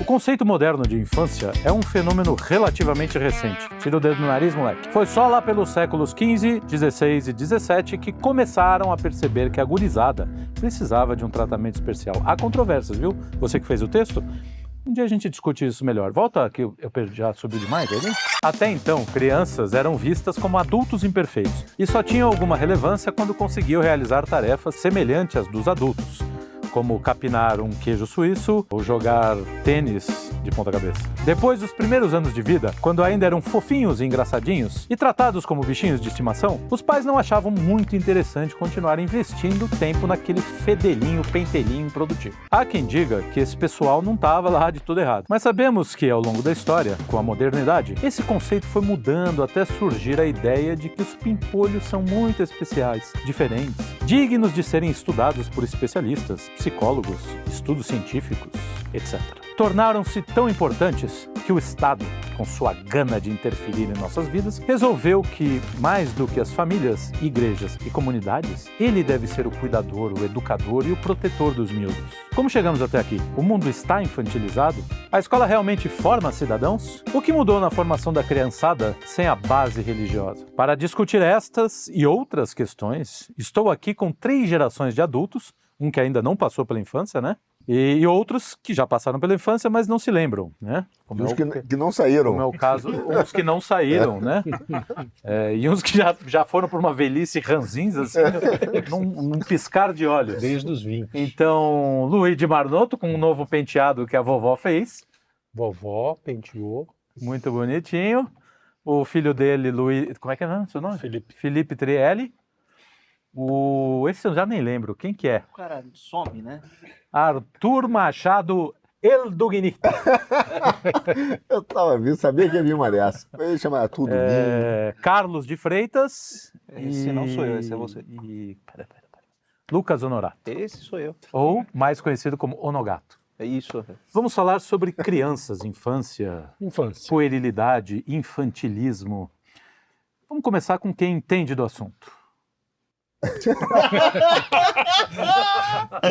O conceito moderno de infância é um fenômeno relativamente recente. Tira o dedo no nariz, moleque. Foi só lá pelos séculos XV, XVI e XVII que começaram a perceber que a gurizada precisava de um tratamento especial. Há controvérsias, viu? Você que fez o texto? Um dia a gente discute isso melhor. Volta que eu já subi demais, aí? Até então, crianças eram vistas como adultos imperfeitos e só tinham alguma relevância quando conseguiam realizar tarefas semelhantes às dos adultos, como capinar um queijo suíço ou jogar tênis de ponta cabeça. Depois dos primeiros anos de vida, quando ainda eram fofinhos e engraçadinhos e tratados como bichinhos de estimação, os pais não achavam muito interessante continuar investindo tempo naquele fedelinho, pentelinho improdutivo. Há quem diga que esse pessoal não estava lá de tudo errado, mas sabemos que ao longo da história, com a modernidade, esse conceito foi mudando até surgir a ideia de que os pimpolhos são muito especiais, diferentes, dignos de serem estudados por especialistas, psicólogos, estudos científicos, etc. Tornaram-se tão importantes que o Estado, com sua gana de interferir em nossas vidas, resolveu que, mais do que as famílias, igrejas e comunidades, ele deve ser o cuidador, o educador e o protetor dos miúdos. Como chegamos até aqui? O mundo está infantilizado? A escola realmente forma cidadãos? O que mudou na formação da criançada sem a base religiosa? Para discutir estas e outras questões, estou aqui com 3 gerações de adultos, um que ainda não passou pela infância, né? E outros que já passaram pela infância, mas não se lembram, né? Uns que não saíram. Como é o caso, uns que não saíram, né? E uns que já foram por uma velhice ranzinza, assim, num piscar de olhos. Desde os 20. Então, Luiz de Marnoto, com um novo penteado que a vovó fez. Vovó penteou. Muito bonitinho. O filho dele, Luiz... Como é que é o seu nome? Felipe Trielli. Esse eu já nem lembro. Quem que é? O cara some, né? Arthur Machado Eldugni. Eu tava vindo, sabia que ia vir uma dessa. Ele chamava tudo. Carlos de Freitas. Esse não sou eu, esse é você. Pera. Lucas Honorato. Esse sou eu. Ou mais conhecido como Onogato. É isso. Vamos falar sobre crianças, infância, puerilidade, infantilismo. Vamos começar com quem entende do assunto.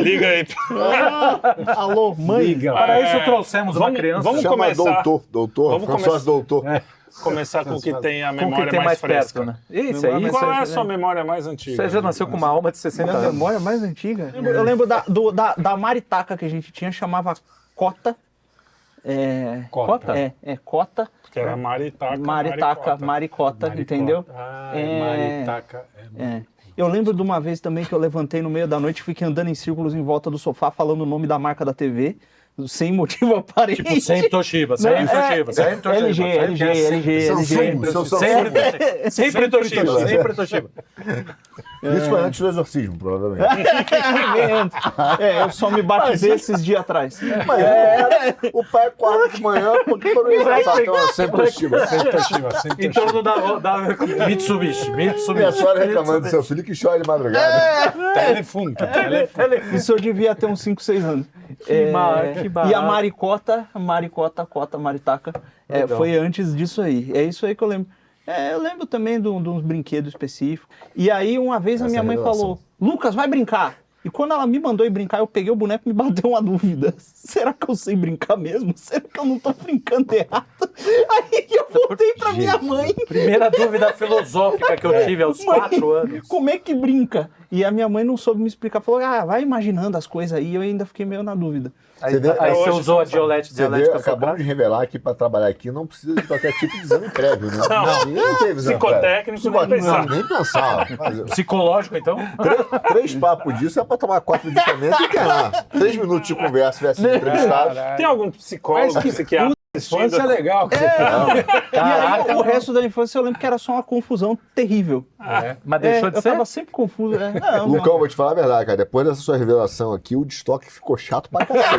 Liga aí. Alô, mãe. Liga. Para isso trouxemos uma criança. Vamos Chama começar. Doutor, François Doutor. Começar com o que tem a Com memória quem tem mais fresca. perto, né? Isso aí. Qual é a sua memória mais antiga? Você já nasceu com uma alma de 60 Minha anos. memória mais antiga? Eu lembro da maritaca que a gente tinha, chamava Cota. Cota? Cota. Que era maritaca, maricota, entendeu? Maritaca. Eu lembro de uma vez também que eu levantei no meio da noite e fiquei andando em círculos em volta do sofá falando o nome da marca da TV, sem motivo aparente. Tipo, sempre Toshiba, sempre Toshiba. LG. Sempre Toshiba. Isso foi antes do exorcismo, provavelmente. Eu só me batizei esses dias atrás. O pai é 4 de manhã, porque para não sempre Toshiba. Em torno da Mitsubishi. E a senhora reclamando do seu filho que chora de madrugada. Telefone. Isso eu devia ter uns 5, 6 anos. Que barato. E a maritaca, foi antes disso aí. É isso aí que eu lembro. Eu lembro também de uns brinquedos específicos. E aí, uma vez, a minha mãe falou, Lucas, vai brincar. E quando ela me mandou ir brincar, eu peguei o boneco e me bateu uma dúvida. Será que eu sei brincar mesmo? Será que eu não tô brincando errado? Aí eu voltei pra minha mãe. Primeira dúvida filosófica que eu tive aos 4 anos. Como é que brinca? E a minha mãe não soube me explicar. Falou, vai imaginando as coisas aí. Eu ainda fiquei meio na dúvida. Aí você usou a dialética Acabamos de revelar que para trabalhar aqui não precisa de qualquer tipo de exame prévio, né? Não tem exame psicotécnico, nem pensar. Nem pensar. Psicológico, então? 3 papos disso é para tomar 4 medicamentos e ganhar. 3 minutos de conversa, tivesse entrevistado. Tem algum psicólogo, psiquiatra? Infância é legal. E aí, o resto da infância eu lembro que era só uma confusão terrível. Mas deixou de ser? Eu tava sempre confuso. Lucão, vou te falar a verdade, cara. Depois dessa sua revelação aqui, o destoque ficou chato pra cacete.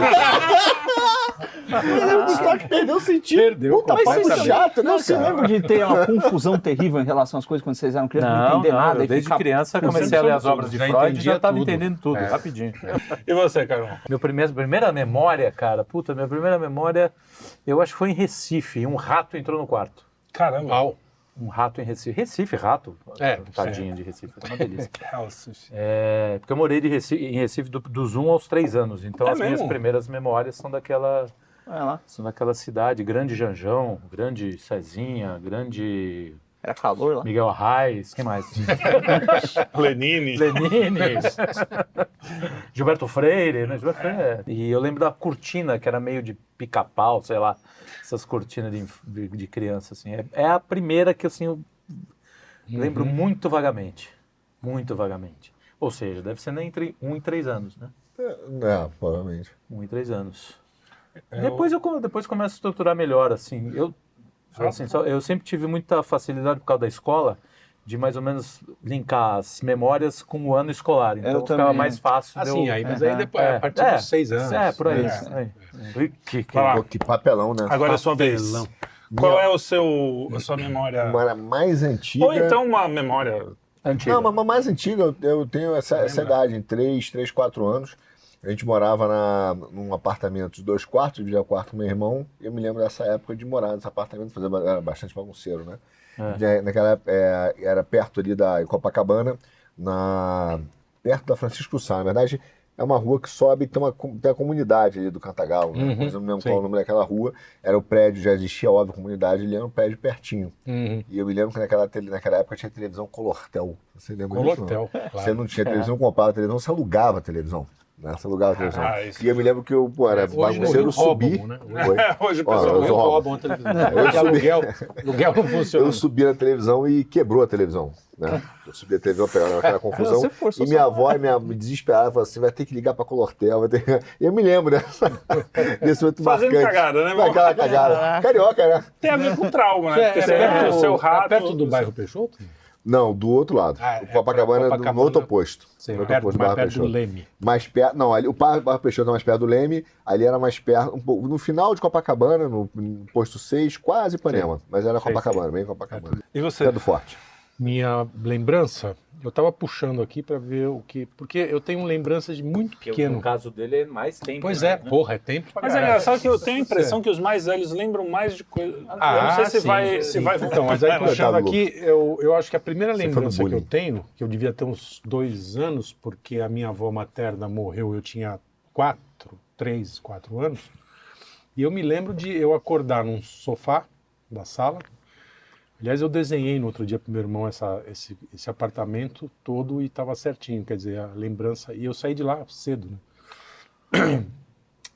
O destoque perdeu o sentido. Perdeu. Puta, mas isso é chato, né? Você cara? lembra de ter uma confusão terrível em relação às coisas quando vocês eram crianças? Não entender nada. Eu, desde criança comecei a ler as obras de Freud e já estava entendendo tudo, rapidinho. E você, Carol? Minha primeira memória, cara, minha primeira memória, eu acho que foi em Recife, um rato entrou no quarto. Caramba. Um rato em Recife. Rato? Tadinho de Recife, é uma delícia. Porque eu morei em Recife dos 1 aos 3 anos, então as minhas primeiras memórias são daquela Olha lá. Isso naquela cidade, Grande Janjão, Grande Cezinha, Grande Era calor lá. Miguel Arraes, quem mais? Lenine. Lenine, Gilberto Freire, né? Gilberto Freire. E eu lembro da cortina, que era meio de pica-pau, sei lá, essas cortinas de criança, assim. É a primeira que, assim, eu lembro muito vagamente. Muito vagamente. Ou seja, deve ser entre 1 e 3 anos, né? Provavelmente. 1 e 3 anos. Depois começa a estruturar melhor, assim. Eu sempre tive muita facilidade por causa da escola de mais ou menos linkar as memórias com o ano escolar. Então ficava também. mais fácil. Assim, aí, mas aí depois, a partir dos 6 anos. Por aí. né? Vai lá. Pô, que papelão, né? Agora é a sua vez. Papelão. Qual é a sua memória? Uma mais antiga. Ou então uma memória... Antiga. Não, mas mais antiga, eu tenho essa idade, em 3, 4 anos. A gente morava num apartamento de 2 quartos, dividia o quarto com meu irmão, e eu me lembro dessa época de morar nesse apartamento, era bastante bagunceiro, né? Naquela época, era perto ali da Copacabana, perto da Francisco Sá. Na verdade, é uma rua que sobe e tem a comunidade ali do Cantagalo, né? Mas eu não lembro qual é o nome daquela rua. Era o prédio, já existia, óbvio, a comunidade, ele era um prédio pertinho. E eu me lembro que naquela época tinha televisão Colortel. Você lembra disso? Colortel, Não? claro. Você não tinha televisão, comprava televisão, você alugava a televisão. Né? Você alugava a televisão. isso. E eu me lembro que eu era Hoje no bagunceiro, Rio subi. roubam, né? Hoje o Ó, pessoal... eu roubo. roubam a televisão. Porque aluguel não funciona. Eu subi na televisão e quebrou a televisão. Né? Eu subi a televisão, pegava aquela confusão. Você forçou E minha sua avó me desesperava, falava assim, vai ter que ligar pra Colortel. E eu me lembro desse momento Fazendo marcante. cagada, né, Foi aquela cagada. Carioca, né? Tem a ver com trauma, né? Porque você perde o seu rato... perto do bairro Peixoto? Não, do outro lado. O Copacabana é no outro oposto. Sim, No outro perto, oposto mais Barra perto do Peixoto. Leme. Mais perto, não, ali, o Barra Peixoto é mais perto do Leme, ali era mais perto, um pouco, no final de Copacabana, no posto 6, quase Ipanema, mas era Copacabana, bem Copacabana. E você? Pé do Forte. Minha lembrança, eu tava puxando aqui pra ver o que... Porque eu tenho lembranças de muito pequeno. No caso dele é mais tempo. Pois né? é, porra, é tempo pra Mas é caralho. engraçado que eu tenho a impressão que os mais velhos lembram mais de coisas... eu Ah, não sei se sim, vai... sim. Se vai Então, mas aí puxando Coitado, aqui, eu acho que a primeira Você foi no lembrança que eu bullying. tenho, que eu devia ter uns 2 anos, porque a minha avó materna morreu, eu tinha 3, 4 anos, e eu me lembro de eu acordar num sofá da sala. Aliás, eu desenhei no outro dia pro meu irmão esse apartamento todo e estava certinho, quer dizer, a lembrança. E eu saí de lá cedo, né?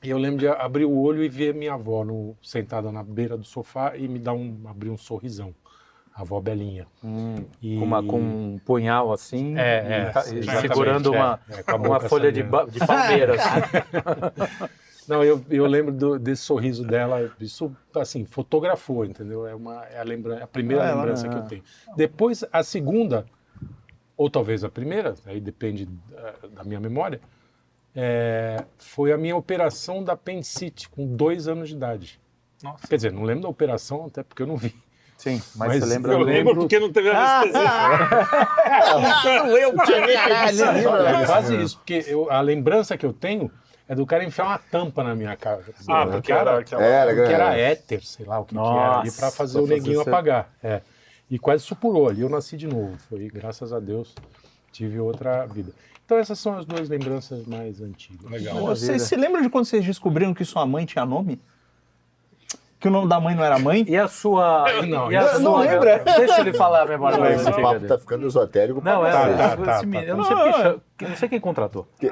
E eu lembro de abrir o olho e ver minha avó sentada na beira do sofá e me abrir um sorrisão. A avó Belinha. E... Com um punhal assim, exatamente, segurando com a uma boca folha de palmeira. Assim. Não, eu lembro desse sorriso dela, isso, assim, fotografou, entendeu? É a primeira lembrança que eu tenho. Depois, a segunda, ou talvez a primeira, aí depende da minha memória, foi a minha operação da apendicite, com 2 anos de idade. Nossa. Quer dizer, não lembro da operação, até porque eu não vi. Sim, mas você lembra? Eu lembro porque não teve anestesia. É quase isso, porque a lembrança que eu tenho é do cara enfiar uma tampa na minha cara. Ah, porque era aquela... Que era éter, sei lá o que era ali, pra fazer o neguinho apagar. E quase supurou ali, eu nasci de novo. Foi, graças a Deus, tive outra vida. Então essas são as 2 lembranças mais antigas. Legal. Vocês se lembram de quando vocês descobriram que sua mãe tinha nome? Que o nome da mãe não era mãe? E a sua... Não, e a não sua- lembra? Deixa ele falar a memória mais Esse antiga papo dele. tá ficando esotérico. Não, pra eu não sei porque eu não sei quem contratou. Tem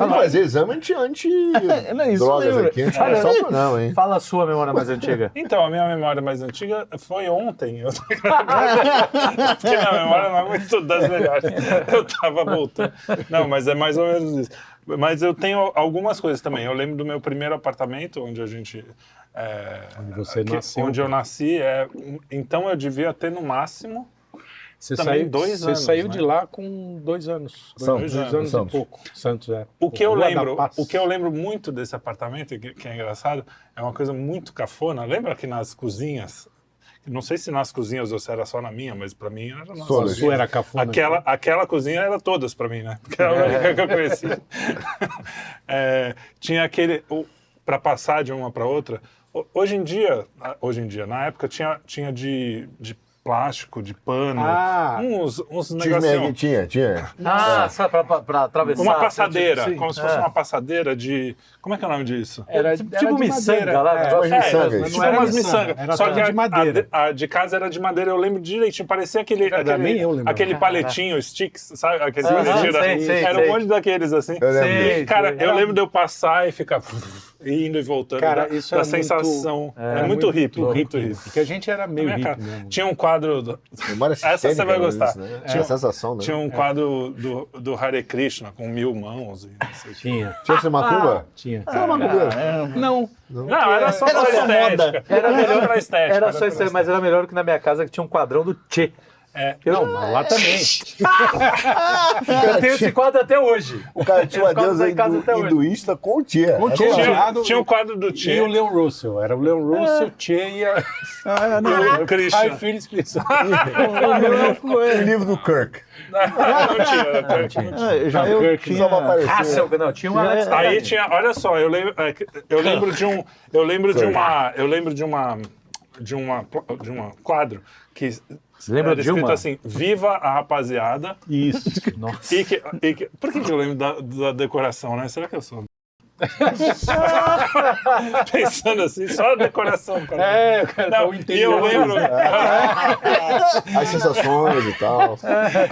que fazer exame anti-drogas lembra. aqui, antes de começar o programa, hein? Fala a sua memória mais antiga. Então, a minha memória mais antiga foi ontem. Porque minha memória não é muito das melhores. Eu tava voltando. Não, mas é mais ou menos isso. Mas eu tenho algumas coisas também. Eu lembro do meu primeiro apartamento, onde a gente... Onde você nasceu. Onde eu nasci. Então eu devia ter no máximo... Você também saiu, 2 anos, Você saiu né? de lá com 2 anos. Santos, 2 anos Santos. e pouco. Santos, é. O que eu Rua da lembro, Paz. o que eu lembro muito desse apartamento, que é engraçado, é uma coisa muito cafona. Lembra que nas cozinhas, não sei se nas cozinhas ou se era só na minha, mas pra mim era nas A Todas. sua era cafona. Aquela cozinha era todas pra mim, né? Porque era a única que eu conhecia. Tinha aquele, pra passar de uma pra outra. Hoje em dia, na época, tinha de plástico, de pano, Ah. uns negocinhos. Tinha. Sabe, pra atravessar. Uma passadeira, Sim. como se fosse uma passadeira de... Como é que é o nome disso? Era Tipo de miçanga madeira. lá, É, negócio. miçanga, mas isso. não era umas miçanga, miçanga. era Só só que de madeira. a de casa era de madeira, eu lembro direitinho. Parecia aquele nem eu lembro. aquele paletinho, sticks, sabe? Aquele Ah, que tira. sei, Era sei. um monte daqueles assim. Eu lembro Sei. E, cara, Era- eu lembro de eu passar e ficar indo e voltando. Cara, da, isso da era sensação. Era É muito hippie. hippie, Muito hippie. porque a gente era meio Minha hippie cara, mesmo. tinha um quadro... Memória Essa você sistêmica, vai né, gostar. isso, né? Tinha a sensação, né? Tinha um quadro do Hare Krishna com 1000 mãos. E não sei o quê. Tinha. Tinha essa macumba? Tinha. Você era macumbeiro? Não. Não, era só Era pra só estética. moda. Era melhor pra estética. Era só isso aí, mas era melhor que na minha casa que tinha um quadrão do Tchê. É. Não, mas lá também. Eu tenho esse quadro até hoje. O cara tinha uma Esse quadro deusa tá em casa até hoje. hinduísta com o Tia. Com o Tia. Tinha o quadro do E o Che Leon Russell. Era o Leon Russell, Che e a... e o Krishna. Ai, filho, explica. O livro do Kirk. Não tinha. Já eu Kirk, tinha... Só pra aparecer. Hassel, não, tinha um Alex. Aí tinha, olha só, eu lembro de um quadro que lembra era de escrito uma? assim: Viva a rapaziada. Isso. Nossa. Por que eu lembro da decoração, né? Será que eu sou? Pensando assim, só a decoração, cara. É, o cara tá Não, o e eu interior. lembro, As sensações e tal.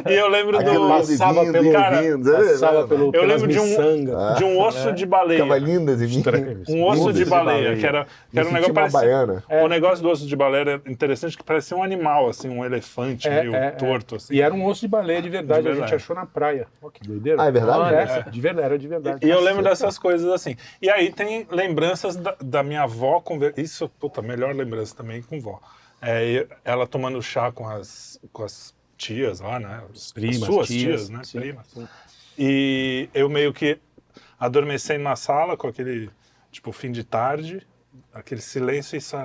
e eu lembro Aquele do. lado passava vindo, pelo- cara, vindo. Passava pelo, Eu pelas lembro de um- miçangas. De um osso de baleia. Ficava lindas em mim. Estranho. Um osso de baleia, que era um Me senti negócio uma parecido. baiana. O negócio do osso de baleia era interessante, que parecia um animal, assim, um elefante meio torto, assim. E era um osso de baleia de verdade, De a gente verdade. achou na praia. Ó, que doideira. Ah, é verdade? Olha, de verdade, era de verdade. E eu lembro dessas coisas assim. E aí tem lembranças da minha avó, isso, puta, melhor lembrança também com vó. Ela tomando chá com as tias lá, né? Primas, suas tias, tias, né? sim, Primas. sim. E eu meio que adormecendo na sala com aquele, tipo, fim de tarde, aquele silêncio e só É, a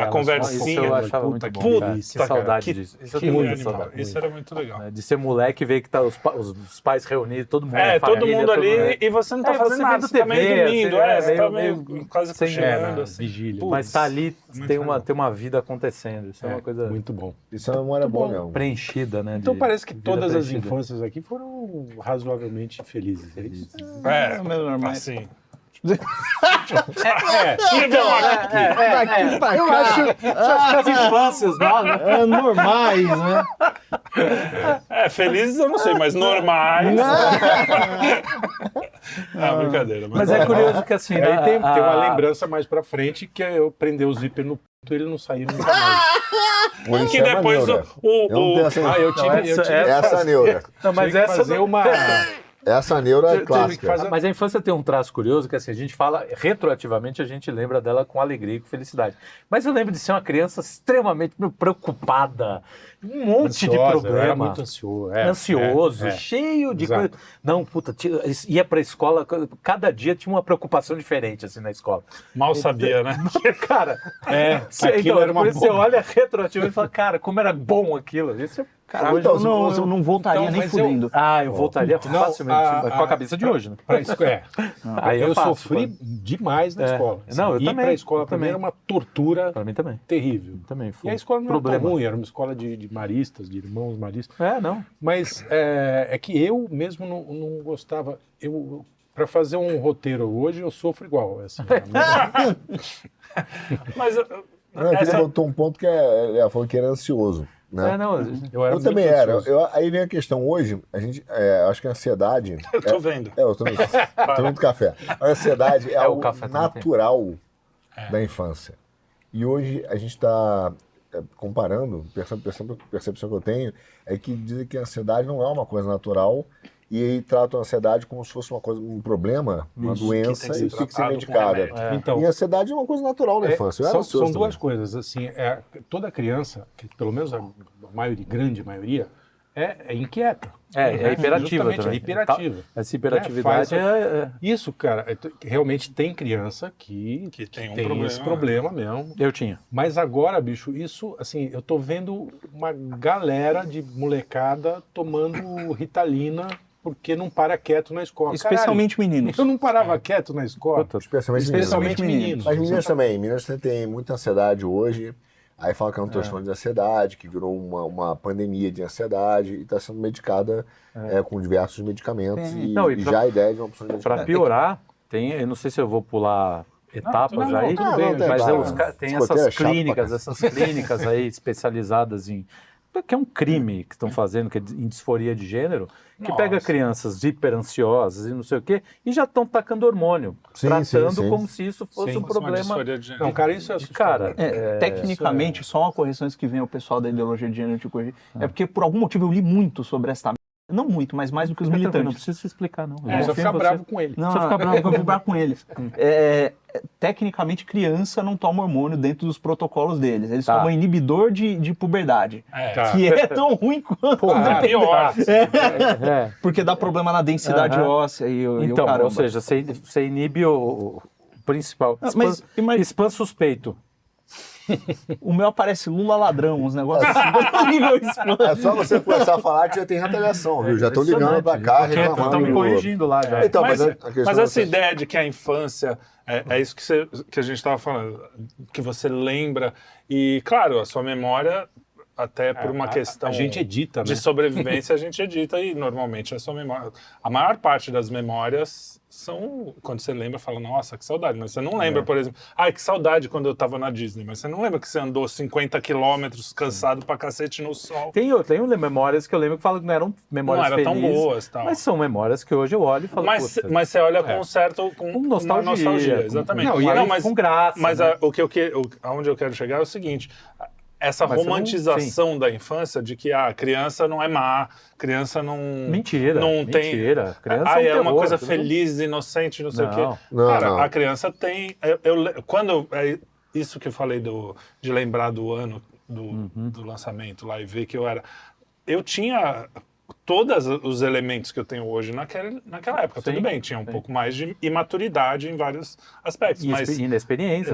elas conversinha. Isso eu achava Puta muito que bom, cara. pariu. Que saudade Que- disso. Isso eu Que tenho muito muita animal. saudade. Isso era muito legal. De ser moleque e ver que tá os pais reunidos, todo mundo. a Todo família, mundo ali mundo- e você não tá É, fazendo você nada, vendo você tá meio TV, dormindo, assim, você tá meio meio quase sem- cochilando, na assim. vigília. Mas tá ali, Muito tem legal. uma vida acontecendo. Isso é uma coisa Muito bom. Isso é uma memória boa mesmo. preenchida, né? Então de parece que vida todas as preenchida. infâncias aqui foram razoavelmente felizes. É isso? Assim. Eu acho As infâncias, né? normais, né? Felizes eu não sei, mas normais. Brincadeira. Mas é curioso que assim. Aí tem uma lembrança mais pra frente que é eu prender o zíper no pinto e ele não sair nunca mais. Por isso Que é depois neura. o- Eu não tenho essa, Eu tive essa neura. Não, mas tive que essa fazer uma... Essa neura é Tive que clássica. fazer- Mas a infância tem um traço curioso que assim, a gente fala, retroativamente a gente lembra dela com alegria e com felicidade. Mas eu lembro de ser uma criança extremamente preocupada, um monte de Ansiosa, eu era problema. muito ansioso. Ansioso, cheio de Exato. coisa. Não, puta, ia pra escola, cada dia tinha uma preocupação diferente assim na escola. Mal sabia, né? Cara, aquilo era uma por isso você bomba. olha retroativamente e fala, cara, como era bom aquilo. Isso Cara, hoje eu não voltaria Então, nem mas eu- fudendo. eu voltaria Não, facilmente, com a cabeça de hoje, né? Aí é eu fácil, sofri demais na É. escola. Não, eu ir também, pra escola eu pra mim também. era uma tortura Pra mim também. terrível. Também E foi a escola não problema. era tão ruim, era uma escola de maristas, de irmãos maristas. Não. Mas é que eu mesmo não gostava. Para fazer um roteiro hoje, eu sofro igual. Assim, Mas Não, aqui ele botou um ponto que ela falou que era ansioso. Né? Não, eu era Eu também muito era. ansioso. Aí vem a questão hoje, a gente, acho que a ansiedade. eu tô vendo. Eu tô tomando café. A ansiedade é o algo café também natural da infância. E hoje a gente está comparando, percepção que eu tenho, é que dizem que a ansiedade não é uma coisa natural e aí tratam a ansiedade como se fosse uma coisa, um problema, uma doença que tem e que ser tem que ser tratado com medicada. remédio. Então, E a ansiedade é uma coisa natural na infância. Eu era são ansioso duas também. coisas. Assim, toda criança, que pelo menos a grande maioria, é inquieta. É hiperativa Justamente, também. é hiperativa. Essa hiperatividade Isso, cara, realmente tem criança que tem um tem problema. esse problema mesmo. Eu tinha. Mas agora, bicho, isso, assim, eu tô vendo uma galera de molecada tomando Ritalina porque não para quieto na escola. Especialmente Caralho, meninos. eu não parava quieto na escola. Especialmente meninas. Especialmente meninos. As meninas também. Meninas têm muita ansiedade hoje. Aí fala que é um transtorno de ansiedade, que virou uma pandemia de ansiedade e está sendo medicada com diversos medicamentos. E já a ideia de uma opção de medicamento. Para piorar, eu não sei se eu vou pular etapas aí, tudo bem, mas tem essas clínicas aí especializadas em... que é um crime que estão fazendo, que é em disforia de gênero, que pega crianças hiperansiosas e não sei o quê, e já estão tacando hormônio, tratando como se isso fosse um problema. Não, cara, isso é assustador. Tecnicamente, só uma correção que vem o pessoal da ideologia de gênero de corrigir. É porque, por algum motivo, eu li muito sobre essa... Não muito, mas mais do que os militantes. Não precisa se explicar, não. Só ficar bravo com ele. Não, só ficar bravo, eu vou brigar com eles. Tecnicamente, criança não toma hormônio dentro dos protocolos deles. Eles tomam inibidor de puberdade. Que é tão ruim quanto... pior. Porque dá problema na densidade óssea e então, o caramba. ou seja, você inibe o principal. Spam suspeito. O meu aparece Lula ladrão, uns negócios assim. É só você começar a falar que já tem retaliação, viu? Já estão ligando pra cá, reclamando. Estão me corrigindo lá já. Então, mas essa ideia de que a infância é isso que a gente estava falando, que você lembra e, claro, a sua memória, até por uma questão a gente edita, de sobrevivência, a gente edita e normalmente a sua memória... A maior parte das memórias são... Quando você lembra, fala, nossa, que saudade. Mas você não lembra, por exemplo, que saudade quando eu tava na Disney. Mas você não lembra que você andou 50 quilômetros cansado pra cacete no sol. Tem memórias que eu lembro que falam que não eram memórias felizes. Não eram tão boas. Tal. Mas são memórias que hoje eu olho e falo, mas você olha com um certo... Com nostalgia, exatamente. Mas com graça. Mas aonde eu quero chegar é o seguinte... Essa romantização da infância de que a criança não é má, criança não... Mentira. Criança é uma coisa feliz, inocente, não sei o quê. Cara, a criança tem... Isso que eu falei de lembrar do ano do lançamento lá e ver que eu tinha todos os elementos que eu tenho hoje naquela época. Tudo bem, tinha um pouco mais de imaturidade em vários aspectos. Inexperiência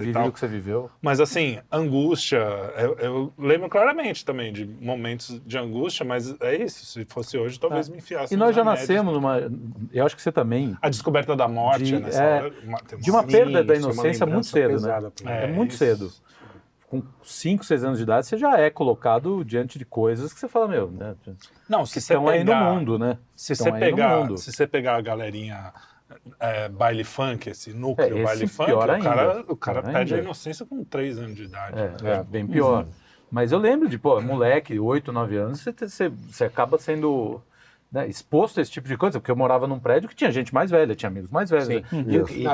e tal. O que você viveu. Mas assim, angústia, eu lembro claramente também de momentos de angústia, mas é isso, se fosse hoje talvez me enfiasse. E nós já nascemos eu acho que você também... A descoberta da morte nessa hora... De uma perda da inocência muito cedo, né? É muito cedo. Com 5, 6 anos de idade, você já é colocado diante de coisas que você fala, né? Não, se estão aí no mundo, né? Se você pegar a galerinha baile funk, esse núcleo baile funk, o cara perde a inocência com 3 anos de idade. Bem pior. Mas eu lembro de, moleque, 8, 9 anos, você acaba sendo... exposto a esse tipo de coisa, porque eu morava num prédio que tinha gente mais velha, tinha amigos mais velhos. Sim.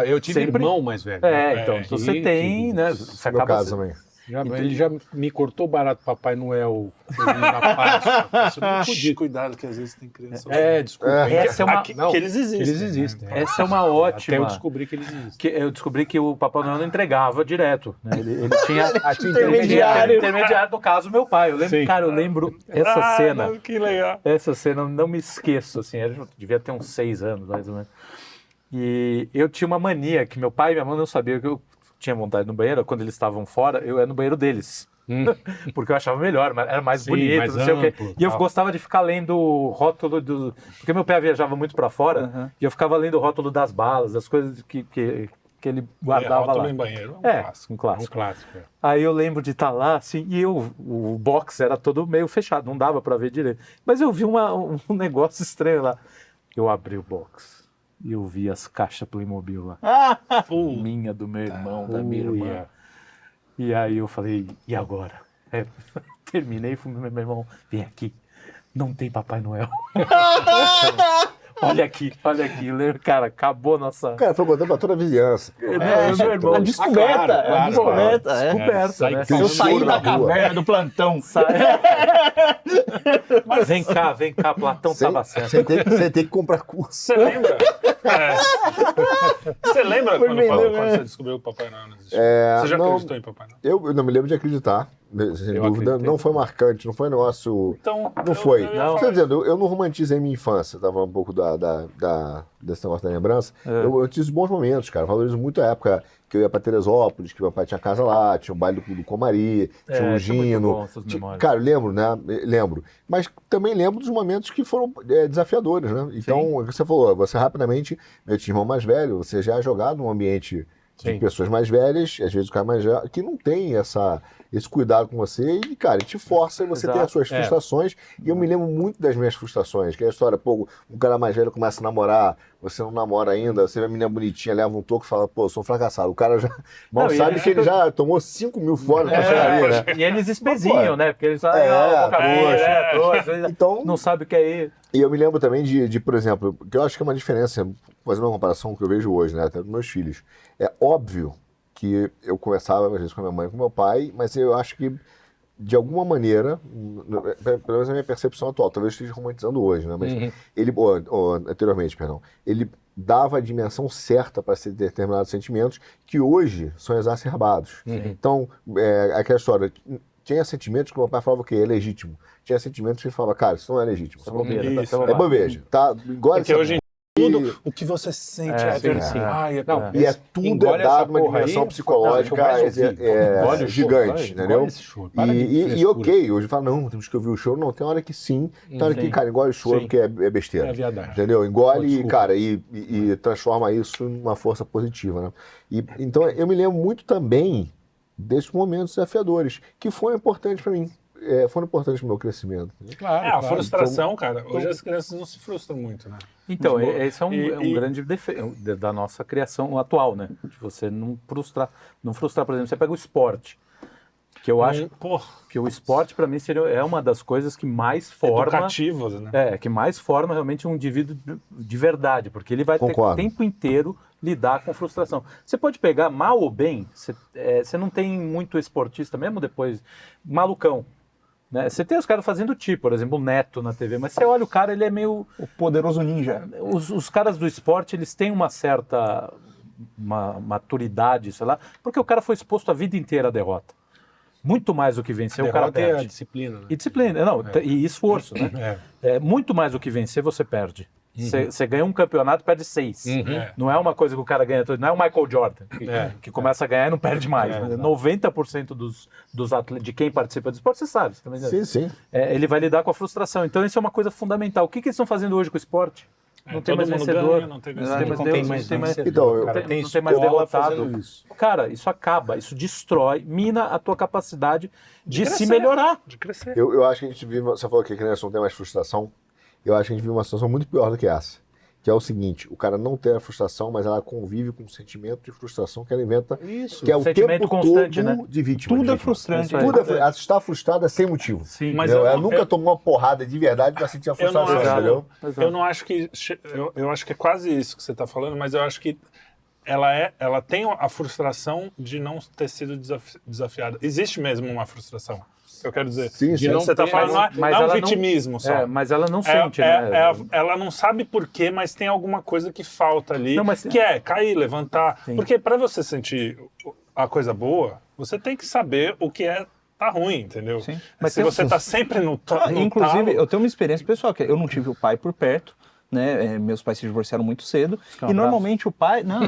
Eu tive irmão mais velho. Então você tem, né? Você acaba... caso também. Ele já me cortou barato Papai Noel na Páscoa. Cuidado que às vezes tem criança. Desculpa. Que eles existem. Essa é uma ótima. Até eu descobri que eles existem. Eu descobri que o Papai Noel não entregava direto. Né? Ele tinha intermediário, no caso, meu pai. Eu lembro essa cena. Que legal. Essa cena, não me esqueço. Assim, eu devia ter uns 6 anos, mais ou menos. E eu tinha uma mania que meu pai e minha mãe não sabiam que eu tinha vontade no banheiro. Quando eles estavam fora, eu ia no banheiro deles. Porque eu achava melhor, era mais bonito, mais não sei o quê. E eu tal. Gostava de ficar lendo o rótulo do... Porque meu pai viajava muito pra fora, e eu ficava lendo o rótulo das balas, das coisas que ele guardava rótulo lá. Em banheiro um clássico. Um clássico. Aí eu lembro de estar lá, assim, e o box era todo meio fechado, não dava pra ver direito. Mas eu vi um negócio estranho lá. Eu abri o box. E eu vi as caixas Playmobil lá. Minha, do meu irmão, da minha irmã. E aí eu falei, e agora? Terminei e fui meu irmão, vem aqui, não tem Papai Noel. Olha aqui. Cara, acabou nossa... Cara, foi contando pra toda a vizinhança. Meu irmão. A descoberta. Descoberta, né? Eu saí da caverna do plantão. Mas vem cá, Platão tava certo. Você tem que comprar curso. Você lembra? Você lembra quando você descobriu o Papai Noel? Você já acreditou em Papai Noel? Eu não me lembro de acreditar. Sem dúvida, não foi marcante, não foi um negócio... Então, não foi. Quer dizer, eu não romantizei minha infância, tava um pouco desse negócio da lembrança. Eu tive bons momentos, cara, valorizo muito a época que eu ia pra Teresópolis, que meu pai tinha casa lá, tinha o baile do Comari, tinha o Gino. Cara, eu lembro, né? Lembro. Mas também lembro dos momentos que foram desafiadores, né? Então, você falou, você rapidamente, eu tinha irmão mais velho, você já é jogado num ambiente de Sim. pessoas mais velhas, às vezes o cara mais velho, que não tem esse cuidado com você e, cara, te força e você Exato. tem as suas frustrações. E eu me lembro muito das minhas frustrações, que é a história, pô, um cara mais velho começa a namorar, você não namora ainda, você vê a menina bonitinha, leva um toco e fala, pô, eu sou um fracassado. O cara já mal Não, e sabe eles que ele ficam- já tomou 5 mil fora pra chegar ali, né? E eles espezinham, né? Porque eles sabem, Então, não sabe o que é ir. e eu me lembro também de, por exemplo, que eu acho que é uma diferença, fazendo uma comparação que eu vejo hoje, né, até dos meus filhos. É óbvio que eu conversava às vezes com a minha mãe e com meu pai, mas eu acho que, de alguma maneira, pelo menos a minha percepção atual, talvez eu esteja romantizando hoje, né, mas ele, ou anteriormente, perdão, ele dava a dimensão certa para determinados sentimentos que hoje são exacerbados. Então, aquela história, tinha sentimentos que meu pai falava que é legítimo. Tinha sentimentos que ele falava, cara, isso não é legítimo. Isso é bobeira. Isso, É bobeja. Tá? Engole Porque essa hoje tudo o que você sente é verdade. sim. Ai, Não, E tudo engole essa dado uma porra dimensão aí, psicológica não, eu mais ouvi. Engole o choro, gigante, vai, entendeu? engole esse choro, para de E frescura. ok, hoje fala, não, temos que ouvir o choro. Não, tem hora que sim, tem hora que, Sim. cara, engole o choro Sim. porque é besteira. É verdade. Entendeu? Engole, Desculpa. cara, e transforma isso numa força positiva, né? Então, eu me lembro muito também desses momentos desafiadores, que foram importantes para mim. Foram importantes para o meu crescimento. Claro, a claro. frustração, cara, hoje as crianças não se frustram muito, né? Então, esse é um E- grande defeito da nossa criação atual, né? De você não frustrar. Não frustrar, por exemplo, você pega o esporte. Que eu acho Pô, que o esporte, para mim, é uma das coisas que mais forma. educativos, né? Que mais forma realmente um indivíduo de verdade, porque ele vai ter Concordo. o tempo inteiro lidar com frustração. Você pode pegar mal ou bem, você não tem muito esportista, mesmo depois, malucão. Né? Você tem os caras fazendo por exemplo, o Neto na TV, mas você olha o cara, ele é meio... O poderoso ninja. Os caras do esporte, eles têm uma certa maturidade, sei lá, porque o cara foi exposto a vida inteira à derrota. Muito mais do que vencer, o cara Derrota é a perde. disciplina, né? E disciplina, e esforço, né? Muito mais do que vencer, você perde. Você ganha um campeonato, perde 6. Não é uma coisa que o cara ganha todo. Não é o Michael Jordan, que começa a ganhar e não perde mais. 90% dos atletas, de quem participa do esporte, você sabe. Você também sabe. Sim. Ele vai lidar com a frustração. Então, isso é uma coisa fundamental. O que eles estão fazendo hoje com o esporte? Não tem todo mais mundo vencedor. ganha, não tem vencedor. Não tem mais vencedor, Então, eu- cara. Não tem mais escola derrotado. fazendo isso. Cara, isso acaba, isso destrói, mina a tua capacidade de se crescer. melhorar. De crescer. Eu acho que a gente vive, você falou que a criança não tem mais frustração, eu acho que a gente vive uma situação muito pior do que essa. Que é o seguinte, o cara não tem a frustração, mas ela convive com um sentimento de frustração que ela inventa, Isso. que é o Sentimento tempo constante, todo né? de vítima. Tudo de é vítima. frustrante. Ela está frustrada sem motivo. Sim, Mas Entendeu? eu ela não- nunca eu- tomou uma porrada de verdade para sentir a Eu não frustração, acho- entendeu? Eu não acho que... Eu acho que é quase isso que você está falando, mas eu acho que ela tem a frustração de não ter sido desafiada. Existe mesmo uma frustração. Eu quero dizer, Sim, de sim. não, você está ter- falando, não é, mas não é ela um não- vitimismo só. mas ela não sente, né? Ela não sabe por quê, mas tem alguma coisa que falta ali, Não, mas- que é cair, levantar. Sim. Porque para você sentir a coisa boa, você tem que saber o que tá ruim, entendeu? Sim. Mas se tem- você tá sempre no Inclusive, talo, eu tenho uma experiência pessoal, que eu não tive o pai por perto, né? Meus pais se divorciaram muito cedo. um E normalmente o pai. Não,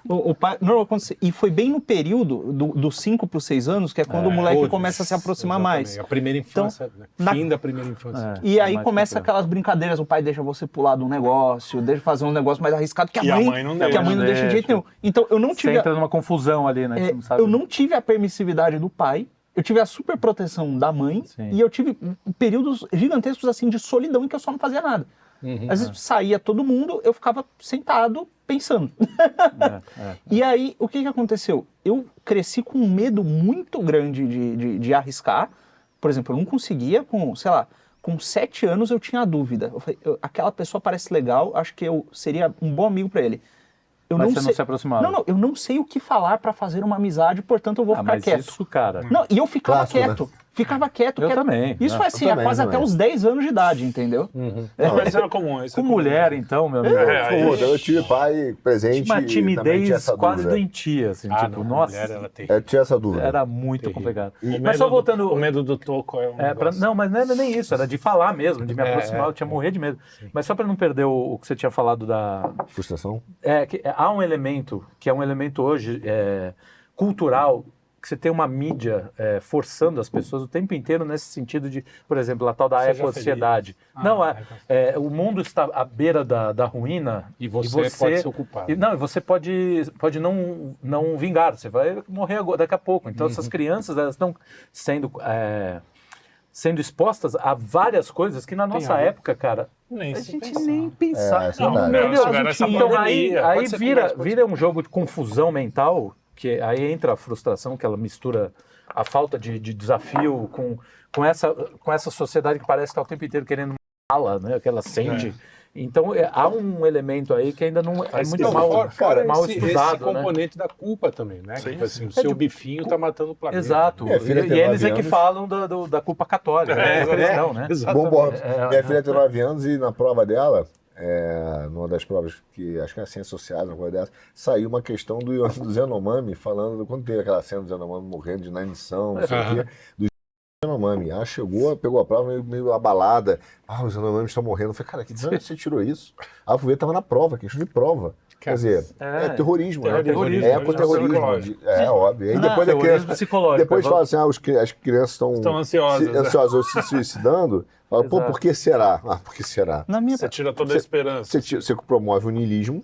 o pai. Não, e foi bem no período dos 5 para os 6 anos, que é quando o moleque Todos, começa a se aproximar mais. A primeira infância, né? na- Fim da primeira infância. E aí mais começa complicado. aquelas brincadeiras, o pai deixa você pular de um negócio, deixa fazer um negócio mais arriscado que E a a mãe, mãe não que a deixa. mãe não deixa de jeito nenhum. Então eu não Você tive, entra numa confusão ali, né? que você não sabe. eu não tive a permissividade do pai, eu tive a super proteção da mãe, Sim. e eu tive períodos gigantescos assim de solidão em que eu só não fazia nada. Às vezes saía todo mundo, eu ficava sentado pensando. E aí, o que aconteceu? Eu cresci com um medo muito grande de arriscar. Por exemplo, eu não conseguia, sei lá, com 7 anos eu tinha a dúvida. Eu falei, aquela pessoa parece legal, acho que eu seria um bom amigo para ele. Eu Mas não você sei, não se aproximava. Não, eu não sei o que falar para fazer uma amizade, portanto eu vou ficar mas quieto. isso, cara... Não, e eu ficava Clássico, né? quieto. Ficava quieto. Eu quieto. também, Isso né? foi assim, Eu também, quase até também. os 10 anos de idade, entendeu? mas isso era comum. Isso Com é comum. mulher, então, meu amigo. Puta, eu tive pai presente Tinha uma e também tinha timidez essa quase dúvida. doentia, assim, tipo, não, nossa, mulher, ela tem. Eu tinha essa dúvida. era muito Terrível. complicado. O Mas só medo voltando... o medo do toco é um negócio. Não, mas não era nem isso, era de falar mesmo, de me aproximar, eu tinha morrer de medo. Mas só para não perder o que você tinha falado da... Frustração? Há um elemento, que é um elemento hoje cultural, que você tem uma mídia forçando as pessoas o tempo inteiro nesse sentido de, por exemplo, a tal da Seja eco-ansiedade. Não, o mundo está à beira da ruína E você pode ser ocupado. E você pode não vingar, você vai morrer agora, daqui a pouco. Então essas crianças, elas estão sendo expostas a várias coisas que na nossa época, cara, Nem a se gente pensar. nem pensava. Não, Entendeu? tiveram essa Então aí pandemia, pode ser vira um jogo de confusão mental, que aí entra a frustração, que ela mistura a falta de desafio com essa sociedade que parece estar o tempo inteiro querendo matá-la, né? Que ela sente. Então há um elemento aí que ainda não é muito mal estudado. Esse componente da culpa também, né? Sim, Tipo assim, o seu bifinho tá matando o planeta. Exato. Minha filha tem E eles 9 que anos. falam da culpa católica, cristão, né? Exatamente. Bom, minha filha tem 9 anos e na prova dela, numa das provas que acho que é ciências sociais, uma coisa dessa, saiu uma questão do Yanomami, falando, quando teve aquela cena do Yanomami morrendo de inanição, não sei o quê, do Yanomami. Ah, chegou, pegou a prova meio abalada. Os Yanomamis estão morrendo. Eu falei, cara, que de onde você tirou isso? A FUVEST estava na prova, questão de prova. Quer dizer, terrorismo, né? Terrorismo, É ecoterrorismo. Óbvio. Aí depois terrorismo psicológico. depois fala assim, as crianças estão ansiosas. ou se suicidando. Fala, pô, por que será? Por que será? Na minha... Você tira toda a esperança. Você promove o niilismo,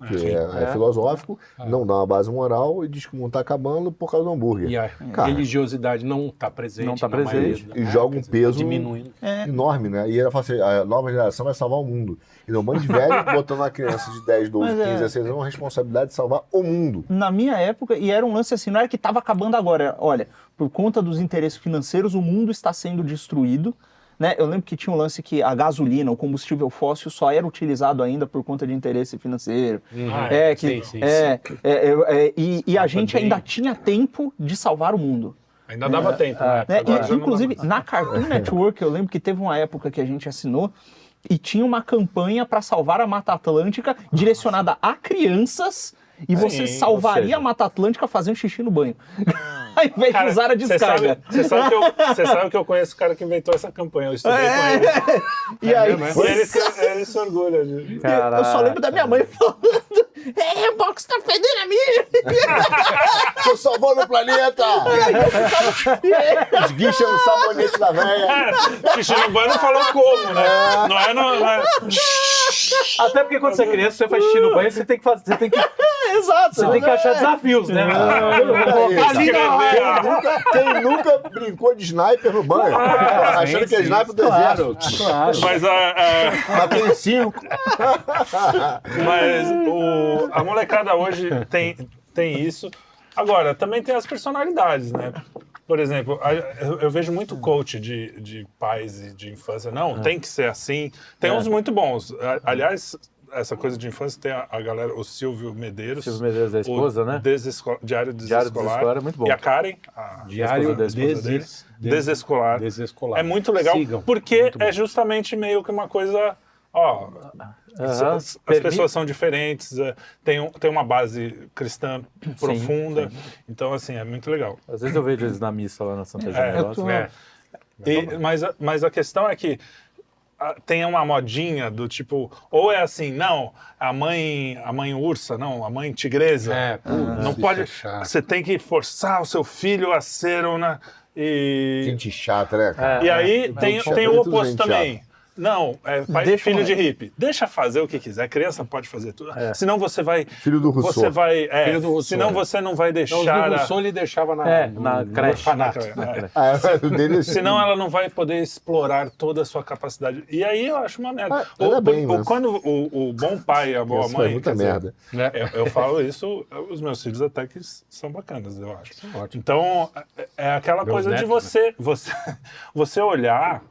que é filosófico, não dá uma base moral e diz que o mundo está acabando por causa do hambúrguer. E a Cara, religiosidade não está presente. Não tá na presente. maioria, E joga um peso diminuindo. enorme, né? E ela fala assim, a nova geração vai salvar o mundo. E não, um monte de velho botando uma criança de 10, 12, 15, 16 anos uma responsabilidade de salvar o mundo. Na minha época, e era um lance assim, não era que estava acabando agora. Olha, por conta dos interesses financeiros, o mundo está sendo destruído. Né? Eu lembro que tinha um lance que a gasolina, o combustível fóssil, só era utilizado ainda por conta de interesse financeiro. E a gente ainda tinha tempo de salvar o mundo. Ainda dava tempo, né? Agora já não Inclusive, dá mais. na Cartoon Network, eu lembro que teve uma época que a gente assinou e tinha uma campanha para salvar a Mata Atlântica direcionada a crianças e você salvaria a Mata Atlântica fazendo xixi no banho. Ao invés de usar a descarga. Você sabe que eu conheço o cara que inventou essa campanha. Eu estudei com ele. E aí, E ele se orgulha de... eu só lembro da minha mãe falando: o box tá fedendo a mijo. Tô salvando o planeta! Esguicha no sabonete da velha. Xixi no banho não falou como, né? Não é... Até porque quando você é criança, você faz xixi no banho, você tem que Exato. Você tem que achar desafios, né? Quem nunca brincou de sniper no banho? Achando que é sniper do exército. Claro. Mas Matei 5. Mas a molecada hoje tem isso. Agora, também tem as personalidades, né? Por exemplo, eu vejo muito coach de pais e de infância. Não, tem que ser assim. Tem uns muito bons. Aliás, essa coisa de infância tem a galera, o Silvio Medeiros. Silvio Medeiros, a esposa, né? Diário Desescolar. É muito bom. E a Karen, Diário Desescolar. Desescolar. É muito legal, Sigam. porque Muito bom. é justamente meio que uma coisa... As pessoas são diferentes, tem uma base cristã profunda, então assim, é muito legal. Às vezes eu vejo eles na missa lá na Santa Genebrosa. Mas a questão é que tem uma modinha do tipo, ou é assim, não, a mãe ursa, não, a mãe tigresa, não pode, você tem que forçar o seu filho a ser uma... Gente chata, né, cara? E aí tem o oposto também. Não, filho de hippie. Deixa fazer o que quiser. Criança pode fazer tudo. Senão você vai... Filho do Rousseau. Você vai... Filho do Rousseau. Senão você não vai deixar... Então, o Rousseau ele deixava na creche. Senão ela não vai poder explorar toda a sua capacidade. E aí eu acho uma merda. Quando o bom pai e a boa Isso mãe... foi muita merda. Eu falo isso, os meus filhos até que são bacanas, eu acho. Então, é aquela coisa de você olhar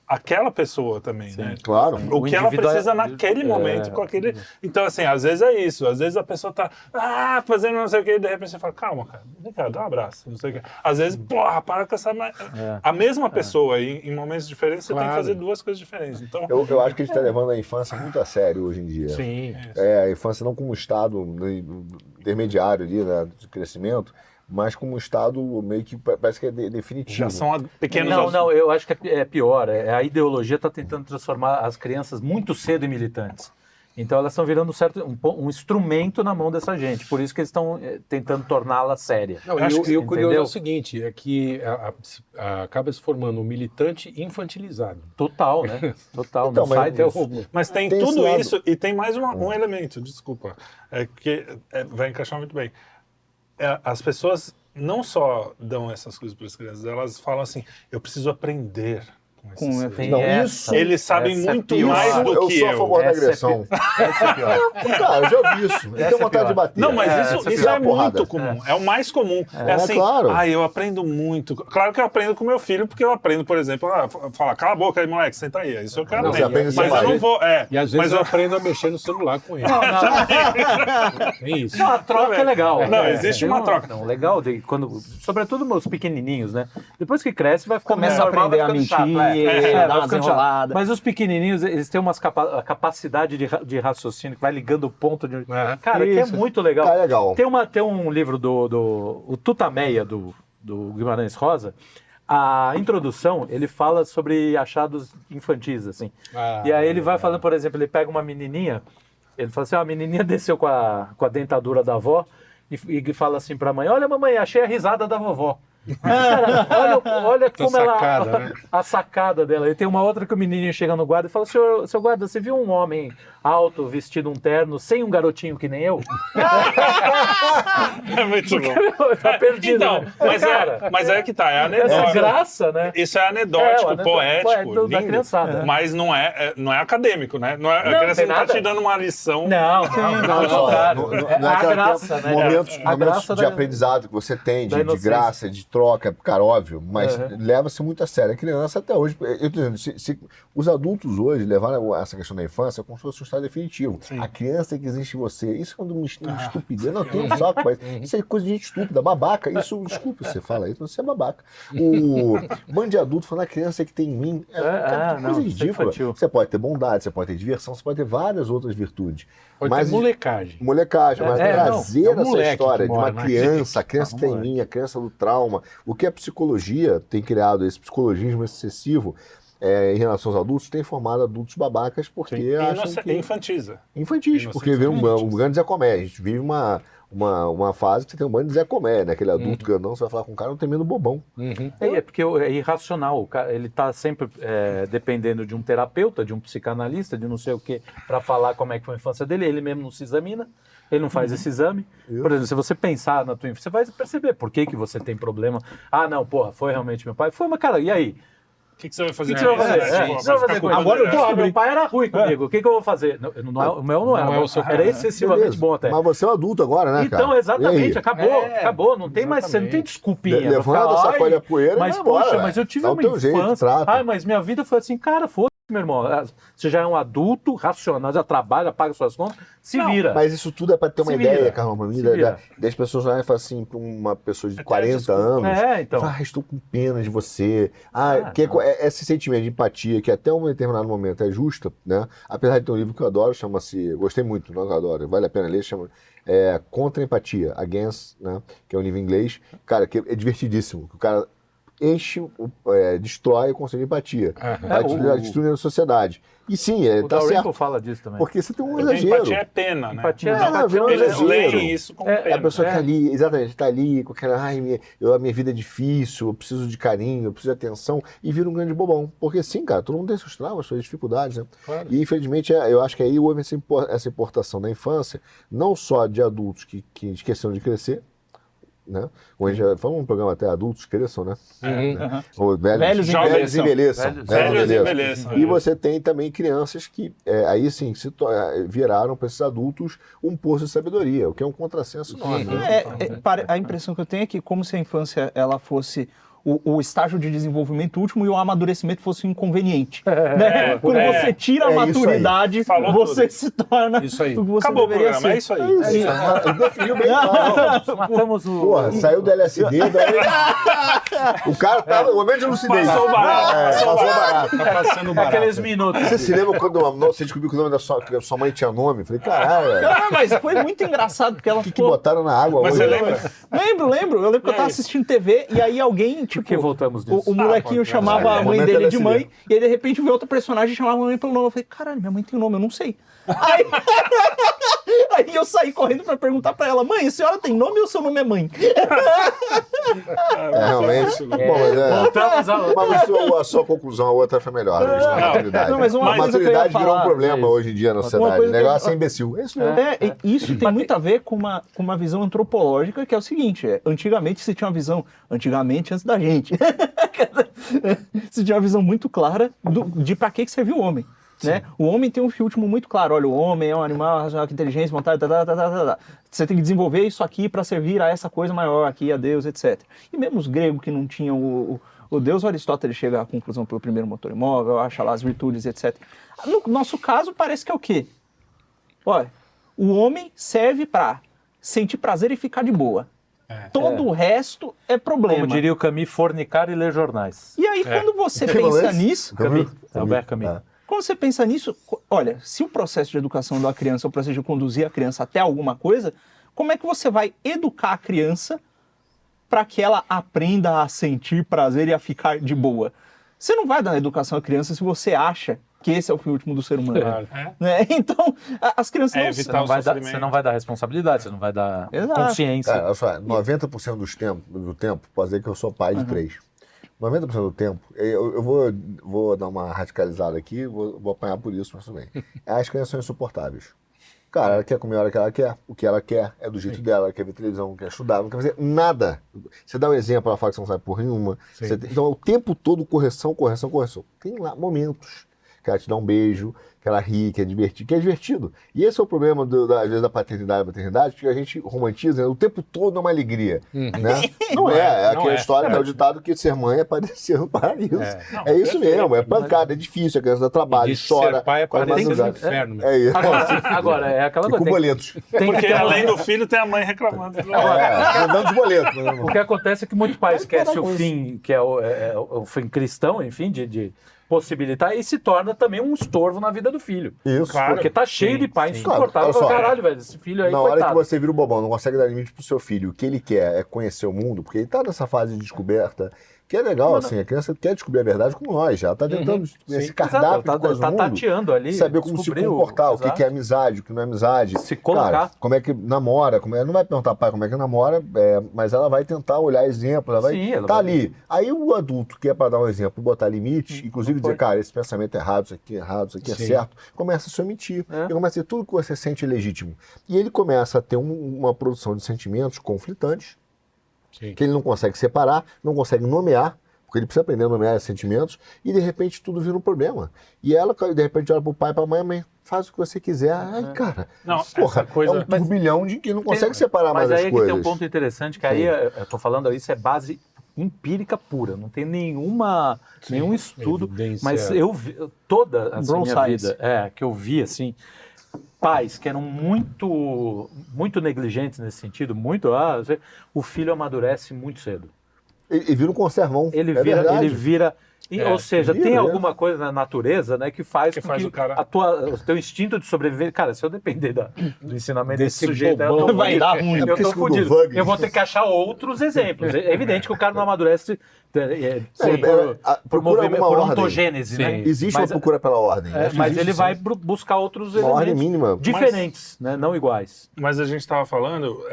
aquela pessoa também, né? Claro. O que ela precisa naquele momento com aquele... Então, assim, às vezes é isso. Às vezes a pessoa tá fazendo não sei o que e de repente você fala, calma, cara, vem cá, dá um abraço, não sei o que. Às vezes, para com essa... A mesma pessoa, em momentos diferentes, você tem que fazer duas coisas diferentes. Então... Eu acho que a gente está levando a infância muito a sério hoje em dia. Sim. A infância não como estado intermediário ali, né, de crescimento, mas como um estado meio que parece que é definitivo. Já são pequenos... Não, eu acho que é pior. A ideologia está tentando transformar as crianças muito cedo em militantes. Então elas estão virando um instrumento na mão dessa gente. Por isso que eles estão tentando torná-la séria. Não, e o curioso é o seguinte, é que acaba se formando um militante infantilizado. Total, né? Total. Então, no site é o... Mas tem Tem tudo esse isso e tem mais um elemento, desculpa, que vai encaixar muito bem. As pessoas não só dão essas coisas para as crianças, elas falam assim, eu preciso aprender com esse ser. Não, isso... Eles sabem muito pior. mais do que eu. sou a favor da Essa é agressão. Essa é pior. Cara, eu já ouvi isso. Eu tenho vontade de bater. Não, mas isso é porrada. muito comum. É o mais comum. É assim, claro. eu aprendo muito. Claro que eu aprendo com meu filho, porque eu aprendo, por exemplo, falar, cala a boca aí, moleque, senta aí. Isso eu quero Você aprende aprender. Mas eu não vou... E às vezes eu aprendo a mexer no celular com ele. Tem isso. Não, a troca é legal. Não, existe uma troca. Não, legal, sobretudo meus pequenininhos, né? Depois que cresce, vai ficando Começa a normal, aprender vai a ficando mentir, chato, dar vai umas ficando chato. enroladas. Mas os pequenininhos, eles têm a capacidade de raciocínio que vai ligando o ponto de... Cara, que é muito legal. Cara, legal. Tem um livro o Tutameia, do Guimarães Rosa. A introdução, ele fala sobre achados infantis, assim. E aí ele vai falando, por exemplo, ele pega uma menininha, ele fala assim, a menininha desceu com a dentadura da avó e fala assim pra mãe, olha mamãe, achei a risada da vovó. Cara, olha como sacada, ela... né? A sacada dela. E tem uma outra que o menininho chega no guarda e fala, seu guarda, você viu um homem alto, vestido um terno, sem um garotinho que nem eu? É muito bom. Tá perdido. Então, né? mas é que tá, é Essa anedótico. graça, né? Isso é anedótico, É, poético, da lindo, criançada. mas não é acadêmico, né? Não é, a criança tem não tá nada. te dando uma lição. Não, Não, ao contrário. não É é a aquela- graça, né? Momentos A graça de aprendizado que você tem, da de inocência. graça, de troca, cara, óbvio, mas Uhum. leva-se muito a sério. A criança até hoje, eu tô dizendo, se os adultos hoje levaram essa questão da infância como se fosse um estado definitivo. A criança que existe em você, isso é uma estupidez, não tem um saco, mas isso é coisa de gente estúpida, babaca, isso, desculpa você fala isso, você é babaca. O bando de adulto falando a criança que tem em mim, cara, que não, coisa isso é ridícula. infantil. Você pode ter bondade, você pode ter diversão, você pode ter várias outras virtudes. Pode ter molecagem. Molecagem, mas trazer não, é um essa moleque história que de uma mora na criança, a gente. criança que tem em mim, a criança do trauma, o que a psicologia tem criado, esse psicologismo excessivo em relação aos adultos, tem formado adultos babacas porque acham que... Infantiliza. Infantis, porque vira um grande Zé Comé. A gente vive uma fase que você tem um bando de Zé Comé, né? Aquele adulto grandão, você vai falar com um cara, um tremendo bobão. É porque é irracional. O cara, ele está sempre dependendo de um terapeuta, de um psicanalista, de não sei o quê, para falar como é que foi a infância dele. Ele mesmo não se examina, ele não faz esse exame. Por exemplo, se você pensar na tua infância, você vai perceber por que você tem problema. Ah, não, porra, foi realmente meu pai. Foi, mas cara, e aí? O que você vai fazer? O que você vai fazer? Vai O que você vai fazer com ele? Agora eu descobri. Meu pai era ruim comigo. O que eu vou fazer? O meu não era. Não é o seu Era cara. excessivamente Beleza. bom até. Mas você é um adulto agora, né, cara? Então, exatamente, E aí? acabou. Não tem mais, você não tem desculpinha. pra Levanta, ficar, "Ai, sacode a poeira e mas vai embora, poxa, velho. mas eu tive Dá o uma teu jeito, infância. trata. Ai, mas minha vida foi assim, cara, foda-se, meu irmão. Você já é um adulto, racional, já trabalha, paga suas contas, se vira. Mas isso tudo é pra ter uma Se ideia, vira. Carlão, pra mim, Se vira. das pessoas lá e falam assim, pra uma pessoa de 40 anos, Então. fala, estou com pena de você. não. Esse sentimento de empatia, que até um determinado momento é justa, né? Apesar de ter um livro que eu adoro, chama-se, gostei muito, não que eu adoro, vale a pena ler, chama Contra a Empatia, Against, né? Que é um livro em inglês, cara, que é divertidíssimo, que o cara destrói o conceito de empatia, vai destruindo a sociedade. E sim, O tá Dalrymple certo, fala disso também. porque você tem um Porque exagero. empatia é pena, né? Empatia virou um Eles exagero. leem isso como É pena. a pessoa que tá ali, exatamente, tá ali com aquela, a minha vida é difícil, eu preciso de carinho, eu preciso de atenção, e vira um grande bobão. Porque sim, cara, todo mundo tem seus traumas, suas dificuldades, né? Claro. E infelizmente, eu acho que aí houve essa importação da infância, não só de adultos que esqueceram de crescer, né? Hoje já falamos um programa até adultos cresçam, né? Ou velhos envelheçam. Velhos envelheçam. E você tem também crianças que aí sim viraram para esses adultos um poço de sabedoria, o que é um contrassenso enorme. né? A impressão que eu tenho é que como se a infância ela fosse o estágio de desenvolvimento último e o amadurecimento fosse um inconveniente. Né? Quando você tira a maturidade, Falou você tudo. se torna Isso aí. o que você Acabou o deveria programa, ser. é isso aí. Ele definiu bem claro. Matamos o... Porra, saiu do LSD, daí... o cara tava no momento de lucidez. Passou barato, Passou barato. Tá passando barato. Aqueles minutos. Você se lembra quando você descobriu que o nome da sua mãe tinha nome? Eu falei, caralho, Ah, mas foi muito engraçado, porque ela o que ficou... botaram na água Mas hoje? você lembra? Lembro. Eu lembro que eu tava assistindo TV e aí alguém Por que voltamos nisso? O molequinho chamava a mãe dele de mãe, e aí de repente veio outro personagem e chamava a mãe pelo nome. Eu falei, caralho, minha mãe tem um nome, eu não sei. Aí, aí eu saí correndo pra perguntar pra ela, mãe, a senhora tem nome ou seu nome é mãe? Realmente. Bom, Voltamos ao... mas a sua conclusão, a outra foi melhor. A maturidade. Não, mas uma a coisa que eu ia maturidade virou um falar- problema hoje em dia na sociedade. O coisa que negócio eu- é imbecil. É isso mesmo. Isso tem muito a ver com uma visão antropológica, que é o seguinte, antigamente se tinha uma visão, antigamente antes da gente, se tinha uma visão muito clara de pra que serviu o homem. Né? O homem tem um fio último muito claro. Olha, o homem é um animal racional com inteligência, vontade, Você tem que desenvolver isso aqui para servir a essa coisa maior aqui, a Deus, etc. E mesmo os gregos que não tinham o Deus, Aristóteles chega à conclusão pelo primeiro motor imóvel, acha lá as virtudes, etc. No nosso caso, parece que é o quê? Olha, o homem serve para sentir prazer e ficar de boa. Todo o resto é problema. Como diria o Camus, fornicar e ler jornais. E aí, quando você pensa nisso... Camus, Albert Camus. Quando você pensa nisso, olha, se o processo de educação da criança é o processo de conduzir a criança até alguma coisa, como é que você vai educar a criança para que ela aprenda a sentir prazer e a ficar de boa? Você não vai dar educação à criança se você acha que esse é o fim último do ser humano. Né? Então, as crianças não... Você não vai dar responsabilidade, você não vai dar consciência. Cara, olha só, 90% do tempo, posso dizer que eu sou pai de 3. 90% do tempo, eu vou dar uma radicalizada aqui, vou apanhar por isso, mas tudo bem. As crianças são insuportáveis. Cara, ela quer comer a hora que ela quer, o que ela quer é do jeito dela, ela quer ver televisão, não quer estudar, não quer fazer nada. Você dá um exemplo, ela fala que você não sabe porra nenhuma. Então, o tempo todo, correção. Tem lá momentos que ela te dá um beijo, que ela ri, que é divertido. E esse é o problema, às vezes, da paternidade e maternidade, que a gente romantiza, o tempo todo é uma alegria. Né? Não é aquela história, que é o ditado que ser mãe é padecer no paraíso. É isso mesmo, é pancada, é difícil, a criança dá trabalho, chora. Ser pai é padecer no inferno. É isso. Agora, é aquela E coisa. com boletos. Porque além do filho tem a mãe reclamando. Mandando os boletos. O que acontece é que muito pai esquece o fim, que é o fim cristão, enfim, de possibilitar, e se torna também um estorvo na vida do filho. Isso. Claro. Porque tá cheio de pai insuportável. Claro, olha só, Caralho, velho, esse filho aí, Na hora coitado. que você vira o bobão, não consegue dar limite pro seu filho, o que ele quer é conhecer o mundo, porque ele tá nessa fase de descoberta, que é legal, assim, a criança quer descobrir a verdade como nós, já tá tentando esse cardápio de coisas do mundo, tateando ali. saber como se comportar, o que é amizade, o que não é amizade. Se colocar. Cara, como é que namora, não vai perguntar pai como é que namora, mas ela vai tentar olhar exemplos, ela vai tá ali. Aí o adulto que é para dar um exemplo, botar limite, inclusive dizer, cara, esse pensamento é errado, isso aqui é certo, começa a se omitir. E começa a dizer tudo que você sente legítimo. E ele começa a ter uma produção de sentimentos conflitantes, que ele não consegue separar, não consegue nomear, porque ele precisa aprender a nomear esses sentimentos, e de repente tudo vira um problema. E ela, de repente, olha pro pai e pra mãe, faz o que você quiser. Ai, cara, essa coisa... é um turbilhão de que não consegue separar mais as coisas. Mas aí é que tem um ponto interessante, que aí eu tô falando, isso é base empírica pura, não tem nenhum estudo, evidência. mas eu vi toda a minha Science. vida, que eu vi, assim, pais que eram muito negligentes nesse sentido, o filho amadurece muito cedo. E vira um conservão. Ele verdade. vira ou seja, vira, tem alguma coisa na natureza, né, que faz com que o cara... o teu instinto de sobreviver, cara, se eu depender do ensinamento desse sujeito, bobão, vai dar ruim. eu tô fudido. Wagner. Eu vou ter que achar outros exemplos. É evidente que o cara não amadurece por ontogênese, né? Existe uma procura pela ordem. Mas ele vai buscar outros uma ordem elementos mínima. diferentes, né, não iguais. Mas a gente estava falando,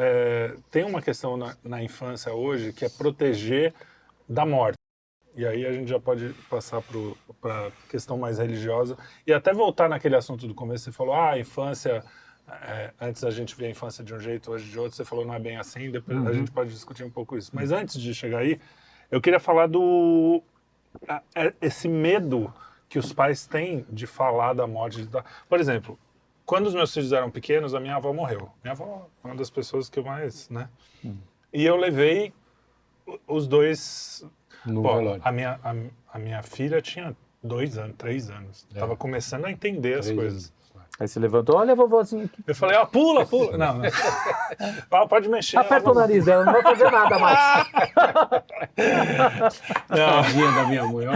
tem uma questão na infância hoje que é proteger da morte. E aí a gente já pode passar para a questão mais religiosa. E até voltar naquele assunto do começo, você falou, a infância, antes a gente via a infância de um jeito, hoje de outro, você falou não é bem assim, depois a gente pode discutir um pouco isso. Mas antes de chegar aí, eu queria falar esse medo que os pais têm de falar da morte. Por exemplo, quando os meus filhos eram pequenos, a minha avó morreu. Minha avó é uma das pessoas que eu mais, né? E eu levei os dois... A minha filha tinha 2 anos, 3 anos. Tava começando a entender as coisas. Aí você levantou, olha a vovozinha aqui. Eu falei, pula. Não. Pode mexer. Aperta o nariz dela, não vai fazer nada mais. Tadinha da minha mãe,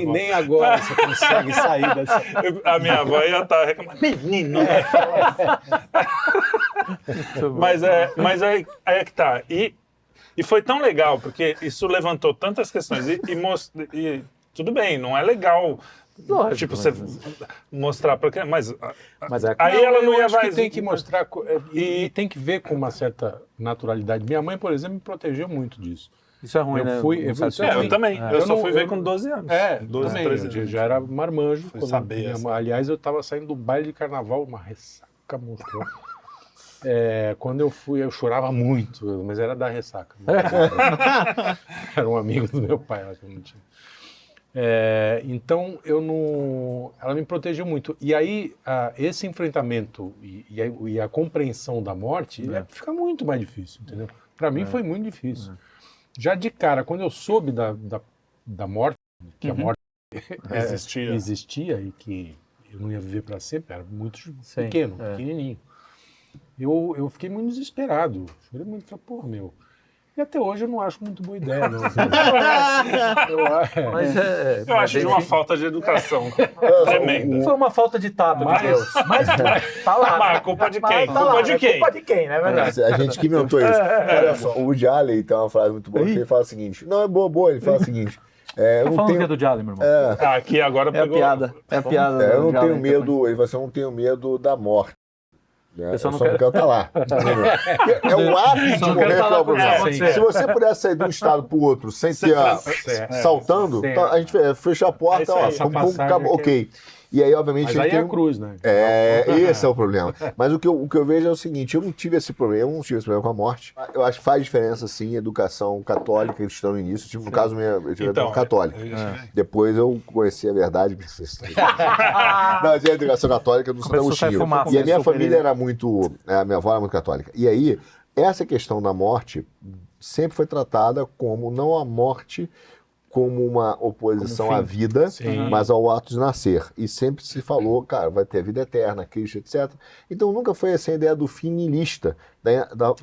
nem agora você consegue sair dessa... A minha avó ia estar reclamando. Menino! Mas aí é que tá. E E foi tão legal, porque isso levantou tantas questões. E tudo bem, não é legal. Lógico, Tipo, você mostrar para quem. Mas é aí ela não eu ia acho que mais. tem que mostrar e tem que ver com uma certa naturalidade. Minha mãe, por exemplo, me protegeu muito disso. Isso é ruim, né? Eu também. Eu só fui ver com 12 anos. 12, também, 13 eu anos. já era marmanjo. Fui saber, assim. Aliás, eu estava saindo do baile de carnaval, uma ressaca monstruosa. Quando eu fui, eu chorava muito, mas era da ressaca. Era um amigo do meu pai, lá que eu não tinha. Então, ela me protegeu muito. E aí, esse enfrentamento e a compreensão da morte fica muito mais difícil, entendeu? Para mim foi muito difícil. Já de cara, quando eu soube da morte, que a morte existia e que eu não ia viver para sempre, era muito pequeno, pequenininho. Eu fiquei muito desesperado. Falei muito, porra, meu... E até hoje eu não acho muito boa ideia, não. Eu acho de uma falta de educação tremenda. Foi uma falta de tato de Deus. Mas tá lá. Mas culpa de quem? Culpa de quem, né? Verdade. A gente que inventou isso. Olha só, o Woody Allen tem uma frase muito boa, que ele fala o seguinte, não, é boa, ele fala o seguinte... Tá falando que é do Jalen, meu irmão. Aqui agora pegou... É a piada. Eu não tenho medo, ele fala assim, eu não tenho medo da morte. Eu só não quero estar lá. É o ato de morrer que é o problema. Se você pudesse sair de um estado para o outro sem ter saltando, a gente fecha a porta, acabou, ok. E aí, obviamente... Mas aí é a cruz, né? Esse é o problema. Mas o que eu vejo é o seguinte, eu não tive esse problema com a morte. Eu acho que faz diferença, sim, educação católica, cristã no início. Tipo, no caso, eu tive educação católica. Depois eu conheci a verdade. Não, eu tinha educação católica no Santa Agostinho. E a minha família era muito... A minha avó era muito católica. E aí, essa questão da morte sempre foi tratada como não a morte... como uma oposição à vida, mas ao ato de nascer. E sempre se falou, cara, vai ter vida eterna, Cristo, etc. Então nunca foi essa ideia do fim niilista, da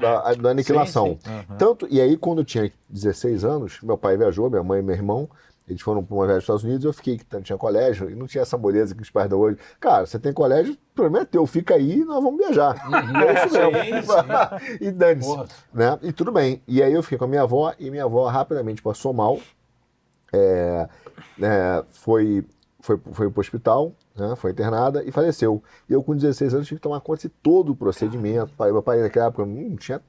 aniquilação. Tanto, e aí, quando eu tinha 16 anos, meu pai viajou, minha mãe e meu irmão, eles foram para uma viagem aos Estados Unidos, eu fiquei que tinha colégio, e não tinha essa moleza que os pais dão hoje. Cara, você tem colégio, o problema é teu, fica aí e nós vamos viajar. É isso mesmo. E dane-se. Né? E tudo bem. E aí eu fiquei com a minha avó, e minha avó rapidamente passou mal, foi para o hospital, né, foi internada e faleceu. E eu, com 16 anos, tive que tomar conta de todo o procedimento. Meu pai, naquela época, não tinha...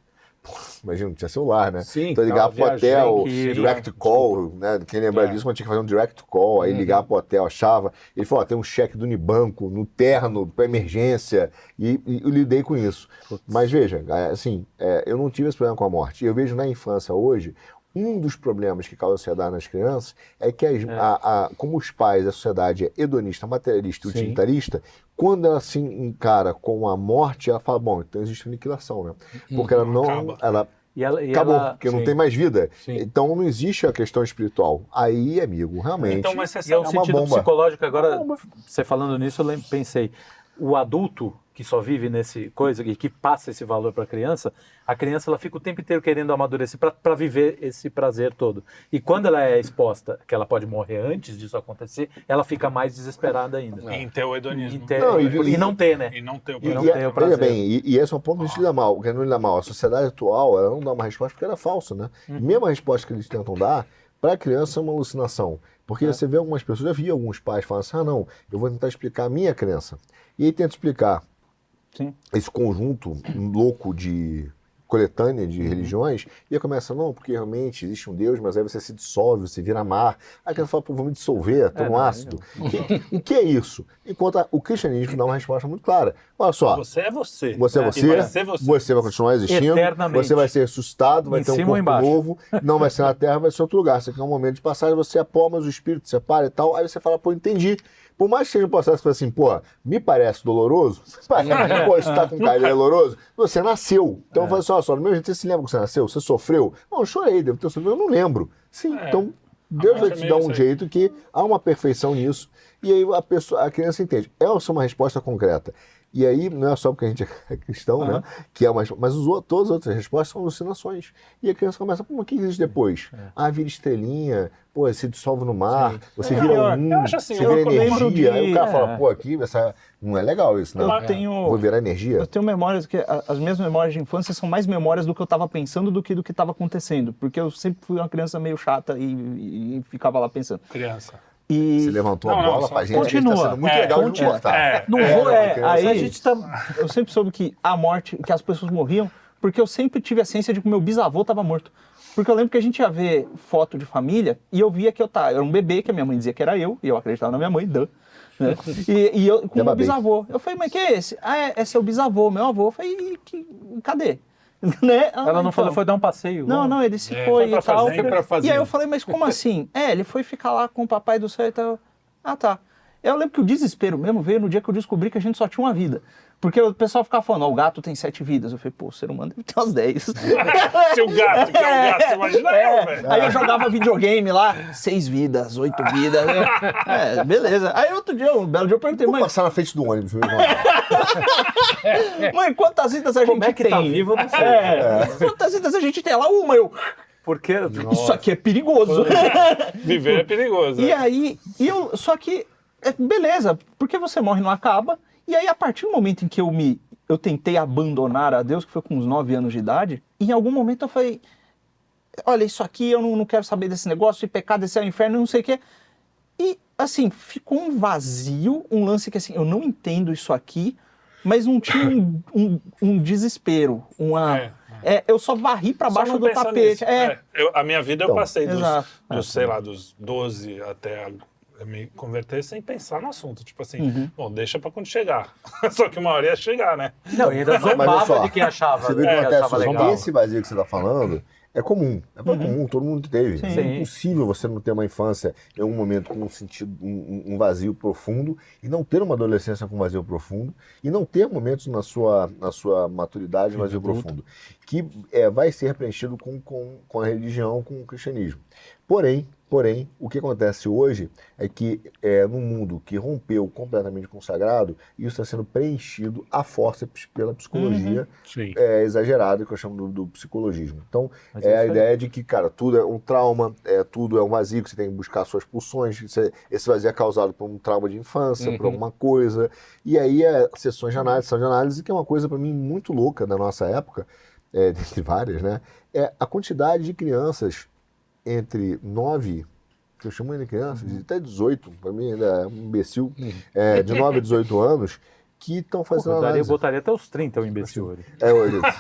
Imagina, não tinha celular, né? Sim, então ligar pro hotel, direct call, né? Quem lembra disso, quando tinha que fazer um direct call, aí ligar pro hotel, achava. Ele falou, tem um cheque do Unibanco, no terno, para emergência, e eu lidei com isso. Mas veja, assim, eu não tive esse problema com a morte. Eu vejo na infância hoje, um dos problemas que causa ansiedade nas crianças é que, como os pais, a sociedade é hedonista, materialista e utilitarista, quando ela se encara com a morte, ela fala, bom, então existe aniquilação, né? Porque ela não... acabou, porque não tem mais vida. Então não existe a questão espiritual. Aí, amigo, realmente então, mas é um sentido psicológico. Agora, você falando nisso, eu pensei, o adulto que só vive nesse coisa e que passa esse valor para a criança ela fica o tempo inteiro querendo amadurecer para viver esse prazer todo. E quando ela é exposta, que ela pode morrer antes disso acontecer, ela fica mais desesperada ainda. Em ter o hedonismo. E não ter, né? E não ter o Veja prazer. bem, e esse é um ponto que a gente lida mal. Que não lida mal. A sociedade atual, ela não dá uma resposta porque ela é falsa, né? Mesmo a resposta que eles tentam dar, para a criança é uma alucinação. Porque você vê algumas pessoas, eu vi alguns pais falando assim, não, eu vou tentar explicar a minha crença. E aí tenta explicar esse conjunto louco de coletânea de religiões, e aí começa, não, porque realmente existe um Deus, mas aí você se dissolve, você vira mar. Aí quer falar, pô, vou me dissolver, tô um ácido. O que é isso? Enquanto o cristianismo dá uma resposta muito clara. Olha só. Você é você. Você é você. Você vai continuar existindo. Você vai ser ressuscitado, vai ter um corpo novo, não vai ser na terra, vai ser outro lugar. Você quer um momento de passagem, você é pó, mas o espírito separa e tal. Aí você fala, pô, entendi. Por mais que seja um processo que fala assim, pô, me parece doloroso, pô, isso tá com cara de doloroso, você nasceu. Então, fala assim, olha só, no meu jeito, você se lembra que você nasceu? Você sofreu? Não, eu chorei, devo ter sofrido, eu não lembro. Sim, então, Deus vai te dar um jeito que há uma perfeição nisso, e aí a criança entende. Essa é uma resposta concreta. E aí, não é só porque a gente é cristão, né? Que é mas todas as outras respostas são alucinações. E a criança começa, pô, mas o que existe depois? Vira estrelinha, pô, se dissolve no mar, você vira eu acho assim, você eu vira energia. Aí o cara é. fala, pô, aqui não é legal isso, não. Vou virar energia. Eu tenho memórias que as minhas memórias de infância são mais memórias do que eu estava pensando do que estava acontecendo. Porque eu sempre fui uma criança meio chata e ficava lá pensando. Criança. E Você levantou a bola pra gente, continua. tá sendo muito legal de cortar. não vou, aí a gente eu sempre soube que a morte, que as pessoas morriam, porque eu sempre tive a ciência de que o meu bisavô estava morto. Porque eu lembro que a gente ia ver foto de família e eu via que eu era um bebê, que a minha mãe dizia que era eu, e eu acreditava na minha mãe, né? E eu com o meu bisavô. Eu falei, mas que é esse? É seu bisavô, meu avô. Eu falei, cadê? Né? Ela não falou, foi dar um passeio. Não, ele se foi e tal. Fazenda. E aí eu falei, mas como assim? Ele foi ficar lá com o papai do céu e tal. Ah, tá. Eu lembro que o desespero mesmo veio no dia que eu descobri que a gente só tinha uma vida. Porque o pessoal ficava falando, o gato tem 7 vidas. Eu falei, pô, o ser humano deve ter umas 10. Seu gato, que é um gato, imagina eu, velho. Aí eu jogava videogame lá, 6 vidas, 8 vidas. Beleza. Aí outro dia, um belo dia, eu perguntei, Vou mãe, passar na frente do ônibus. mãe, quantas vidas a gente Como é que tem? tá vivo, eu não sei. Quantas vidas a gente tem? Ela, uma, eu... Porque... Isso aqui é perigoso. Viver é perigoso. E aí, só que, beleza, porque você morre não acaba. E aí, a partir do momento em que eu tentei abandonar a Deus, que foi com uns 9 anos de idade, em algum momento eu falei, olha, isso aqui eu não quero saber desse negócio, e pecado, esse é o inferno, não sei o quê. E, assim, ficou um vazio, um lance que, assim, eu não entendo isso aqui, mas não tinha um desespero, eu só varri pra baixo do tapete. A minha vida eu passei dos, sei lá, dos 12 até me converter sem pensar no assunto. Tipo assim, bom, deixa pra quando chegar. Só que uma hora ia chegar, né? Não, e ainda zombava de quem achava, você vê que acontece, legal. esse vazio que você tá falando é comum. É comum, todo mundo teve. Sim. É impossível você não ter uma infância em um momento com um vazio profundo e não ter uma adolescência com vazio profundo e não ter momentos na sua maturidade vazio profundo. Que vai ser preenchido com a religião, com o cristianismo. Porém, o que acontece hoje é que num mundo que rompeu completamente com o sagrado, isso está sendo preenchido à força pela psicologia exagerada, que eu chamo do psicologismo. Então, a ideia de que, cara, tudo é um trauma, tudo é um vazio, que você tem que buscar suas pulsões, esse vazio é causado por um trauma de infância, por alguma coisa. E aí, sessões de análise, que é uma coisa, para mim, muito louca da nossa época, dentre várias, né? É a quantidade de crianças entre 9, que eu chamo ainda de crianças, até 18, para mim ainda é um imbecil, de 9 a 18 anos, que estão fazendo análise. Eu botaria até os 30 o imbecil hoje.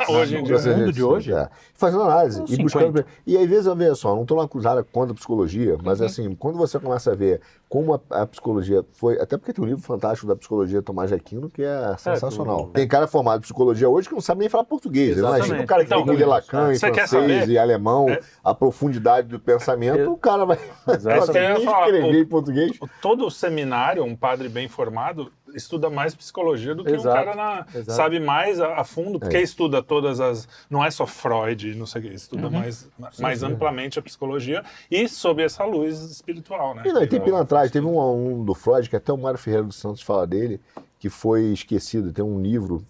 Hoje em dia, no mundo de hoje? Fazendo análise e 50. buscando. E às vezes, veja só, não estou na cruzada contra a psicologia, mas assim, quando você começa a ver como a psicologia foi. Até porque tem um livro fantástico da psicologia Tomás de Aquino, que é sensacional. Tem cara formado em psicologia hoje que não sabe nem falar português. Imagina o cara que tem que ler Lacan em francês e alemão, a profundidade do pensamento, o cara vai escrever em português. Todo seminário, um padre bem formado, estuda mais psicologia do que um cara sabe mais a fundo, porque estuda todas as... Não é só Freud, não sei o que, estuda mais amplamente a psicologia e sob essa luz espiritual, né? E tem pila atrás, teve um do Freud, que até o Mário Ferreira dos Santos fala dele, que foi esquecido, tem um livro,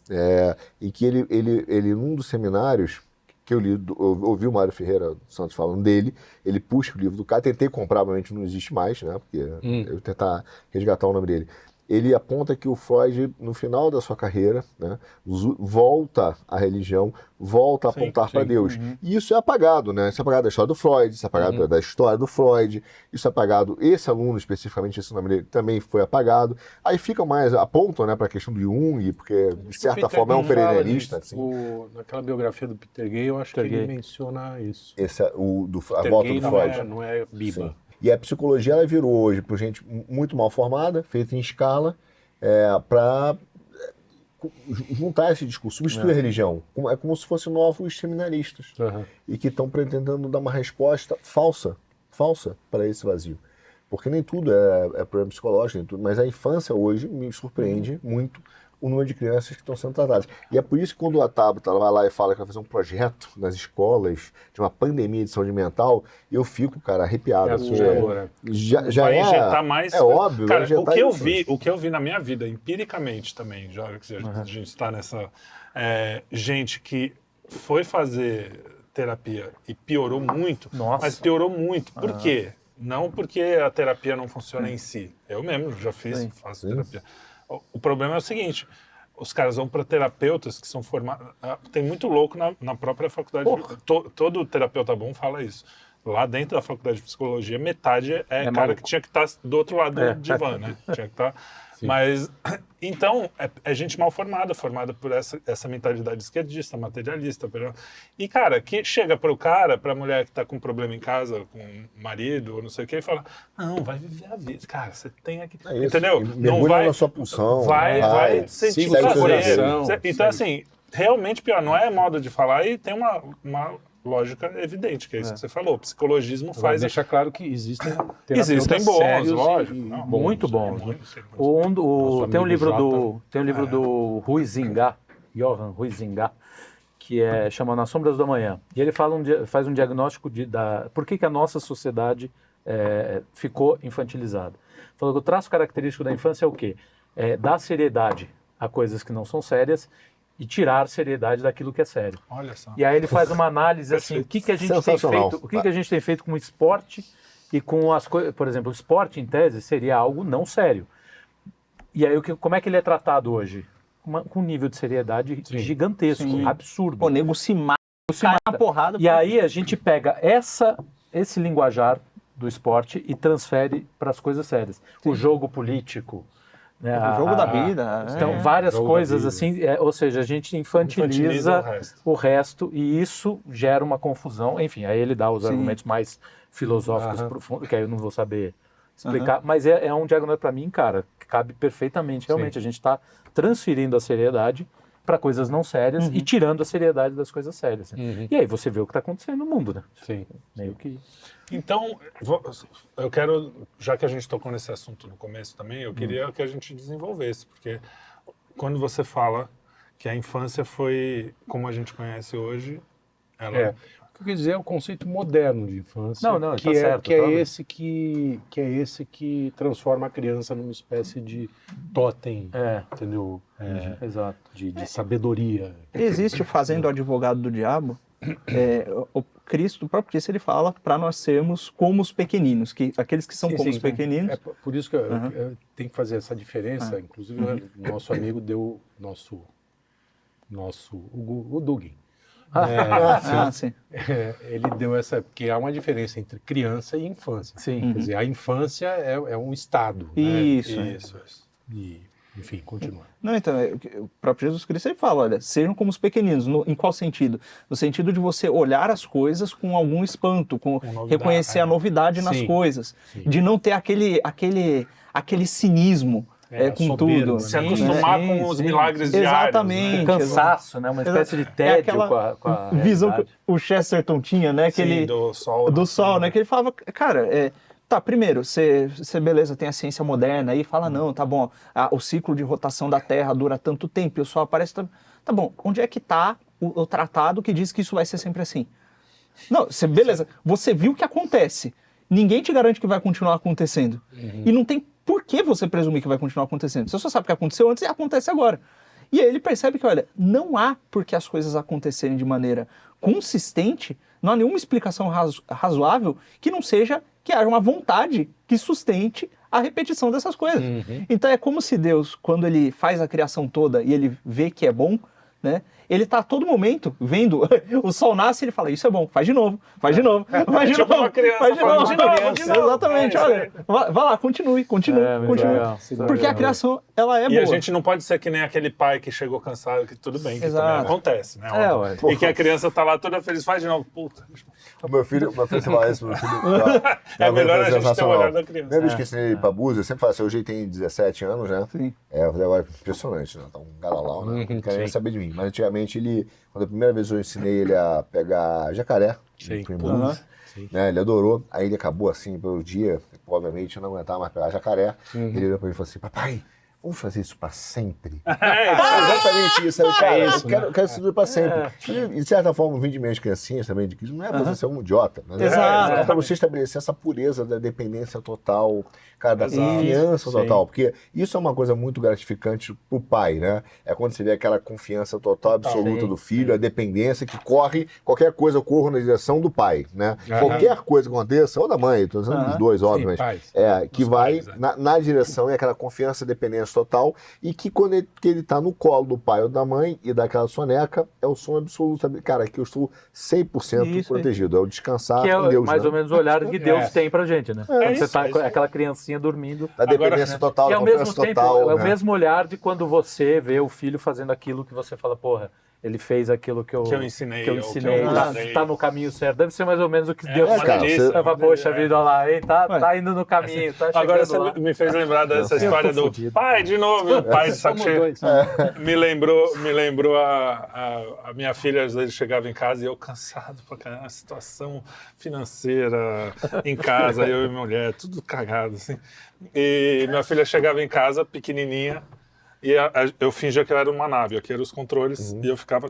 em que ele num dos seminários, que eu li, eu ouvi o Mário Ferreira dos Santos falando dele, ele puxa o livro do cara, tentei comprar, obviamente não existe mais, né? Porque eu tentar resgatar o nome dele. Ele aponta que o Freud, no final da sua carreira, né, volta à religião, volta a apontar para Deus. E isso é apagado, né? Isso é apagado da história do Freud, isso é apagado da história do Freud, isso é apagado, esse aluno especificamente, esse nome dele também foi apagado. Aí fica mais, apontam, né, para a questão do Jung, porque de certa forma é um perennialista. Assim. Naquela biografia do Peter Gay, eu acho que ele menciona isso. Esse é a volta do Freud. Não é Biba. Sim. E a psicologia ela virou hoje por gente muito mal formada, feita em escala, para juntar esse discurso, substituir a religião. É como se fossem novos seminaristas e que estão pretendendo dar uma resposta falsa para esse vazio. Porque nem tudo é problema psicológico, nem tudo, mas a infância hoje me surpreende muito o número de crianças que estão sendo tratadas. E é por isso que quando a Tabata vai lá e fala que vai fazer um projeto nas escolas de uma pandemia de saúde mental, eu fico, cara, arrepiado. É assustador, Já vai é, injetar mais. É óbvio. Cara, vai o injetar que eu vi na minha vida, empiricamente também, já que a gente está nessa. Gente que foi fazer terapia e piorou muito, mas piorou muito. Por quê? Não porque a terapia não funciona em si. Eu mesmo já faço terapia. O problema é o seguinte, os caras vão para terapeutas que são formados... Tem muito louco na própria faculdade. Todo terapeuta bom fala isso. Lá dentro da faculdade de psicologia, metade é cara maluco. Que tinha que estar do outro lado do divã, né? Tinha que estar... Mas, então, é gente mal formada por essa mentalidade esquerdista, materialista. E, cara, que chega pra mulher que tá com problema em casa, com o marido, ou não sei o que, e fala, não, vai viver a vida. Cara, você tem aqui... Entendeu? Não vai na sua pulsão. Vai sentir prazer. Então, assim, realmente pior. Não é modo de falar e tem uma lógica evidente, que é isso que você falou. O psicologismo faz... Deixa claro que existem bons, lógico. Muito bons. Tem um livro do Huizinga, Johann Huizinga, que chama Nas Sombras do Amanhã. E ele faz um diagnóstico por que a nossa sociedade ficou infantilizada. Falou que o traço característico da infância é o quê? Dar seriedade a coisas que não são sérias e tirar seriedade daquilo que é sério. Olha só. E aí ele faz uma análise assim, o que a gente tem feito com o esporte e com as coisas, por exemplo, o esporte em tese seria algo não sério. E aí como é que ele é tratado hoje? Com um nível de seriedade gigantesco, absurdo. O nego se mata, cai na porrada. E aí a gente pega esse linguajar do esporte e transfere para as coisas sérias. O jogo político, né, o jogo da vida. Então, várias coisas assim, ou seja, a gente infantiliza o resto e isso gera uma confusão. Enfim, aí ele dá os argumentos mais filosóficos profundos, que aí eu não vou saber explicar, mas é um diagnóstico para mim, cara, que cabe perfeitamente. Realmente, a gente está transferindo a seriedade para coisas não sérias e tirando a seriedade das coisas sérias. E aí você vê o que está acontecendo no mundo, né? Sim. Meio que... Então, eu quero, já que a gente tocou nesse assunto no começo também, eu queria que a gente desenvolvesse, porque quando você fala que a infância foi como a gente conhece hoje, ela... O que eu quer dizer é o conceito moderno de infância, que é esse que transforma a criança numa espécie de totem, entendeu? Exato. De sabedoria. Existe, fazendo o advogado do diabo, o próprio Cristo, ele fala para nós sermos como os pequeninos, aqueles que são como os pequeninos. É por isso que eu tenho que fazer essa diferença. Inclusive, o nosso amigo deu o Dugin. Ele deu essa, porque há uma diferença entre criança e infância. Sim. Quer dizer, a infância é um estado. Isso. Né? E, enfim, continua. Não, então, o próprio Jesus Cristo ele fala, olha, sejam como os pequeninos. Em qual sentido? No sentido de você olhar as coisas com algum espanto, reconhecer a novidade nas coisas, de não ter aquele cinismo. Com soberbo, tudo. Se acostumar com os milagres diários. Exatamente. Né? Cansaço, né? Uma espécie de tédio com a visão que o Chesterton tinha, né? Do sol. Do sol, né? Que ele falava, cara, primeiro, você beleza, tem a ciência moderna aí, fala, não, tá bom, o ciclo de rotação da Terra dura tanto tempo e o Sol aparece... Tá bom, onde é que tá o tratado que diz que isso vai ser sempre assim? Não, beleza, você viu o que acontece. Ninguém te garante que vai continuar acontecendo. E não tem por que você presumir que vai continuar acontecendo. Você só sabe o que aconteceu antes e acontece agora. E aí ele percebe que, olha, não há por que as coisas acontecerem de maneira consistente, não há nenhuma explicação razoável que não seja que haja uma vontade que sustente a repetição dessas coisas. Então é como se Deus, quando ele faz a criação toda e ele vê que é bom, né? Ele está a todo momento vendo o sol nasce e ele fala, isso é bom, faz de novo, faz de novo, faz de novo, faz de novo. Exatamente, olha, vai lá, continue. Porque a criação, ela é boa. E a gente não pode ser que nem aquele pai que chegou cansado, que tudo bem, que também acontece, né? E que a criança tá lá toda feliz, faz de novo, puta. O meu filho você fala isso, meu filho... É melhor a gente ter o olhar da criança. Lembra que ensinei pra Búzia, eu sempre falo assim, hoje ele tem 17 anos, né? Sim. Agora impressionante, né? Tá um galalau, né? Não quer nem saber de mim. Mas antigamente quando a primeira vez eu ensinei ele a pegar jacaré, né? Ele adorou, aí ele acabou assim pelo dia, obviamente eu não aguentava mais pegar jacaré, ele olhou pra mim e falou assim, papai, vamos fazer isso pra sempre? É, Exatamente isso. Cara, isso, eu quero isso tudo pra sempre. E, de certa forma, eu vim de minhas criancinhas também, de que não é pra você ser um idiota. Né? Exato. É pra você estabelecer essa pureza da dependência total, cara, da Exato. confiança Sim. total. Porque isso é uma coisa muito gratificante pro pai, né? É quando você vê aquela confiança total, absoluta Sim. do filho, a dependência que corre, qualquer coisa corre na direção do pai, né? Qualquer coisa que aconteça, ou da mãe, tô dizendo dos dois, óbvio, mas pais. que Dos vai pais, na direção e aquela confiança e dependência total, e que quando ele tá no colo do pai ou da mãe e daquela soneca, é o som absoluto. Cara, aqui eu estou 100% Isso aí. protegido. É o descansar Que é em Deus, mais né? ou menos o olhar que Deus tem pra gente, né? Quando isso, você tá é com isso. aquela criancinha dormindo. Da dependência total, E da ao mesmo confiança tempo, total. é o né? mesmo olhar de quando você vê o filho fazendo aquilo que você fala, porra, ele fez aquilo que eu ensinei. eu ou ensinei, eu tá, usei. tá no caminho certo. Deve ser mais ou menos o que Deus uma cara, delícia, você- uma fala, poxa delícia. vida, olha lá, hein, tá indo no caminho, tá chegando Agora você lá. me fez lembrar dessa Eu tô história do fudido. pai de novo, meu pai de saco Somos cheio. dois. Me lembrou a minha filha, às vezes chegava em casa e eu cansado pra caramba, situação financeira em casa, eu e minha mulher, tudo cagado, assim. E minha filha chegava em casa, pequenininha, e eu fingia que ela era uma nave, aqui eram os controles, e eu ficava...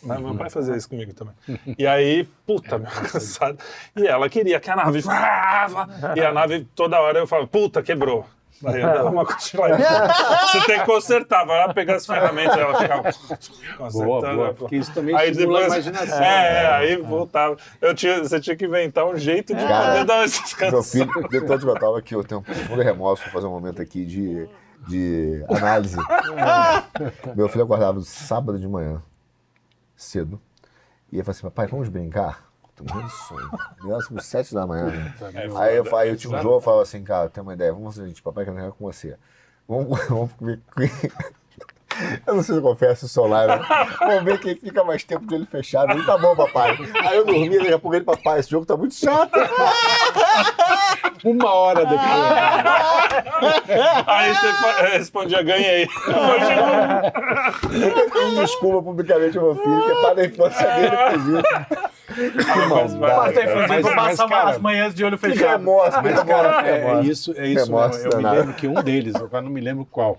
Meu pai fazia isso comigo também. E aí, puta, meu, cansado. E ela queria que a nave... E a nave, toda hora eu falava, puta, quebrou. Aí eu dava uma cochiladinha. Você tem que consertar, vai lá pegar as ferramentas, ela ficava consertando. Boa, porque isso também Aí estimula a depois, imaginação. aí voltava. Você tinha que inventar um jeito de poder dar esses Meu cansados. filho, de tanto que eu tava aqui, eu tenho um profundo remorso para fazer um momento aqui de análise. Meu filho acordava no sábado de manhã, cedo, e ia falar assim, papai, vamos brincar? Tô morrendo de sono. Criança com 7 da manhã. Né? Aí eu tinha um jogo, eu falava assim, cara, tem uma ideia, vamos fazer o seguinte, papai quer brincar com você. Vamos comer. Eu não sei se eu confesso o celular, né? Vamos ver quem fica mais tempo de olho fechado. Ele tá bom, papai. Aí eu dormi, daqui a pouco ele, papai, esse jogo tá muito chato. Uma hora depois. Aí você respondia, ganhei. Eu pedi desculpa publicamente ao meu filho, que é pai da infância dele fez isso. Que maldade, cara. Vou passar cara, as manhãs de olho Que fechado. remorso, Mas, remorso, cara, é remorso. isso Remorso mesmo. Eu me danado. lembro que um deles, eu agora não me lembro qual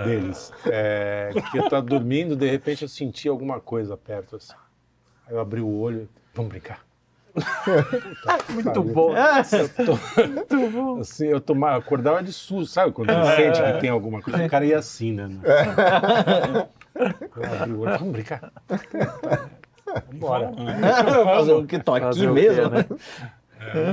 deles, que eu tava dormindo, de repente eu senti alguma coisa perto, assim. Aí eu abri o olho, vamos brincar. Muito bom. Assim, eu acordava de susto, sabe? Quando você sente que tem alguma coisa, o cara ia assim, né? Eu abri o olho, vamos brincar. Vambora. Fazer o que tô aqui Fazer o mesmo, quê, né?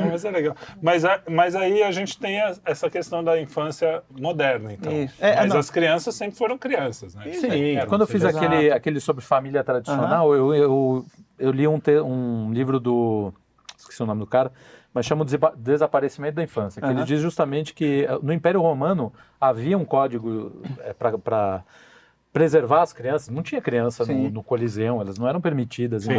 Não, mas é legal. Mas aí a gente tem essa questão da infância moderna, então. Isso. Mas Não. as crianças sempre foram crianças, né? Sim, Eram quando eu fiz filhos- aquele sobre família tradicional, eu li um livro do... Esqueci o nome do cara, mas chama o Desaparecimento da Infância, que ele diz justamente que no Império Romano havia um código para preservar as crianças. Não tinha criança no Coliseu, elas não eram permitidas Sim,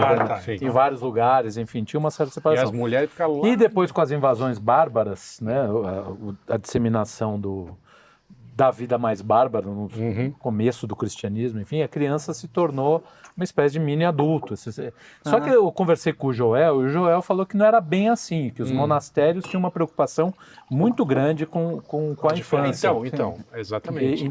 em vários lugares, enfim, tinha uma certa E separação. as mulheres ficavam lá. E depois com as invasões bárbaras, né, a disseminação da vida mais bárbara no começo do cristianismo, enfim, a criança se tornou uma espécie de mini adulto. Só que eu conversei com o Joel, e o Joel falou que não era bem assim, que os monastérios tinham uma preocupação muito grande com a infância. Então, exatamente.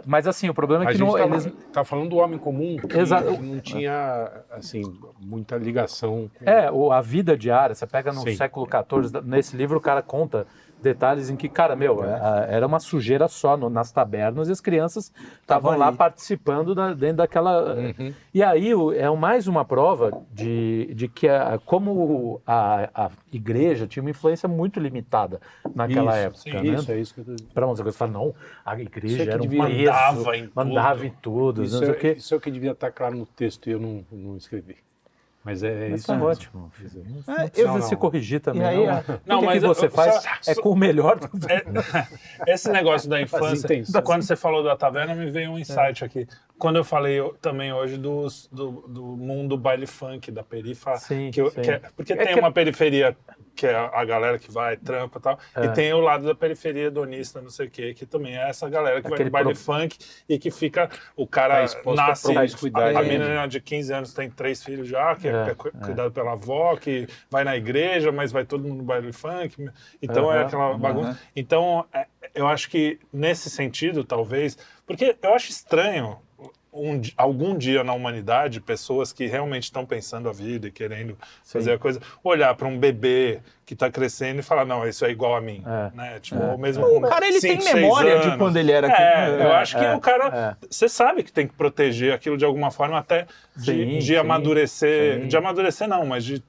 Mas assim, o problema é A que gente não, estava eles... falando do homem comum que Exato. não tinha assim, muita ligação com... A vida diária, você pega no Sim. século XIV, nesse livro o cara conta detalhes em que, cara, era uma sujeira só nas tabernas e as crianças estavam lá participando dentro daquela... E aí é mais uma prova de que como a igreja tinha uma influência muito limitada naquela época, né? Isso, é isso que eu tô dizendo. Para você fala, não, a igreja Isso é que era um devia- peso, Mandava em mandava em tudo, não sei o quê. Isso é o que devia estar claro no texto e eu não escrevi. Mas é Mas isso tá mesmo. ótimo. Não precisa se corrigir também. E aí, Não, mas que você eu- faz só- é com o melhor. Esse negócio da infância, intenções. quando você falou da taverna, me veio um insight aqui. Quando eu falei também hoje do mundo baile funk, da perifa, Sim, porque É tem que- uma periferia que é a galera que vai, trampa e tal, e tem o lado da periferia hedonista, não sei o quê, que também é essa galera que vai Aquele no baile funk e que fica, o cara Tá exposto a nasce, promiscuidade. a menina de 15 anos tem 3 filhos já, que é cuidado pela avó, que vai na igreja, mas vai todo mundo no baile funk, então é aquela bagunça. Então, eu acho que nesse sentido, talvez, porque eu acho estranho algum dia na humanidade, pessoas que realmente estão pensando a vida e querendo fazer a coisa, olhar para um bebê que está crescendo e falar, não, isso é igual a mim, né? Tipo, ou mesmo com O cara, ele 5, tem memória 6 de anos. quando ele era... Eu acho que o cara, você sabe que tem que proteger aquilo de alguma forma até de amadurecer, de amadurecer não, mas de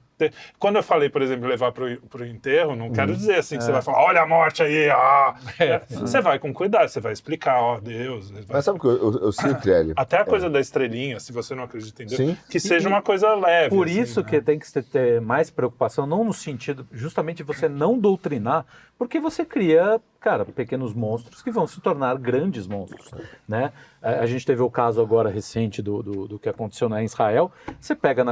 quando eu falei, por exemplo, levar pro enterro, não quero dizer assim que você vai falar, olha a morte aí, você vai com cuidado, você vai explicar, ó, Deus. Mas sabe o que eu sinto, Trelli? Até a coisa da estrelinha, se você não acredita em Deus, que seja uma coisa leve. Por assim, isso né? que tem que ter mais preocupação, não no sentido justamente de você não doutrinar, porque você cria, cara, pequenos monstros que vão se tornar grandes monstros, né? A gente teve o caso agora recente do que aconteceu em Israel. Você pega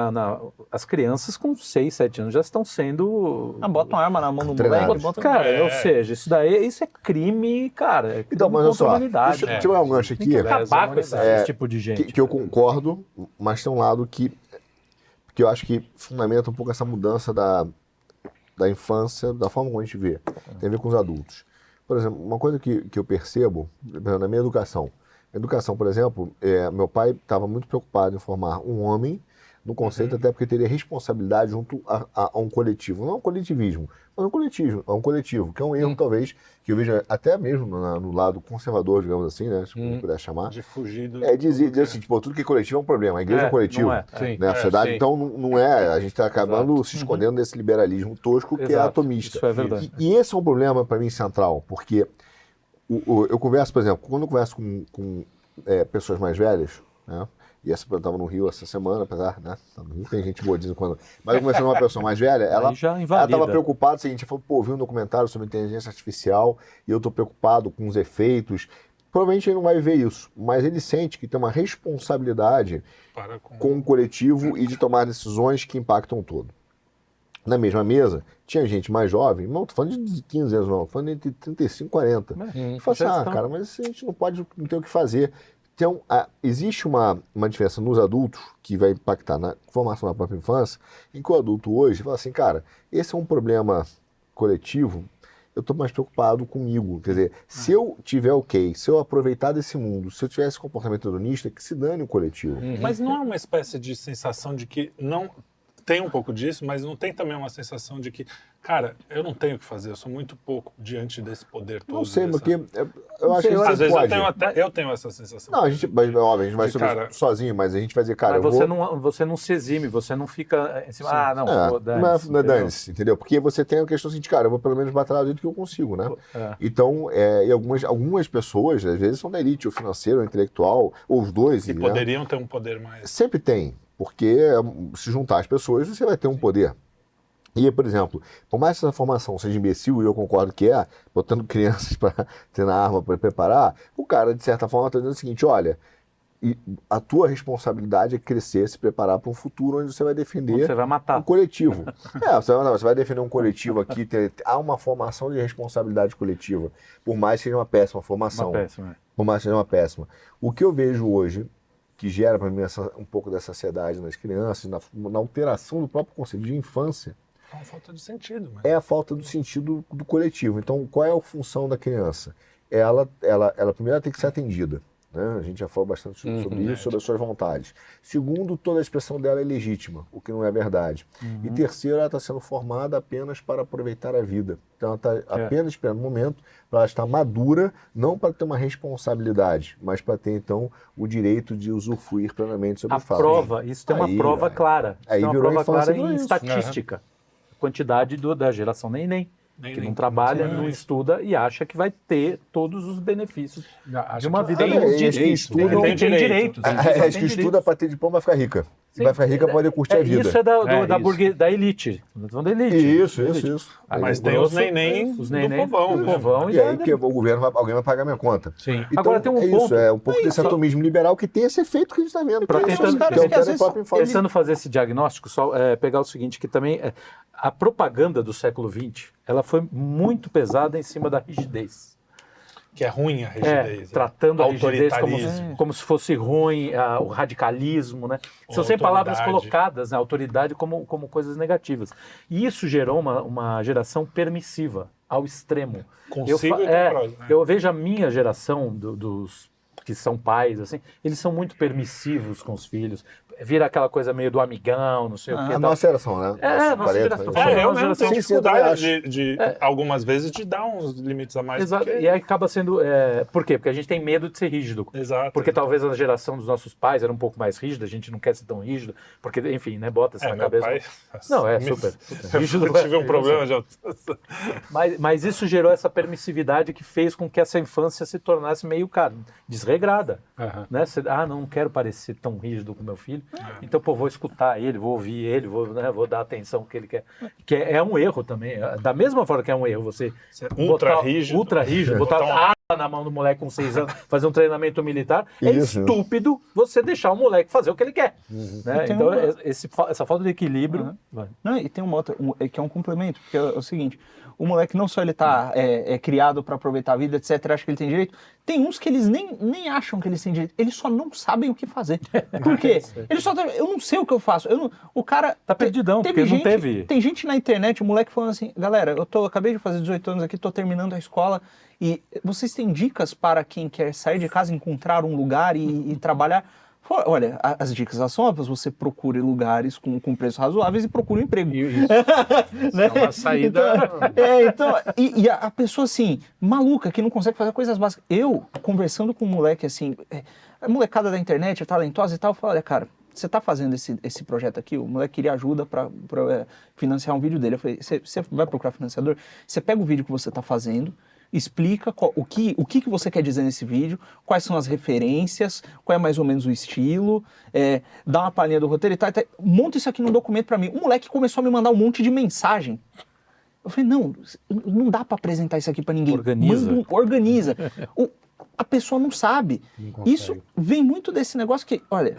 as crianças com 6, 7 anos já estão sendo... Bota uma arma na mão do Treinadas. moleque, bota... Cara, ou seja, isso é crime, cara. É crime Então, mas olha contra a só, humanidade. deixa eu tirar um gancho Tem que aqui. acabar com esse tipo de gente. Que eu concordo, mas tem um lado que eu acho que fundamenta um pouco essa mudança da infância, da forma como a gente vê. Tem a ver com os adultos. Por exemplo, uma coisa que eu percebo na minha educação. A educação, por exemplo, meu pai estava muito preocupado em formar um homem no conceito, até porque teria responsabilidade junto a um coletivo. Não um coletivismo, mas um coletivo, que é um erro, talvez, que eu vejo até mesmo no lado conservador, digamos assim, né? Se puder chamar. De fugir do... Dizer assim, tipo, tudo que é coletivo é um problema. A igreja é um coletivo. não é. Sim. Né? A sociedade, sim. então, não é. A gente está acabando se escondendo desse liberalismo tosco que é Exato. atomista. Isso é verdade. E esse é um problema, para mim, central, porque eu converso, por exemplo, quando eu converso com pessoas mais velhas, né? E essa eu estava no Rio essa semana, apesar, né? No Rio tem gente boa de vez em quando. Mas eu conversando com uma pessoa mais velha, ela estava preocupada, o seguinte, falou, pô, vi um documentário sobre inteligência artificial e eu estou preocupado com os efeitos. Provavelmente ele não vai ver isso, mas ele sente que tem uma responsabilidade com o coletivo e de tomar decisões que impactam todo. Na mesma mesa, tinha gente mais jovem, não estou falando de 15 anos, não, estou falando entre 35 e 40. E fala assim, cara, mas a gente não tem o que fazer. Então, existe uma diferença nos adultos que vai impactar na formação da própria infância, em que o adulto hoje fala assim, cara, esse é um problema coletivo, eu estou mais preocupado comigo. Quer dizer, se eu tiver se eu aproveitar desse mundo, se eu tiver esse comportamento hedonista, que se dane o coletivo. Mas não é uma espécie de sensação de que não... Tem um pouco disso, mas não tem também uma sensação de que, cara, eu não tenho o que fazer, eu sou muito pouco diante desse poder todo. Não sei, porque eu acho que às vezes pode. eu tenho essa sensação. Não, a gente vai sozinho, mas a gente vai dizer, cara, mas você não se exime, você não fica em cima, não é dane-se, entendeu? Porque você tem a questão assim de, cara, eu vou pelo menos batalhar do jeito que eu consigo, né? Então, e algumas pessoas, às vezes, são da elite, ou financeiro, ou intelectual, ou os dois. E poderiam ter um poder mais... Sempre tem. Porque se juntar as pessoas, você vai ter um poder. E, por exemplo, por mais que essa formação seja imbecil, e eu concordo que botando crianças para treinar arma, para preparar, o cara, de certa forma, está dizendo o seguinte, olha, a tua responsabilidade é crescer, se preparar para um futuro onde você vai defender você vai matar. um coletivo. Você vai defender um coletivo aqui, há uma formação de responsabilidade coletiva, por mais que seja uma péssima formação. Por mais que seja uma péssima. O que eu vejo hoje, que gera para mim um pouco dessa ansiedade nas crianças, na alteração do próprio conceito de infância, é uma falta de sentido. Mas... é a falta do sentido do coletivo. Então, qual é a função da criança? Ela primeiro tem que ser atendida. Né? A gente já falou bastante sobre isso, sobre as suas vontades. Segundo, toda a expressão dela é legítima, o que não é verdade. E terceiro, ela está sendo formada apenas para aproveitar a vida. Então, ela está apenas esperando um momento para ela estar madura, não para ter uma responsabilidade, mas para ter, então, o direito de usufruir plenamente sobre o fato. Isso tem uma prova clara. Isso tem uma prova clara em isso. estatística. A quantidade da geração neném. Que não trabalha, não estuda e acha que vai ter todos os benefícios de uma vida. Tem gente que estuda, tem direitos. Acho que estuda para ter diploma vai ficar rica. Sim, vai ficar rica para poder curtir a vida. Isso é da elite. Da elite. Isso. Mas tem os neném do povão. E aí que o governo, alguém vai pagar minha conta. Sim. Então, agora tem um ponto. Um pouco desse atomismo liberal que tem esse efeito que a gente está vendo. Tentando fazer esse diagnóstico, só pegar o seguinte, que também a propaganda do século XX, ela foi muito pesada em cima da rigidez. Que é ruim a rigidez. Tratando a rigidez como se fosse ruim, o radicalismo, né? São sempre palavras colocadas, a autoridade como coisas negativas. E isso gerou uma geração permissiva. ao extremo. Consigo e concordo. Eu vejo a minha geração dos que são pais, assim, eles são muito permissivos com os filhos. Vira aquela coisa meio do amigão, não sei o que. A nossa geração, né? Nossa geração. Eu mesmo tenho Sim, dificuldade algumas vezes, de dar uns limites a mais. Exato. E aí acaba sendo... Por quê? Porque a gente tem medo de ser rígido. Exato. Porque talvez a geração dos nossos pais era um pouco mais rígida, a gente não quer ser tão rígido, porque, enfim, né, bota isso na meu cabeça. pai, Não, super rígido. Eu tive um problema já. Mas isso gerou essa permissividade que fez com que essa infância se tornasse meio, cara, desregrada. Né? Não quero parecer tão rígido com meu filho, então, vou escutar ele, vou ouvir ele, vou dar atenção ao que ele quer. Que é um erro também. Da mesma forma que é um erro você ultra rígido, botar arma na mão do moleque com 6 anos, fazer um treinamento militar, é estúpido você deixar o moleque fazer o que ele quer. Né? Então, essa falta de equilíbrio... Não, e tem uma outra, que é um complemento, porque é o seguinte, o moleque não só ele tá criado para aproveitar a vida, etc, acha que ele tem direito, tem uns que eles nem acham que eles têm direito, eles só não sabem o que fazer. Por quê? Eu não sei o que eu faço. O cara... Tá perdidão, porque não teve... Tem gente na internet, o moleque falando assim, galera, acabei de fazer 18 anos aqui, tô terminando a escola, e vocês têm dicas para quem quer sair de casa, encontrar um lugar e trabalhar? Olha, as dicas são óbvias, você procure lugares com preços razoáveis e procure um emprego. Isso. Né? É uma saída... E a pessoa assim, maluca, que não consegue fazer coisas básicas. Eu, conversando com um moleque assim, a molecada da internet é talentosa e tal, eu falo, olha, cara, você tá fazendo esse projeto aqui, o moleque queria ajuda para financiar um vídeo dele. Eu falei, você vai procurar financiador? Você pega o vídeo que você tá fazendo, explica o que você quer dizer nesse vídeo, quais são as referências, qual é mais ou menos o estilo, dá uma palhinha do roteiro e tal, monta isso aqui num documento para mim. O moleque começou a me mandar um monte de mensagem. Eu falei, não dá para apresentar isso aqui para ninguém. Organiza. A pessoa não sabe. Isso vem muito desse negócio que, olha,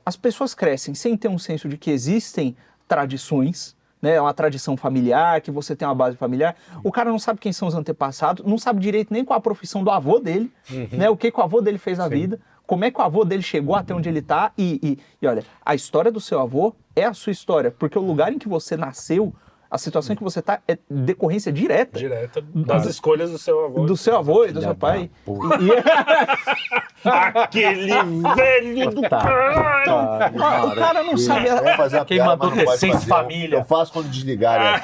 as pessoas crescem sem ter um senso de que existem tradições, né, uma tradição familiar, que você tem uma base familiar. O cara não sabe quem são os antepassados, não sabe direito nem qual a profissão do avô dele, né, o que o avô dele fez na vida, como é que o avô dele chegou até onde ele está. E olha, a história do seu avô é a sua história, porque o lugar em que você nasceu, a situação em que você está é decorrência direta das escolhas do seu avô. Do seu avô e do seu pai. Aquele velho do caralho! O cara não sabe. Quem mandou ter 6 famílias? Eu faço quando desligar.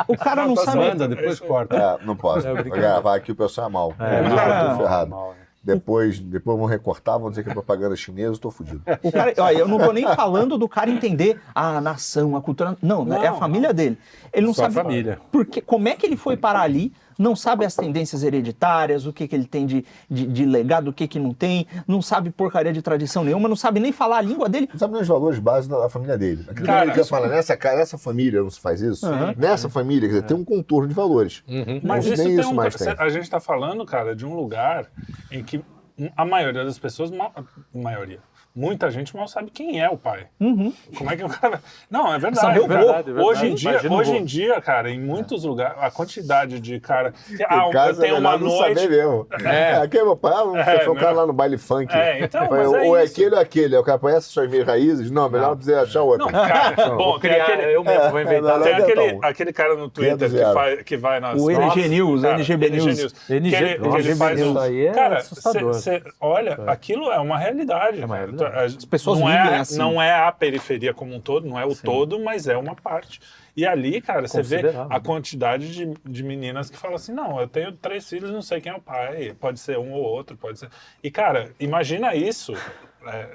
O cara não sabe. Manda, depois corta. Não posso. Vou gravar aqui, o pessoal é mal. Eu tô ferrado. Depois vão recortar, vão dizer que é propaganda chinesa, eu tô fudido. O cara, olha, eu não tô nem falando do cara entender a nação, a cultura. Não, é a família dele. Ele não sabe família. Porque, como é que ele foi parar ali, não sabe as tendências hereditárias, o que ele tem de legado, o que não tem, não sabe porcaria de tradição nenhuma, não sabe nem falar a língua dele. Não sabe nem os valores básicos da família dele. Aquilo que ele quer falar, nessa família não se faz isso? Nessa família, quer dizer, tem um contorno de valores. Mas isso nem tem isso mais tem. A gente tá falando, cara, de um lugar em que a maioria das pessoas, muita gente mal sabe quem é o pai. Como é que o cara... Não, é verdade. Sabe o cara. Hoje em dia, cara, em muitos lugares, a quantidade de cara... eu tenho uma noite... Saber mesmo. Aqui é meu pai, foi o cara lá no baile funk. Então, ou é aquele ou aquele. O cara conhece suas minhas raízes? Não, melhor dizer achar outro. Não, cara, bom, tem aquele... Eu mesmo vou inventar. Tem aquele cara no Twitter que vai nas... O NG News, o NGB News. Ele faz isso aí é assustador. Olha, aquilo é uma realidade. As pessoas vivem assim. Não é a periferia como um todo, não é o todo, mas é uma parte. E ali, cara, você vê a quantidade de meninas que falam assim, não, eu tenho 3 filhos, não sei quem é o pai, pode ser um ou outro, pode ser... E, cara, imagina isso,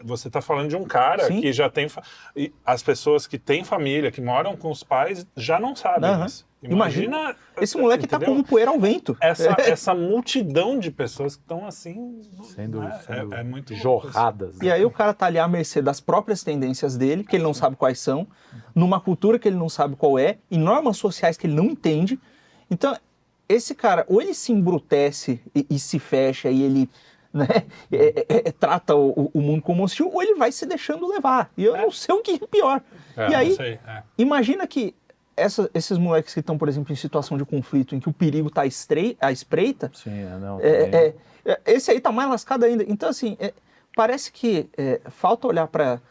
você tá falando de um cara que já tem... E as pessoas que têm família, que moram com os pais, já não sabem isso. Imagina esse moleque, entendeu? Tá como poeira ao vento. Essa multidão de pessoas que estão assim... Sendo é muito jorradas. E aí o cara tá ali à mercê das próprias tendências dele, que ele não sabe quais são, numa cultura que ele não sabe qual é, em normas sociais que ele não entende. Então, esse cara, ou ele se embrutece e se fecha e ele... Né, trata o mundo como hostil, ou ele vai se deixando levar. E eu não sei o que é pior. E aí, imagina que esses moleques que estão, por exemplo, em situação de conflito, em que o perigo está à espreita, esse aí está mais lascado ainda. Então, assim, parece que falta olhar para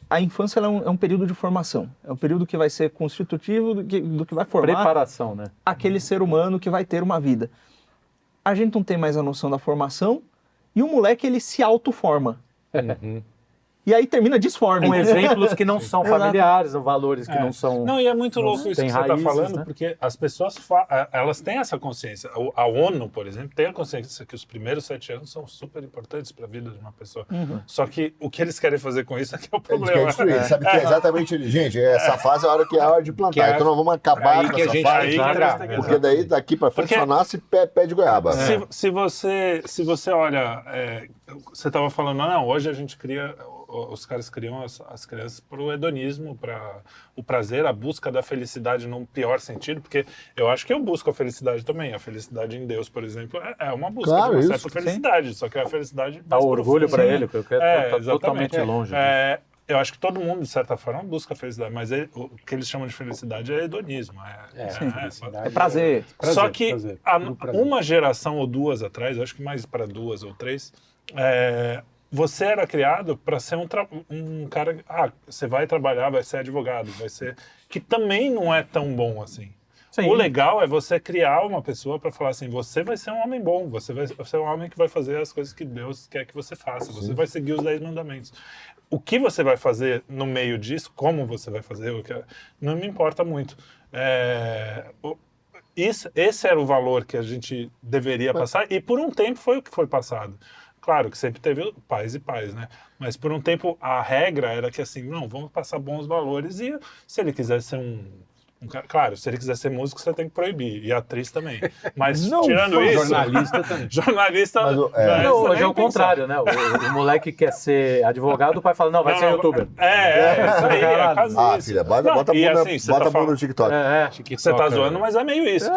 a infância ela é um período de formação. É um período que vai ser constitutivo do que vai formar Preparação, né? aquele ser humano que vai ter uma vida. A gente não tem mais a noção da formação e o moleque, ele se autoforma. E aí termina disforme. Com exemplos que não são familiares, valores que não são... Não, e é muito louco isso que você está falando, né? porque as pessoas, elas têm essa consciência. A ONU, por exemplo, tem a consciência que os primeiros 7 anos são super importantes para a vida de uma pessoa. Só que o que eles querem fazer com isso é que é o problema. Sabe que é exatamente... Gente, essa fase é a hora que é a hora de plantar. Então nós vamos acabar com essa fase. Porque daí, daqui para frente, só nasce pé de goiaba. Se você olha... você estava falando, não, hoje a gente cria... Os caras criam as crianças para o hedonismo, para o prazer, a busca da felicidade no pior sentido, porque eu acho que eu busco a felicidade também. A felicidade em Deus, por exemplo, é uma busca de uma certa felicidade, só que é a felicidade dá orgulho para ele, que eu quero estar totalmente longe. Eu acho que todo mundo, de certa forma, busca a felicidade, mas o que eles chamam de felicidade é hedonismo. É prazer. Só que uma geração ou duas atrás, eu acho que mais para 2 ou 3, você era criado para ser um cara... você vai trabalhar, vai ser advogado, vai ser... Que também não é tão bom assim. Sim. O legal é você criar uma pessoa para falar assim, você vai ser um homem bom, você vai ser um homem que vai fazer as coisas que Deus quer que você faça, você vai seguir os 10 mandamentos. O que você vai fazer no meio disso, como você vai fazer, não me importa muito. Esse era o valor que a gente deveria passar, e por um tempo foi o que foi passado. Claro que sempre teve pais e pais, né? Mas por um tempo a regra era que assim, não, vamos passar bons valores e se ele quiser ser claro, se ele quiser ser músico, você tem que proibir. E atriz também. Mas não, tirando isso... Jornalista também. Jornalista... hoje é o contrário, né? O moleque quer ser advogado, o pai fala, não, vai ser youtuber. Isso aí, é quase isso. Filha, bota a bunda no TikTok. Você tá zoando, mas é meio isso.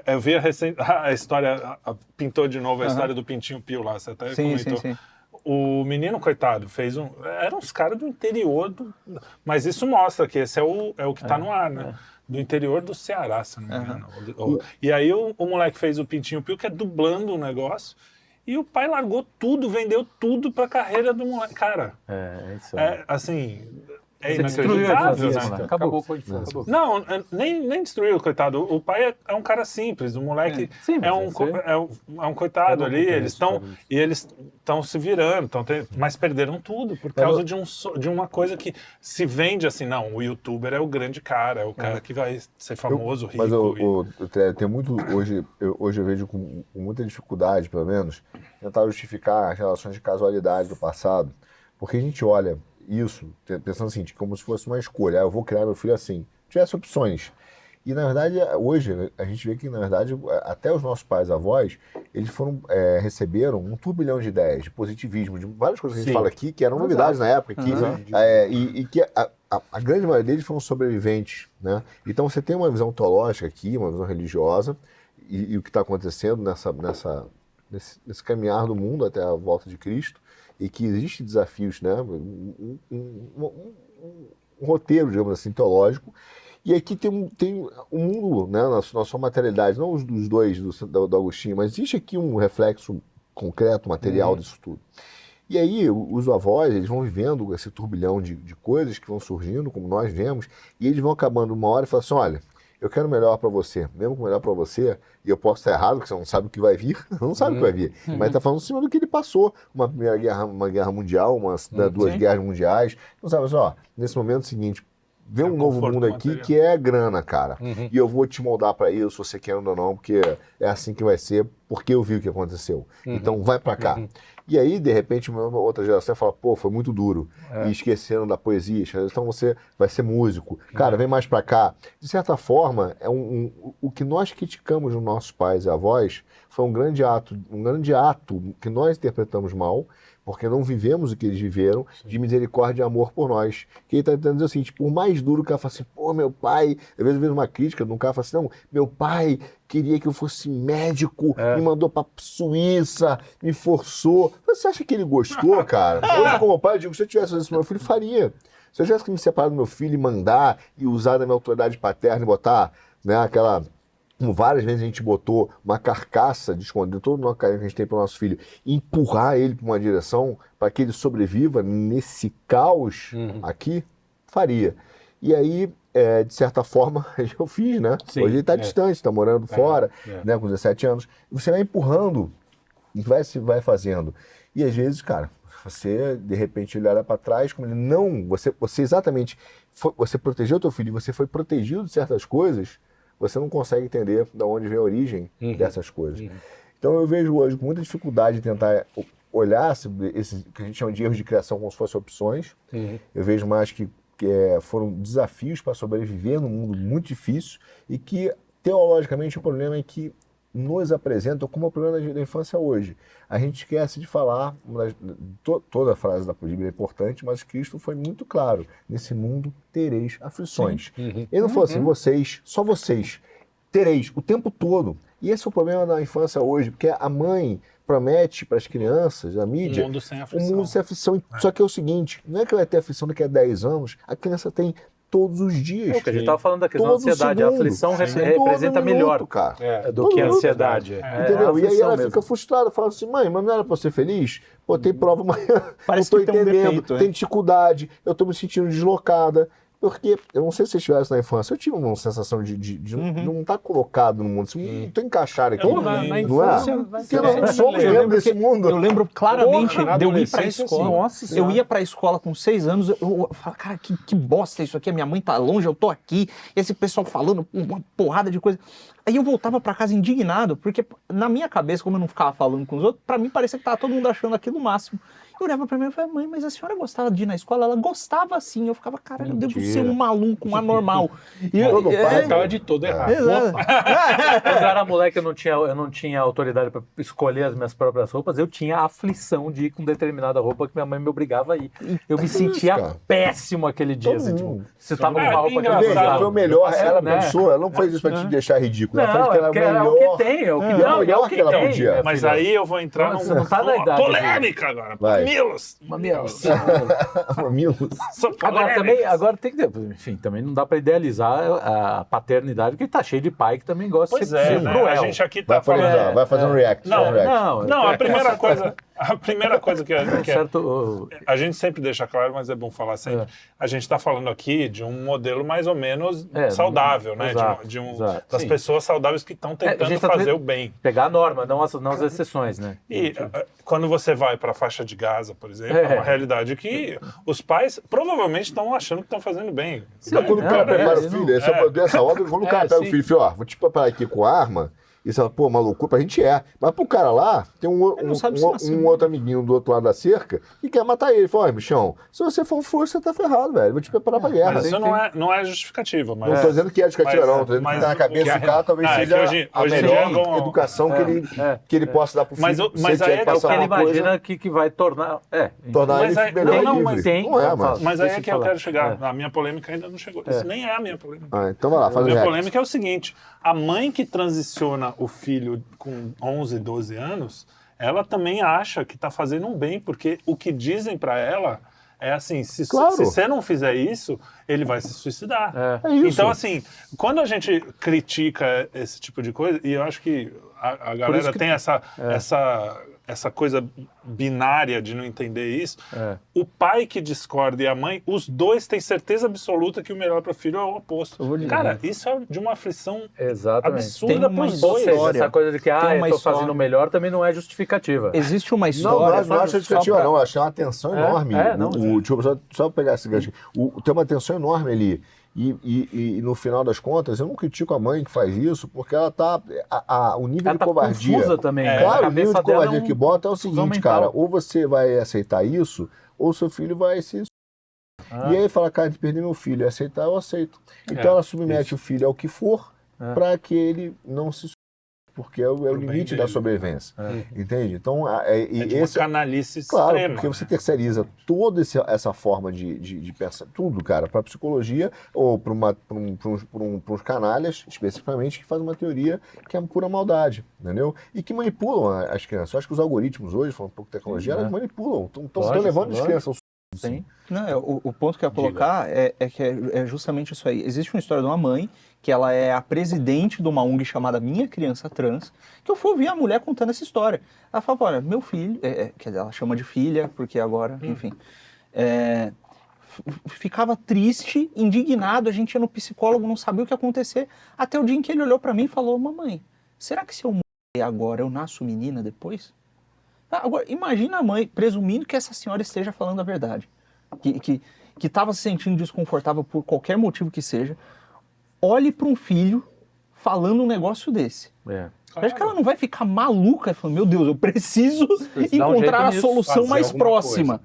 Eu vi a história, pintou de novo a história do Pintinho Pio lá, você até comentou. Sim. O menino, coitado, eram uns caras do interior, mas isso mostra que esse é o que tá no ar, né? Do interior do Ceará, se não me engano. E aí o moleque fez o Pintinho Pio, que é dublando o negócio, e o pai largou tudo, vendeu tudo pra carreira do moleque. Cara, assim... inacreditável, né? Acabou com a infância. Não, nem destruiu, coitado. O pai é um cara simples, o moleque é um coitado ali, eles estão se virando, mas perderam tudo por causa de uma coisa que se vende assim, não, o youtuber é o grande cara, é o cara que vai ser famoso, rico. Mas tem muito, hoje eu vejo com muita dificuldade, pelo menos, tentar justificar as relações de casualidade do passado, porque a gente olha isso, pensando assim, como se fosse uma escolha. Eu vou criar meu filho assim. Tivesse opções. E, na verdade, hoje, a gente vê que, na verdade, até os nossos pais, avós, eles receberam um turbilhão de ideias, de positivismo, de várias coisas que a gente fala aqui, que eram novidades na época, e que a grande maioria deles foram sobreviventes, né? Então, você tem uma visão teológica aqui, uma visão religiosa, e o que está acontecendo nesse caminhar do mundo até a volta de Cristo, e que existem desafios, né? Um roteiro, digamos assim, teológico. E aqui tem um mundo, né? Na sua materialidade, não os dos dois do Agostinho, mas existe aqui um reflexo concreto, material disso tudo. E aí os avós, eles vão vivendo esse turbilhão de coisas que vão surgindo, como nós vemos, e eles vão acabando uma hora e falam assim, olha, eu quero o melhor para você, mesmo que o melhor para você, e eu posso estar errado, porque você não sabe o que vai vir, não sabe o que vai vir, mas está falando em cima do que ele passou, uma primeira guerra, uma guerra mundial, duas guerras mundiais, não sabe, nesse momento seguinte, vê um novo mundo aqui material. Que é grana, cara, e eu vou te moldar para isso, você querendo ou não, porque é assim que vai ser, porque eu vi o que aconteceu, então vai para cá. E aí, de repente, uma outra geração fala, pô, foi muito duro. E esqueceram da poesia. Então você vai ser músico. Cara, vem mais pra cá. De certa forma, o que nós criticamos nos nossos pais e avós foi um grande ato que nós interpretamos mal, porque não vivemos o que eles viveram, de misericórdia e amor por nós. Que ele está tentando dizer assim, por mais duro que ela fala assim, pô, meu pai, às vezes eu vejo uma crítica de um cara fala assim, não, meu pai queria que eu fosse médico, me mandou pra Suíça, me forçou. Você acha que ele gostou, cara? Hoje, como pai, eu digo, se eu tivesse isso pro meu filho, faria. Se eu tivesse que me separar do meu filho e mandar, e usar da minha autoridade paterna e botar, né, aquela como várias vezes a gente botou uma carcaça de esconder todo o carinho que a gente tem para o nosso filho e empurrar ele para uma direção para que ele sobreviva nesse caos aqui, faria. E aí, de certa forma, eu fiz, né? Sim, hoje ele está distante, está morando fora, né, com 17 anos. E você vai empurrando e vai fazendo. E às vezes, cara, você, de repente, ele olha para trás, como ele não... Você exatamente... Você protegeu o teu filho, você foi protegido de certas coisas, você não consegue entender de onde vem a origem dessas coisas. Então eu vejo hoje com muita dificuldade de tentar olhar esse que a gente chama de erros de criação como se fossem opções. Eu vejo mais que foram desafios para sobreviver num mundo muito difícil e que, teologicamente, o problema é que nos apresentam como o problema da infância hoje. A gente esquece de falar, toda a frase da Bíblia é importante, mas Cristo foi muito claro, nesse mundo tereis aflições. Ele não falou assim, vocês, só vocês, tereis o tempo todo. E esse é o problema da infância hoje, porque a mãe promete para as crianças, a mídia, um mundo sem aflição. Um mundo sem aflição. Só que é o seguinte, não é que ela vai ter aflição daqui a 10 anos, a criança tem todos os dias. É o que a gente estava falando da questão da ansiedade. segundo. A aflição representa melhor cara. do que a ansiedade. Entendeu? E aí ela fica frustrada, fala assim, mãe, mas não era para ser feliz? Pô, tem prova amanhã, Parece não tô que tem um entendendo, defeito, tem dificuldade, eu tô me sentindo deslocada. Porque, eu não sei se vocês tiveram isso na infância, eu tive uma sensação de não estar colocado no mundo, não estou encaixado aqui. Na não infância, é? Porque nós não somos dentro desse mundo. Eu lembro claramente Porra, de eu ir pra adolescência, escola. assim, nossa Eu ia pra escola com 6 anos, eu falava, cara, que bosta isso aqui, a minha mãe tá longe, eu tô aqui, esse pessoal falando uma porrada de coisa. Aí eu voltava pra casa indignado, porque na minha cabeça, como eu não ficava falando com os outros, pra mim parecia que tava todo mundo achando aquilo o máximo. Eu olhava pra mim e falava, mãe, mas a senhora gostava de ir na escola? Ela gostava sim. Eu ficava, caralho, eu devo ser um maluco, um anormal. E Todo pai Tava de todo errado. Exato. Quando eu era moleque, eu não tinha autoridade para escolher as minhas próprias roupas. Eu tinha a aflição de ir com determinada roupa que minha mãe me obrigava a ir. Eu me sentia cara. péssimo aquele dia. Assim, tipo, você tava com uma roupa que eu engraçado. Veja, gostava. foi o melhor, ela né? pensou, ela não fez isso pra te deixar ridículo, ela fez Não, que era porque o é melhor. o que tem, é o que e não, o melhor é o que que ela tem, podia. minha Mas filha. aí eu vou entrar Você não tá na numa idade, polêmica agora. Vai. Mamilos. Mamilos. Sou Agora, polêmica. agora tem que ter, enfim, também não dá para idealizar a paternidade, porque tá cheio de pai que também gosta Pois de ser é, né? cruel. A gente aqui tá Vai falando... atualizar, vai fazer um react. Não, faz um react. Não, a primeira coisa que certo, a gente sempre deixa claro, mas é bom falar sempre. A gente está falando aqui de um modelo mais ou menos saudável, né? Exato, das sim. pessoas saudáveis que estão a tentando gente tá fazer o bem. pegar a norma, não as exceções, né? E quando você vai para a faixa de Gaza, por exemplo, é uma realidade que os pais provavelmente estão achando que estão fazendo bem. Então, quando o cara prepara o filho, essa hora, quando o cara pega o sim. filho, filho, ó, vou te preparar aqui com arma, e você fala, pô, uma loucura, pra gente é. Mas pro cara lá, tem não sabe se nasceu. um outro amiguinho do outro lado da cerca que quer matar ele. Ele fala, ó, bichão, se você for um frouxo, você tá ferrado, velho. Vou te preparar pra guerra. Mas isso não é justificativa. Mas, Não tô dizendo que é justificativa, não. Tô dizendo que tá na cabeça do cara, talvez seja a hoje em melhor dia vão- educação que ele possa dar pro filho. Mas se aí ele tiver é que que passar Ele uma coisa, imagina que vai tornar... tornar Mas ele aí- melhor não, e mas livre. tem- Não é, fala. mano. Mas aí Deixa é eu que eu falar. quero chegar. A minha polêmica ainda não chegou. Isso nem é a minha polêmica. Ah, então vai lá, A faz o minha react. polêmica é o seguinte: a mãe que transiciona o filho com 11, 12 anos, ela também acha que está fazendo um bem, porque o que dizem para ela é assim: se Claro. você não fizer isso, ele vai se suicidar. É isso. Então, assim, quando a gente critica esse tipo de coisa, e eu acho que a galera tem essa coisa binária de não entender isso, o pai que discorda e a mãe, os dois têm certeza absoluta que o melhor para o filho é o oposto. Cara, isso é de uma aflição Exatamente. absurda Tem para uma os dois. história. Essa coisa de que Tem eu uma tô história. fazendo melhor também não é justificativa. Existe uma Não, história... não acho justificativa, não. Acho uma tensão enorme. não, Deixa eu só pegar esse gancho. Tem uma tensão enorme ali. E no final das contas, eu não critico a mãe que faz isso, porque ela tá. O nível Ela de tá covardia. confusa também. A Claro, o nível cabeça de covardia dela é um que bota é o confusão seguinte, mental. cara: ou você vai aceitar isso, ou seu filho vai se. E aí fala, cara, de perder meu filho, aceitar, eu aceito. Então ela submete o filho ao que for, para que ele não se. Porque é o limite da sobrevivência. Entende? Então, É de uma canalice Claro, extrema. porque você terceiriza toda essa forma de pensar, tudo, cara, para psicologia ou para uns canalhas, especificamente, que fazem uma teoria que é pura maldade, entendeu? E que manipulam as crianças. Eu acho que os algoritmos hoje, falando um pouco de tecnologia, elas manipulam. Estão levando as crianças Sim. Não, o ponto que eu ia colocar é que é justamente isso aí. Existe uma história de uma mãe, que ela é a presidente de uma ONG chamada Minha Criança Trans, que eu fui ouvir a mulher contando essa história. Ela falava, olha, meu filho, quer dizer, ela chama de filha, porque agora, enfim, ficava triste, indignado, a gente ia no psicólogo, não sabia o que ia acontecer, até o dia em que ele olhou pra mim e falou, mamãe, será que se eu morrer agora, eu nasço menina depois? Agora, imagina a mãe, presumindo que essa senhora esteja falando a verdade, que estava se sentindo desconfortável por qualquer motivo que seja, olhe para um filho falando um negócio desse. Acho que ela não vai ficar maluca e falar, meu Deus, eu preciso encontrar a solução mais próxima.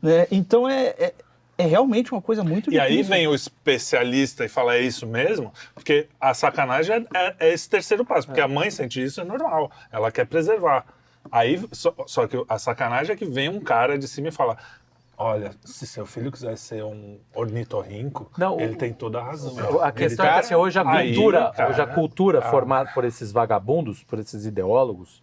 Né? Então é realmente uma coisa muito difícil. E aí vem o especialista e fala, é isso mesmo? Porque a sacanagem é esse terceiro passo, porque a mãe sente isso, é normal, ela quer preservar. Aí, só que a sacanagem é que vem um cara de cima e fala, olha, se seu filho quiser ser um ornitorrinco, ele tem toda a razão. A questão é que assim, hoje a cultura formada por esses vagabundos, por esses ideólogos,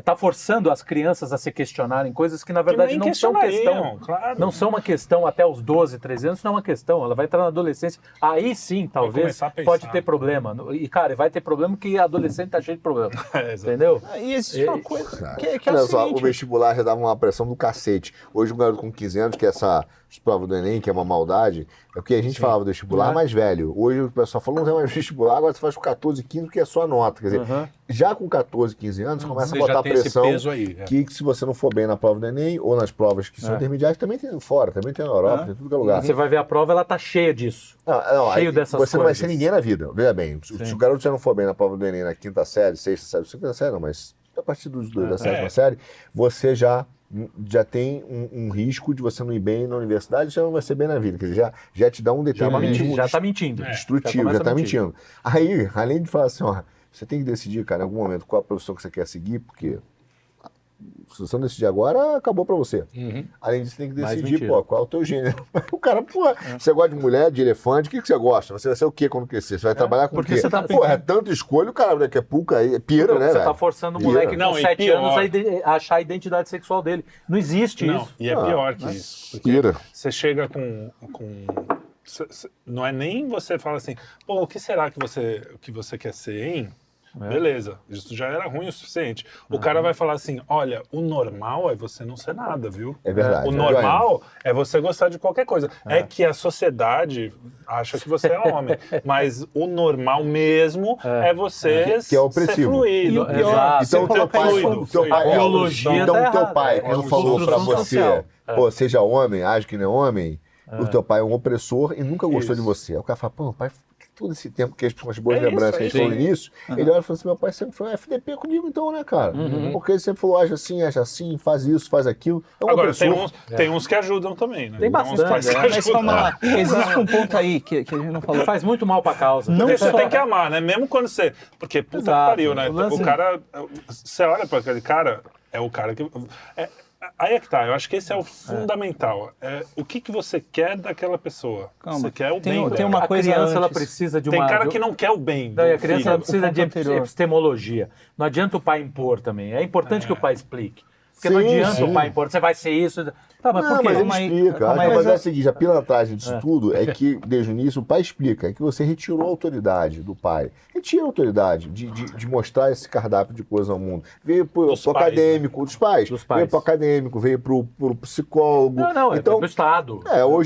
tá forçando as crianças a se questionarem coisas que na verdade não são questão. Claro. Não são uma questão até os 12, 13 anos, não é uma questão. Ela vai entrar na adolescência, aí sim, talvez, pode ter problema. E, cara, vai ter problema que adolescente tá cheio de problema. Entendeu? E existe uma coisa que é olha o só, seguinte... o vestibular já dava uma pressão do cacete. Hoje um garoto com 15 anos, que essa prova do Enem, que é uma maldade, é o que a gente falava do vestibular mais velho. Hoje o pessoal falou, não tem mais vestibular, agora você faz com 14, 15, porque é só a nota. Quer dizer, já com 14, 15 anos, começa a botar pressão que se você não for bem na prova do Enem, ou nas provas que são intermediárias, também tem fora, também tem na Europa, tem em tudo que é lugar. Você vai ver a prova, ela tá cheia disso. Cheio dessas coisas. Você não vai ser ninguém na vida. Veja bem, se o garoto já não for bem na prova do Enem na quinta série, sexta série, quinta série não, mas a partir da sétima série, você já tem um risco de você não ir bem na universidade, já não vai ser bem na vida. Quer dizer, já te dá um determinismo já tá mentindo. Destrutivo, já tá mentindo. Aí, além de falar assim, ó, você tem que decidir, cara, em algum momento, qual a profissão que você quer seguir, porque se você não decidir agora, acabou pra você. Além disso, você tem que decidir, qual é o teu gênero. O cara, você gosta de mulher, de elefante, o que você gosta? Você vai ser o quê quando crescer? Você vai trabalhar com o quê? Você tá é tanta escolha, o cara daqui a pouco aí pira, né, Você velho? tá forçando o moleque com 7 anos a achar a identidade sexual dele. Não existe isso. E é pior que isso. Porque você chega com não é nem você fala assim, pô, o que será que você quer ser, hein? Beleza, isso já era ruim o suficiente. O cara vai falar assim, olha, o normal é você não ser nada, viu? É verdade. O normal é você gostar de qualquer coisa. É que a sociedade acha que você é homem, mas o normal mesmo é você que é opressivo. ser fluido. Então teu pai, quando falou pra você, pô, seja homem, age que nem homem, o teu pai é um opressor e nunca gostou de você. Aí o cara fala, pô, pai, todo esse tempo que as boas lembranças que a gente falou no início, ele olha e fala assim, meu pai sempre foi um FDP comigo então, né, cara? Porque ele sempre falou, age assim, faz isso, faz aquilo. É um Agora, tem uns que ajudam também, né? Tem bastante. Mas calma lá, existe um ponto aí que a gente não falou. Faz muito mal pra causa. Porque você tem que amar, né? Mesmo quando você... Porque, puta que pariu, né? O cara... Você olha pra aquele cara, é o cara que... Aí é que tá, eu acho que esse é o fundamental. O que você quer daquela pessoa? Calma. Você quer o bem Tem dela. uma coisa A criança antes. ela precisa de uma... Tem cara que não quer o bem. Não, e a criança ela precisa ponto de anterior. epistemologia. Não adianta o pai impor também. É importante que o pai explique. Porque não Sim, adianta sim. o pai impor. Você vai ser isso... Tá, mas por quê? Mas ele Calma aí, explica. calma aí, Mas mas é o seguinte, a pilantragem disso tudo é que, desde o início, o pai explica, é que você retirou a autoridade do pai. Retira a autoridade de mostrar esse cardápio de coisa ao mundo. Veio pro acadêmico, dos pais. Veio pro acadêmico, veio pro psicólogo. Não, então, pro Estado.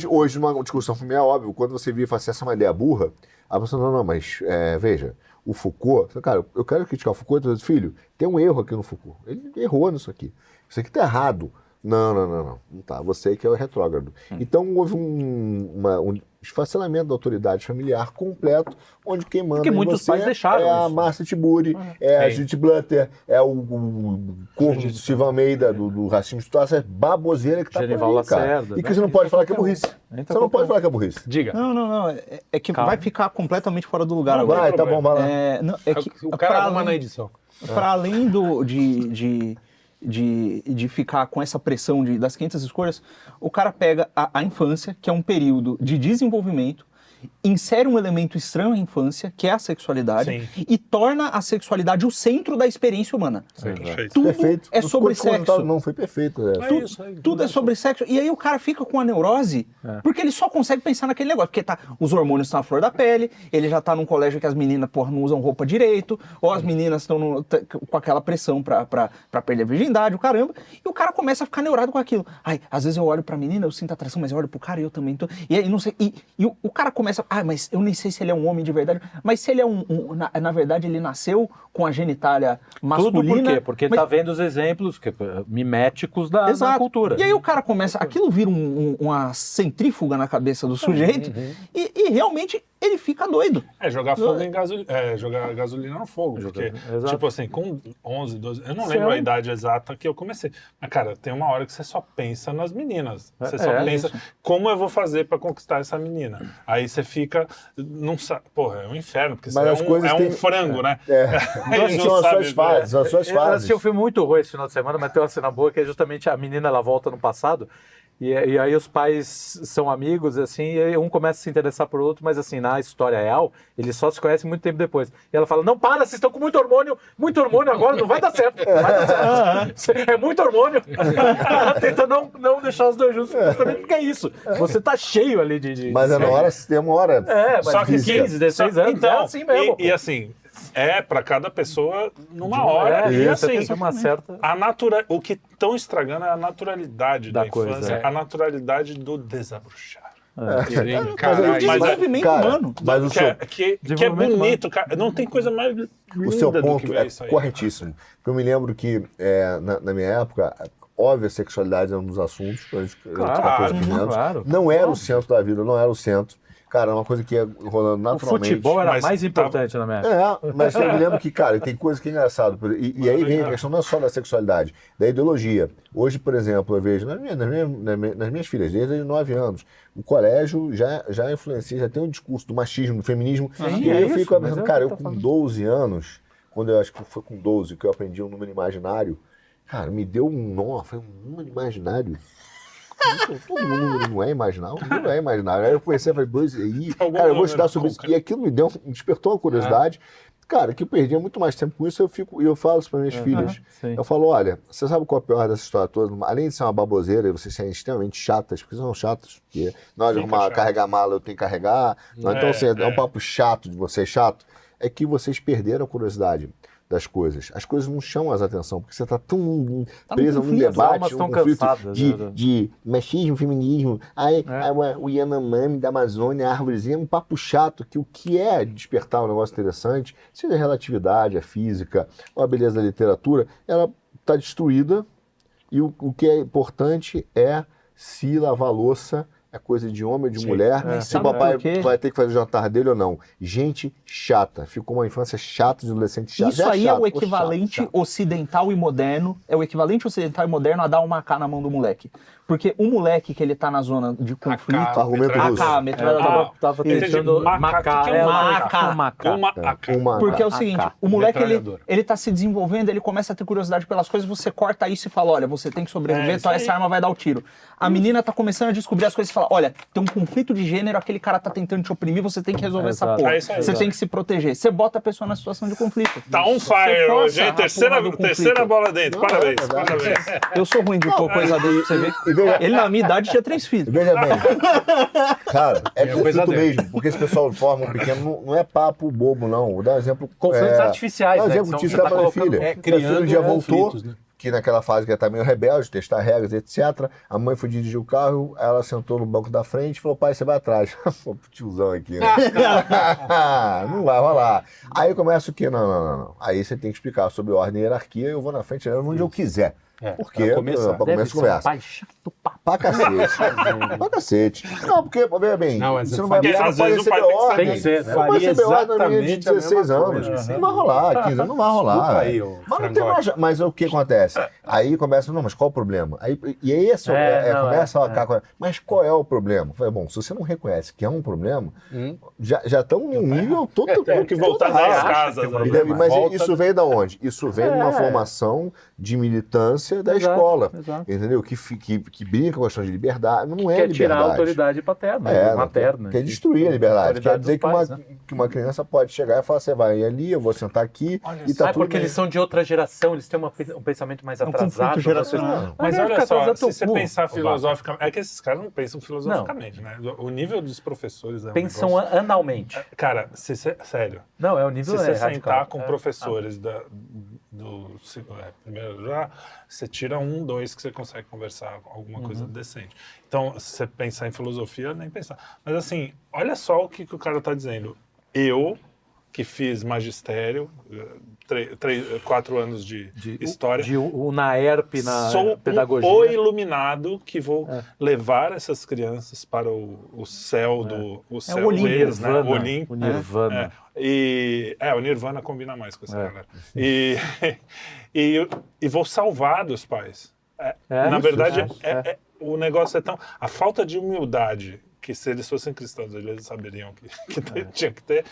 Hoje, numa discussão familiar, óbvio, quando você vira e fala assim, essa é uma ideia burra, a pessoa, não, mas veja, o Foucault, cara, eu quero criticar o Foucault, eu digo, filho, tem um erro aqui no Foucault. Ele errou nisso aqui. Isso aqui tá errado. Não tá. Você que é o retrógrado. Então houve um esfacelamento da autoridade familiar completo, onde quem manda Porque muitos pais deixaram a isso. Marcia Tiburi, a Judith Butler, é o corvo do Silva Almeida, do racismo de situação, baboseira que tá Genival por aí, cara. Lacerda, E que né? você não pode falar que é burrice. Entra Você não pode qualquer falar que é burrice. Diga. Não. É que Calma. vai ficar completamente fora do lugar agora. Vai, tá bom, vai lá. O cara arruma na edição. Para além de ficar com essa pressão das 500 escolhas, o cara pega a infância, que é um período de desenvolvimento, insere um elemento estranho à infância, que é a sexualidade, Sim. e torna a sexualidade o centro da experiência humana. Perfeito. Tudo Perfeito. é Não sobre ficou sexo. Não, foi perfeito. É isso aí. Tudo é sobre sexo. E aí o cara fica com a neurose, porque ele só consegue pensar naquele negócio. Porque os hormônios estão à flor da pele, ele já tá num colégio que as meninas, porra, não usam roupa direito, ou as meninas estão com aquela pressão pra perder a virgindade, o caramba. E o cara começa a ficar neurado com aquilo. Ai, às vezes eu olho pra menina, eu sinto atração, mas eu olho pro cara e eu também tô... E aí, não sei... E o cara começa... Mas eu nem sei se ele é um homem de verdade. Mas se ele é na verdade, ele nasceu com a genitália masculina... Tudo por quê? Porque ele tá vendo os exemplos miméticos da cultura. E aí o cara começa... Aquilo vira uma centrífuga na cabeça do sujeito e realmente ele fica doido. Jogar fogo em gasolina. Jogar gasolina no fogo. Porque, tipo assim, com 11, 12... Eu não lembro a idade exata que eu comecei. Mas, cara, tem uma hora que você só pensa nas meninas. Você só pensa, como eu vou fazer pra conquistar essa menina? Aí você fica... Não sabe... Porra, é um inferno. Porque Mas você um frango, né? São as suas fases, são as suas Eu fases. assisti um filme muito ruim esse final de semana, mas tem uma cena boa que é justamente a menina, ela volta no passado e aí os pais são amigos, assim, e aí um começa a se interessar por outro, mas assim, na história real, eles só se conhecem muito tempo depois. E ela fala, não, vocês estão com muito hormônio agora, não vai dar certo. É muito hormônio. Ela tenta não deixar os dois juntos, justamente porque é isso. Você tá cheio ali de... Mas é na hora, tem uma hora... mas Só que 15, 16 anos, então, é assim mesmo. E assim... pra cada pessoa numa hora. E assim, uma certa... o que estão estragando é a naturalidade da infância, coisa, a naturalidade do desabrochar. O desenvolvimento humano. Mas o seu, que é bonito, cara. Não tem coisa mais linda o seu do ponto que ver é isso aí. corretíssimo. Porque eu me lembro que, na minha época, óbvio, a sexualidade era um dos assuntos que a gente claro. Não era o centro da vida, não era o centro. Cara, é uma coisa que ia rolando naturalmente. O futebol era mais importante na minha época. Mas eu me lembro que, cara, tem coisa que é engraçado. E aí vem a questão não é só da sexualidade, da ideologia. Hoje, por exemplo, eu vejo nas minhas filhas, desde os 9 anos, o colégio já influencia, já tem um discurso do machismo, do feminismo. E aí eu fico pensando, cara, eu com 12 anos, quando eu acho que foi com 12 que eu aprendi um número imaginário, cara, me deu um nó, foi um número imaginário. Todo mundo não é imaginário, não é imaginário. Aí eu comecei a falar, cara, eu vou estudar sobre isso. E aquilo me despertou uma curiosidade. Cara, que eu perdia muito mais tempo com isso, eu falo isso para minhas filhas. Sim. Eu falo, olha, você sabe qual é o pior dessa história toda? Além de ser uma baboseira e vocês serem extremamente chatas, porque são chatas, porque na hora de carregar mala eu tenho que carregar. Então, assim, é um papo chato de vocês, chato. É que vocês perderam a curiosidade das coisas. As coisas não chamam as atenção, porque você está tão preso num debate, um conflito de machismo, feminismo, o Yanomami da Amazônia, a árvorezinha, um papo chato, que o que é despertar um negócio interessante, seja a relatividade, a física, ou a beleza da literatura, ela está destruída, e o que é importante é se lavar a louça, é coisa de homem ou de mulher, se o papai vai ter que fazer o jantar dele ou não. Gente chata. Ficou uma infância chata, de adolescente chato. Isso aí é o equivalente ocidental e moderno, a dar uma AK na mão do moleque. Porque o moleque que ele tá na zona de conflito... Argumento russo. Tava tentando macar. Porque é o seguinte, o moleque ele tá se desenvolvendo, ele começa a ter curiosidade pelas coisas, você corta isso e fala, olha, você tem que sobreviver, então essa arma vai dar o tiro. A menina tá começando a descobrir as coisas e fala, olha, tem um conflito de gênero, aquele cara tá tentando te oprimir, você tem que resolver essa porra. Você tem que se proteger. Você bota a pessoa na situação de conflito. Tá on fire, gente. Terceira bola dentro. Parabéns. Eu sou ruim de pôr coisa dentro, você vê. Ele, na minha idade, tinha 3 filhos. Veja bem. Cara, é conflito mesmo. Porque esse pessoal forma um pequeno, não é papo bobo, não. Vou dar um exemplo. Conflitos artificiais, né? Exemplo disso da minha filha. Criando um dia voltou, que naquela fase que ela tá meio rebelde, testar regras, etc. A mãe foi dirigir o carro, ela sentou no banco da frente e falou, pai, você vai atrás. Pô, tiozão aqui, né? Não vai rolar. Aí começa o quê? Não. Aí você tem que explicar sobre ordem e hierarquia, eu vou na frente, onde eu quiser. Por quê? Pra começar a conversa. Pai chato pra cacete. Não, porque, veja bem, você não vai às vezes o pai tem que ser, né? Não vai receber ordem na menina de 16 anos. Não vai rolar, 15 anos não vai rolar. Mas não tem mais. Mas o que acontece? Aí começa, mas qual o problema? E aí começa a cá. Mas qual é o problema? Falei, bom, se você não reconhece que é um problema, já estão num nível todo. Tem que voltar 10 casas. Mas isso veio da onde? Isso veio de uma formação de militância militância da Exato, escola, exato. entendeu? Que brinca com a questão de liberdade, não é Quer liberdade. tirar a autoridade paterna, materna. Quer destruir a liberdade. Quer dizer que, pais, que uma criança pode chegar e falar, você vai ali, eu vou sentar aqui e tá tudo porque bem. eles são de outra geração, eles têm um pensamento mais atrasado. geracional. Mas Vai olha ficar só, atrasado se teu você cu, pensar Obama. filosoficamente... É que esses caras não pensam filosoficamente, né? O nível dos professores é um Pensam negócio... analmente. Cara, sério, Não, é o nível se você radical. sentar com professores do primeiro já, você tira 1, 2 que você consegue conversar alguma coisa decente. Então, se você pensar em filosofia, nem pensar. Mas assim, olha só o que o cara tá dizendo. Eu, que fiz magistério, 4 anos de história, O NAERP na sou pedagogia. o iluminado que vou levar essas crianças para o céu o céu Olimpo. deles, né? Nirvana. O Olimpo. O Nirvana. O Nirvana combina mais com essa galera. E vou salvar dos pais. Na verdade, o negócio é tão... A falta de humildade, que se eles fossem cristãos, eles saberiam que tinha que ter,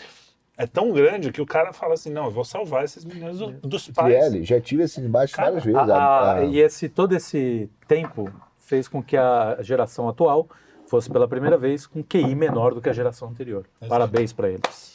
é tão grande que o cara fala assim, não, eu vou salvar esses meninos dos pais. Fiel, já tive esse embate Cara, várias vezes. E todo esse tempo fez com que a geração atual fosse pela primeira vez com QI menor do que a geração anterior. Exato. Parabéns para eles.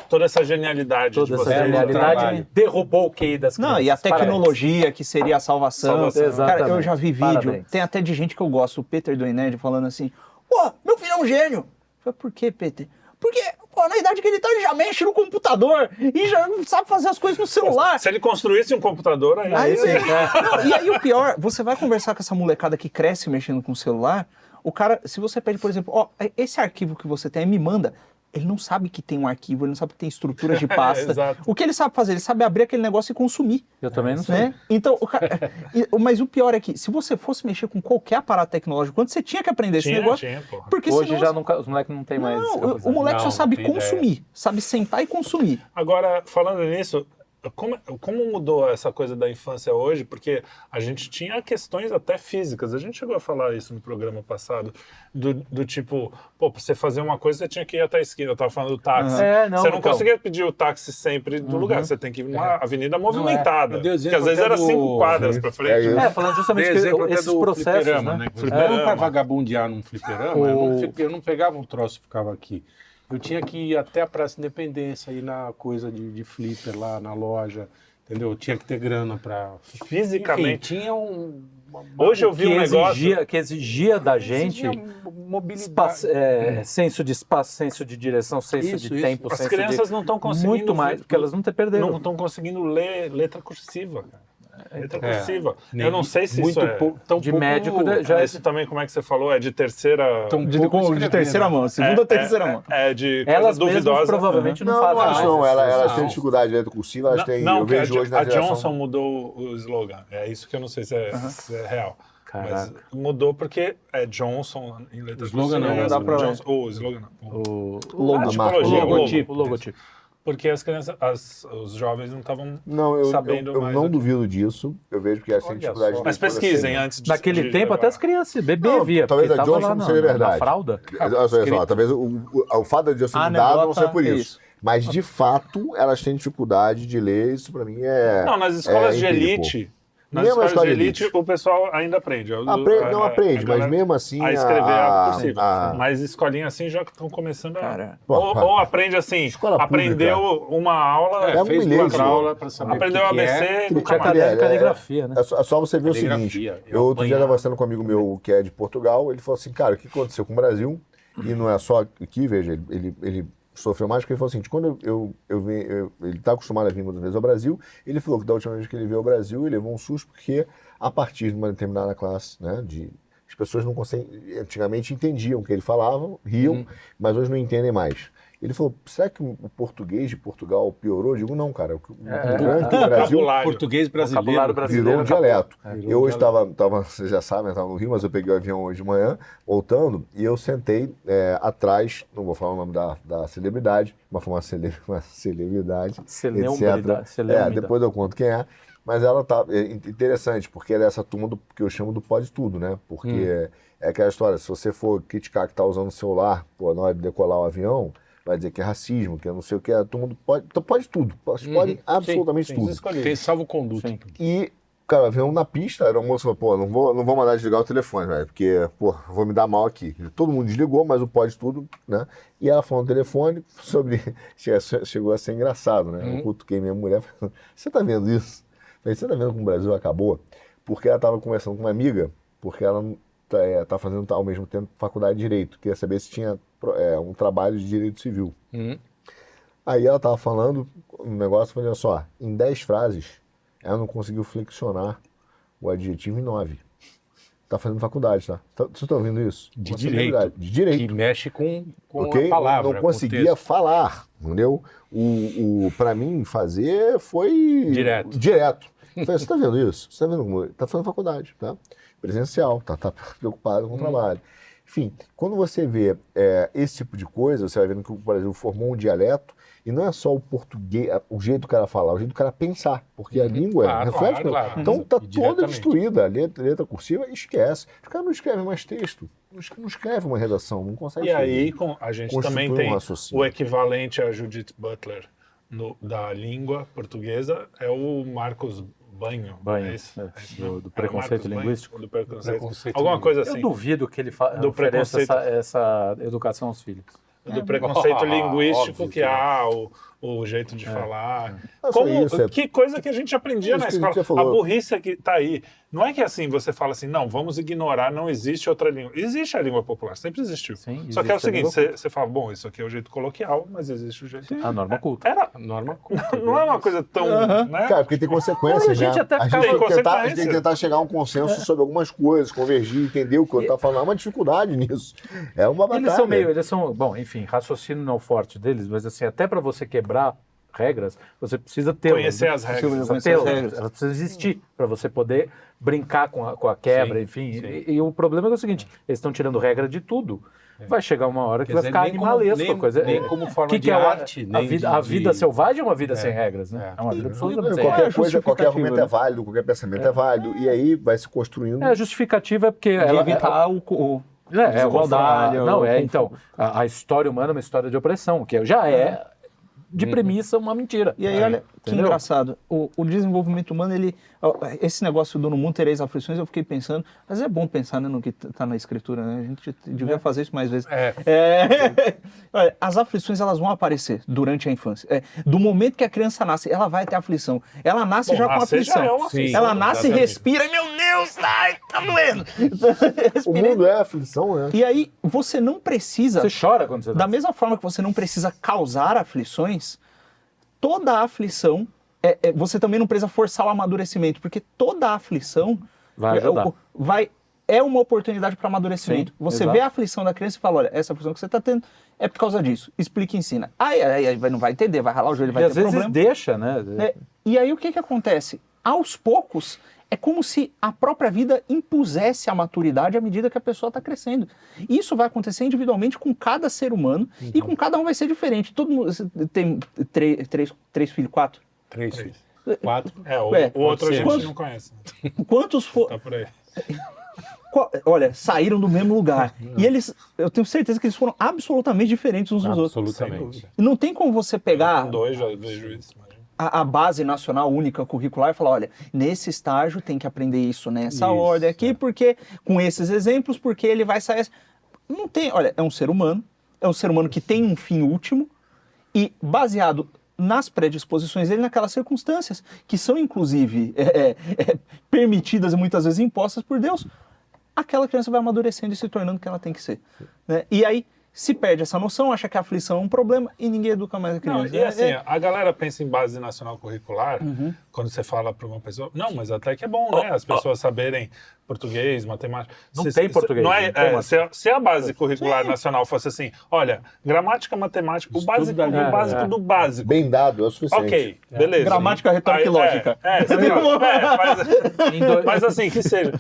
Toda essa genialidade Toda de essa você. genialidade trabalho. derrubou o QI das crianças. Não, e a tecnologia que seria a salvação. Salvação. Cara, eu já vi vídeo, Parabéns. tem até de gente que eu gosto, o Peter do Enerd falando assim, pô, meu filho é um gênio. Eu falei, por quê, Peter? Porque, pô, na idade que ele tá, ele já mexe no computador e já sabe fazer as coisas no celular. Se ele construísse um computador, aí... Aí, não, e aí o pior, você vai conversar com essa molecada que cresce mexendo com o celular, o cara, se você pede, por exemplo, ó, esse arquivo que você tem, me manda, ele não sabe que tem um arquivo, ele não sabe que tem estruturas de pasta. Exato. O que ele sabe fazer? Ele sabe abrir aquele negócio e consumir. Eu também não sei. Né? Então, mas o pior é que, se você fosse mexer com qualquer aparato tecnológico, quando você tinha que aprender esse negócio, porra. porque Hoje senão já nunca, os moleques não tem mais. não, capacidade. o moleque só Não, sabe não tem consumir, sabe sentar e consumir. Agora, falando nisso, como mudou essa coisa da infância hoje? Porque a gente tinha questões até físicas. A gente chegou a falar isso no programa passado, do tipo, pô, pra você fazer uma coisa, você tinha que ir até a esquina. Eu tava falando do táxi. Você não conseguia pedir o táxi sempre do lugar. Você tem que ir numa avenida movimentada. Eu dei o Que às vezes exemplo era até 5 quadras pra frente. Falando justamente Dei exemplo até esses do processos, fliperama, né? Eu para vagabundear num fliperama, eu não pegava um troço e ficava aqui. Eu tinha que ir até a Praça Independência, ir na coisa de flipper lá na loja, entendeu? Eu tinha que ter grana para... Fisicamente. Enfim, tinha Hoje eu vi um negócio... Que exigia da gente mobilidade. senso de espaço, senso de direção, senso Isso, de isso. tempo, As senso crianças de... não estão conseguindo... Muito mais, porque elas não perderam. Não estão conseguindo ler letra cursiva, cara. Letra cursiva. Nem- Eu não sei se muito isso é... pouco, tão De pouco- médico, já Esse também, como é que você falou? É de terceira... tão De, pouco de escrevendo. terceira mão, segunda ou terceira mão. É de coisa Elas mesmas duvidosa. provavelmente não Não, fazem acho mais. não. Elas Não. têm dificuldade de letra cursiva, elas têm. Não, Eu vejo hoje na a geração. Johnson mudou o slogan. É isso que eu não sei se é real. Caraca. Mas mudou porque é Johnson em letra Slogan cursiva. não, e dá as pra ver. Johnson, o slogan não. O Logo, A a tipologia, marca, o logotipo, logo. o logotipo. Porque as crianças, os jovens não estavam Não, eu sabendo não mais do que- duvido disso. Eu vejo que elas têm Olha dificuldade só. de Mas leitura pesquisem cedo. antes de Naquele de tempo, levar. até as crianças, bebê Não, via. talvez porque a tava Johnson lá não seja na verdade. fralda. Olha só, talvez o fato de eu ser mudado não anedota, seja por isso. isso. Mas, de fato, elas têm dificuldade de ler. Isso, pra mim, é. Não, nas escolas de empírico. elite... Nas Mesmo a escolas de escola de elite, elite. o pessoal ainda aprende. Não aprende, mas mesmo assim. A escrever é possível. Mas escolinha assim já estão começando a... Cara, Ou aprende assim, Escola aprendeu uma aula, É um fez milhete. duas aulas para saber aprendeu o que ABC, é. nunca Tinha mais. caderno de caligrafia, né? É só você ver o Caligrafia, seguinte. eu Eu outro dia apanhava. estava conversando com um amigo meu que é de Portugal. Ele falou assim, cara, o que aconteceu com o Brasil? E não é só aqui, veja, ele sofreu mais porque ele falou assim, quando ele está acostumado a vir muitas vezes ao Brasil, ele falou que da última vez que ele veio ao Brasil, ele levou um susto porque a partir de uma determinada classe, né, as pessoas não conseguem, antigamente entendiam o que ele falava, riam, mas hoje não entendem mais. Ele falou, será que o português de Portugal piorou? Eu digo, não, cara, o grande do Brasil Português Vocabulário brasileiro. brasileiro virou um dialeto. Virou Eu hoje dialeto. estava, vocês já sabem, eu estava no Rio, mas eu peguei o avião hoje de manhã, voltando, e eu sentei atrás, não vou falar o nome da celebridade, mas foi uma celebridade, Celebridade, etc. celebridade. Depois eu conto quem é. Mas ela tá interessante, porque ela é essa turma que eu chamo do pode tudo, né? Porque é aquela história, se você for criticar que tá usando o celular, pô, na hora de decolar o avião, vai dizer que é racismo, que é não sei o que, todo mundo pode, então pode tudo, vocês podem absolutamente Sim, tudo. escolhidos. Tem salvo-conduto. E cara, veio na pista, era o moço falou, pô, não vou mandar desligar o telefone, velho, porque, pô, vou me dar mal aqui. Todo mundo desligou, mas o pode tudo, né? E ela falou no telefone sobre... Chegou a ser engraçado, né? Eu cutuquei minha mulher, falei, você tá vendo isso? Falei, você tá vendo como o Brasil acabou? Porque ela tava conversando com uma amiga, porque ela tá fazendo ao mesmo tempo faculdade de Direito, queria saber se tinha um trabalho de Direito Civil. Aí ela tava falando um negócio, falei, olha só, em 10 frases, ela não conseguiu flexionar o adjetivo em 9. Tá fazendo faculdade, tá? Vocês estão ouvindo isso? De direito. De direito. Que mexe com okay? a palavra. Não conseguia falar, entendeu? Pra mim, fazer foi... Direto. Eu falei, você tá vendo isso? Você tá vendo como... Tá fazendo faculdade, tá? Presencial, tá preocupado com o trabalho. Enfim, quando você vê esse tipo de coisa, você vai vendo que o Brasil formou um dialeto, e não é só o português, o jeito do cara falar, o jeito do cara pensar, porque a língua reflete. Claro. Então tá toda destruída, a letra cursiva, esquece. Os caras não escrevem mais texto, não escrevem uma redação, não conseguem. E aí a gente também tem o equivalente a Judith Butler da língua portuguesa, é o Marcos Banho. Do preconceito linguístico. Do preconceito. Alguma coisa assim. Eu duvido que ele ofereça essa educação aos filhos. Do preconceito linguístico, que o jeito de falar. Que coisa que a gente aprendia na escola. A burrice que tá aí. Não é que assim você fala assim, não, vamos ignorar, não existe outra língua. Existe a língua popular, sempre existiu. Sim, só que é o seguinte, você fala, bom, isso aqui é o jeito coloquial, mas existe o jeito... A norma culta. Não é uma coisa tão... Né? Cara, porque tem consequências, a gente até a gente tem que tentar chegar a um consenso sobre algumas coisas, convergir, entender o que o outro tá falando. Há uma dificuldade nisso. É uma batalha. Eles são, bom, enfim, raciocínio não é o forte deles, mas assim, até para você quebrar regras, você precisa ter... Conhecer as regras. Elas precisam existir para você poder brincar com a quebra, enfim. E o problema é o seguinte, eles estão tirando regra de tudo. Vai chegar uma hora que vai ficar animalesco a coisa. Nem como forma de arte. A vida selvagem é uma vida sem regras, né? É uma vida absolutamente sem regras. Qualquer argumento é válido, qualquer pensamento é válido, e aí vai se construindo... A justificativa é porque... ela evitar desigualdade. Então, a história humana é uma história de opressão, que já é... de premissa uma mentira. E aí, olha que engraçado, o desenvolvimento humano, esse negócio do no mundo tereis aflições, eu fiquei pensando, mas é bom pensar, né, no que está na escritura, né? A gente devia fazer isso mais vezes. Olha, as aflições, elas vão aparecer durante a infância. Do momento que a criança nasce, ela vai ter aflição. Ela nasce já com aflição. Ela nasce e respira, meu Deus, ai, tá doendo. O mundo é aflição, né? E aí, você não precisa... Você chora quando você nasce. Da mesma forma que você não precisa causar aflições, toda a aflição, você também não precisa forçar o amadurecimento, porque toda a aflição vai ajudar. É uma oportunidade para amadurecimento. Sim, você exato. vê a aflição da criança e fala, olha, essa aflição que você está tendo é por causa disso. Explica e ensina. Aí não vai entender, vai ralar o joelho, vai ter problema. E às vezes deixa, né? E aí o que acontece? Aos poucos, é como se a própria vida impusesse a maturidade à medida que a pessoa está crescendo. Isso vai acontecer individualmente com cada ser humano e com cada um vai ser diferente. Todo mundo tem três filhos, 4? 3 filhos. 4? O outro a gente não conhece. Quantos Tá por aí. Olha, saíram do mesmo lugar. E eu tenho certeza que eles foram absolutamente diferentes uns dos outros. Absolutamente. E não tem como você pegar... Com 2 já vejo isso, a base nacional única curricular e falar, olha, nesse estágio tem que aprender isso nessa ordem aqui, porque com esses exemplos, porque ele vai sair... Não tem, olha, é um ser humano que tem um fim último e baseado nas predisposições dele naquelas circunstâncias, que são inclusive permitidas e muitas vezes impostas por Deus, aquela criança vai amadurecendo e se tornando o que ela tem que ser. Né? E aí, se perde essa noção, acha que a aflição é um problema e ninguém educa mais a criança. Não, e assim, a galera pensa em base nacional curricular, quando você fala para uma pessoa, não, mas até que é bom, né? As pessoas saberem português, matemática. Não tem português. Não se a base curricular nacional fosse assim, olha, gramática, matemática, o básico do básico. Bem dado, é o suficiente. Ok, beleza. Gramática, retórica e lógica. Mas assim, que seja.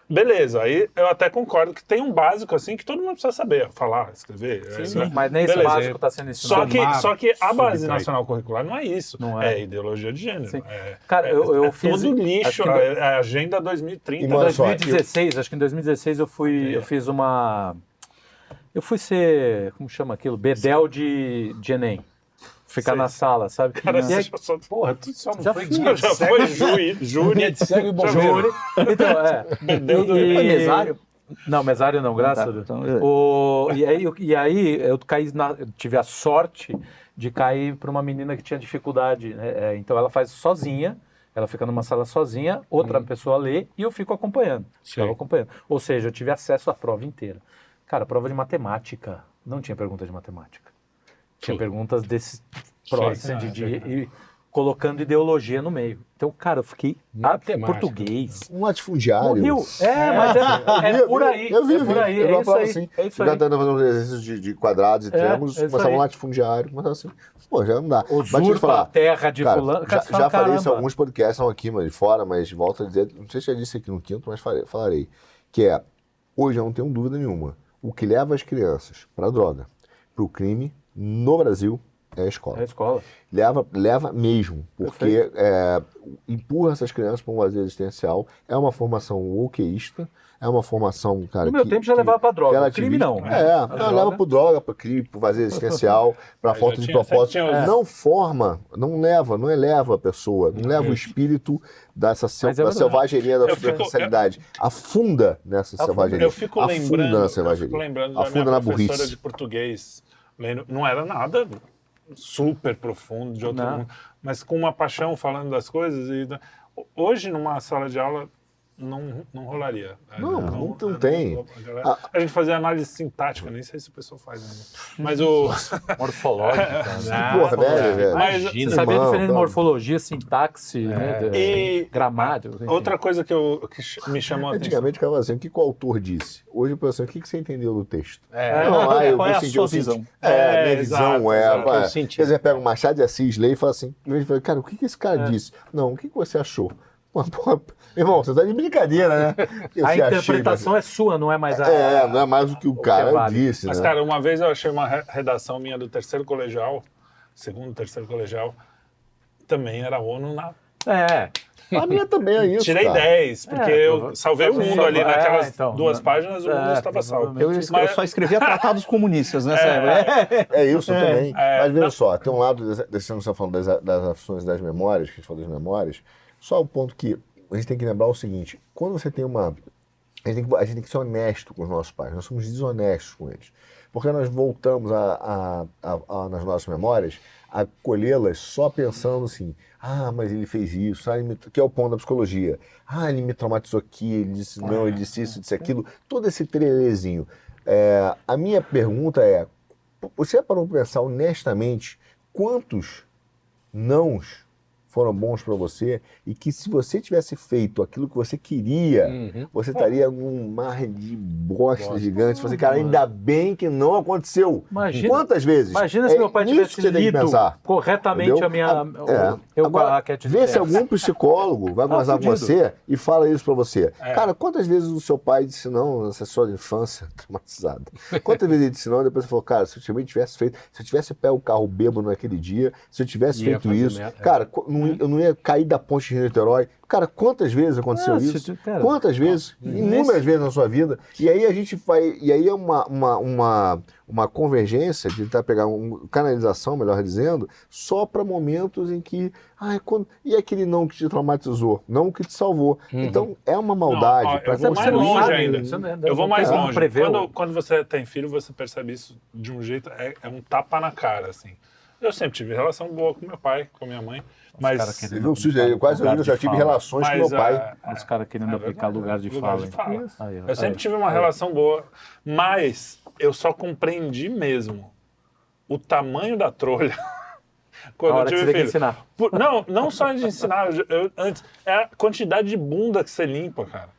Beleza, aí eu até concordo que tem um básico assim que todo mundo precisa saber, falar, escrever. Sim, mas nesse básico está sendo ensinado. Só que a base nacional curricular não é isso. Não é. É ideologia de gênero. Cara, eu fiz... todo lixo, a Agenda 2030. Em 2016, acho que em 2016 eu fiz uma... Eu fui ser, como chama aquilo? Bedel de Enem. ficar Sei. na sala, sabe? Cara, E aí, você só, Porra, tu só não Já foi fiz. guia já cego, foi júri. cego e bombeiro. júri. Então, Bebeu do Foi mesário? Não, mesário não, graças Tá, a Deus. então, E aí eu tive a sorte de cair para uma menina que tinha dificuldade, né? Então ela faz sozinha, ela fica numa sala sozinha, outra pessoa lê e eu fico acompanhando. Ficava acompanhando. Ou seja, eu tive acesso à prova inteira. Cara, prova de matemática, não tinha pergunta de matemática. Tinha perguntas desse próximo, e colocando ideologia no meio. Então, cara, eu fiquei português. Um latifundiário. Morreu. Mas é por aí. Eu vi. É por aí. Eu É isso aí. assim. É isso Já aí. tentando fazer um exercício de quadrados e triângulos, é isso começava aí. um latifundiário, começava assim. Pô, já não dá. Mas deixa eu te Usurpa falar, a terra de cara, fulano. já falei isso em alguns podcasts, não aqui, mas de fora, mas volto a dizer, não sei se já disse aqui no quinto, mas falarei. Que hoje eu não tenho dúvida nenhuma, o que leva as crianças para a droga, para o crime, no Brasil, é a escola. É a escola. Leva mesmo, porque empurra essas crianças para um vazio existencial, é uma formação wokeísta, é uma formação, cara, No meu tempo já levava pra droga, relativista. crime não. Leva pro droga, pro crime, pro vazio existencial, pra falta de propósito. Não eleva a pessoa, não leva o espírito da selvageria da socialidade. Afunda nessa selvageria. Eu fico lembrando da afunda minha na professora burrice. de português, lendo, não era nada super profundo de outro mundo, mas com uma paixão falando das coisas. E hoje, numa sala de aula, não rolaria. Não tem. A gente fazia análise sintática, nem sei se o pessoal faz ainda. Mas o... Morfológica. Porra, velho. Mas Você sabia a diferença de morfologia, sintaxe, né? E Gramática. Enfim. outra coisa que me chamou a atenção. Antigamente ficava assim, o que o autor disse? Hoje eu penso assim, o que você entendeu do texto? Qual é a sua visão? Minha visão exato, Quer dizer, pega o Machado de Assis, lê e fala assim, cara, o que esse cara disse? Não, o que você achou? Pô, irmão, você tá de brincadeira, né? A interpretação é sua, não é mais não é mais o que o cara disse, Mas, né? cara, uma vez eu achei uma redação minha do terceiro colegial, também era ONU na... A minha também é isso, Tirei cara. 10, porque eu salvei o mundo ali naquelas duas páginas, o mundo estava salvo. Eu só escrevia tratados comunistas nessa época. É isso também. Mas veja só, tem um lado desse ano que você está falando das aflições das memórias, que a gente falou das memórias, só o ponto que a gente tem que lembrar o seguinte, quando você tem a gente tem que ser honesto com os nossos pais, nós somos desonestos com eles. Porque nós voltamos nas nossas memórias a colhê-las só pensando assim, mas ele fez isso, que é o ponto da psicologia. Ele me traumatizou aqui, ele disse não, ele disse isso, disse aquilo, todo esse trelelezinho. A minha pergunta é, você parou para pensar honestamente quantos nãos foram bons para você e que se você tivesse feito aquilo que você queria, você estaria num mar de bosta gigante. Você, cara, ainda bem que não aconteceu. Imagina, quantas vezes? Imagina se meu pai tivesse lido corretamente a Cat Vê se algum psicólogo vai conversar com você e fala isso para você. Cara, quantas vezes o seu pai disse não nessa sua infância traumatizada? Quantas vezes ele disse não e depois você falou, cara, se eu também tivesse feito, se eu tivesse pego o carro bêbado naquele dia, se eu tivesse feito isso, cara, eu não ia cair da ponte de Niterói. Cara, quantas vezes aconteceu isso? Quantas vezes? Inúmeras vezes na sua vida. E aí a gente vai... E aí é uma convergência de tentar pegar canalização, melhor dizendo, só para momentos em que... e aquele não que te traumatizou? Não que te salvou. Então, é uma maldade. Eu vou mais longe ainda. Eu vou mais longe. Preveu. Quando você tem filho, você percebe isso de um jeito... É um tapa na cara, assim. Eu sempre tive relação boa com meu pai, com minha mãe. Mas eu já tive relações com meu pai. Os caras querendo aplicar lugar de fala. Eu sempre tive uma relação boa, mas eu só compreendi mesmo o tamanho da trolha quando eu tive filho. Ensinar. Não só de ensinar, antes, é a quantidade de bunda que você limpa, cara.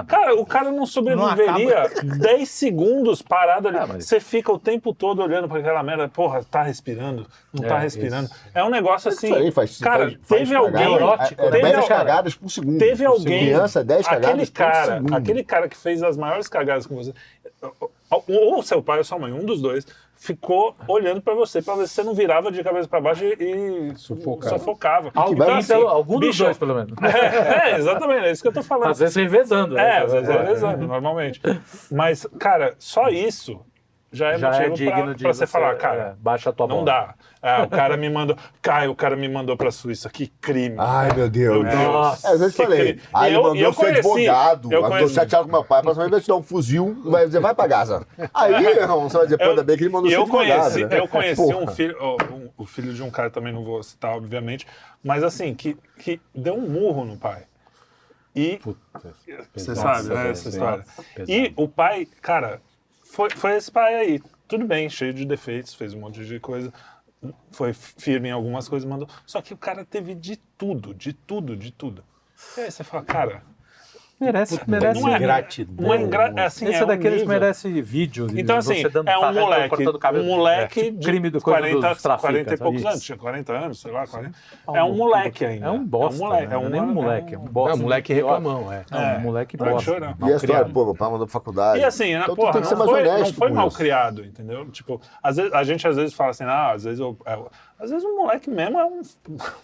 Cara, o cara não sobreviveria 10 segundos parado ali. Você fica o tempo todo olhando para aquela merda. Porra, tá respirando? Não tá respirando? Isso. É um negócio assim. Cara, teve alguém. 10 cagadas por segundo. Teve alguém. Criança, 10 cagadas por segundo. Aquele cara que fez as maiores cagadas com você, ou seu pai ou sua mãe, um dos dois, ficou olhando pra você pra ver se você não virava de cabeça pra baixo e sufocava. Algum dos dois, pelo menos. Exatamente, é isso que eu tô falando. Às vezes revezando. Às vezes revezando, normalmente. Mas, cara, só isso já é Já é motivo digno de pra você falar, cara, baixa a tua não bola. dá. Ah, o cara me mandou... Caio, o cara me mandou pra Suíça. Que crime. Ai, meu Deus. Nossa. É, eu já te Que falei. crime. Aí E ele eu mandou ser conheci, advogado. eu Eu tô conheci. chateado com meu pai. A próxima vez vai te dar um fuzil, vai dizer, vai pra Gaza. Aí, irmão, você vai dizer, pô, ainda bem que ele mandou E ser advogado. Né? eu conheci Porra. um filho, o filho de um cara, também não vou citar, obviamente, mas assim, que deu um murro no pai. E você sabe, né, essa história. E o pai, cara, foi esse pai aí. Tudo bem, cheio de defeitos, fez um monte de coisa, foi firme em algumas coisas, mandou. Só que o cara teve de tudo. E aí você fala, cara... Merece não é gratidão. Assim, Esse é um daqueles nível. merece vídeo. de Então, assim, você dando é um parada, moleque, cortando cabelo. de crime do coisa 40 dos traficantes, 40 e poucos isso. anos, tinha 40 anos, sei lá, 40. É um moleque ainda. É um bosta. É um moleque, não é nem um moleque, é um bosta. É um moleque reclamão, É um moleque Não, bosta. chora. E a história, pô, meu pai mandou pra faculdade. E assim, então, tu porra, tem que ser não mais foi, honesto não foi com mal isso. criado, entendeu? Tipo, a gente às vezes fala assim, às vezes o moleque mesmo é um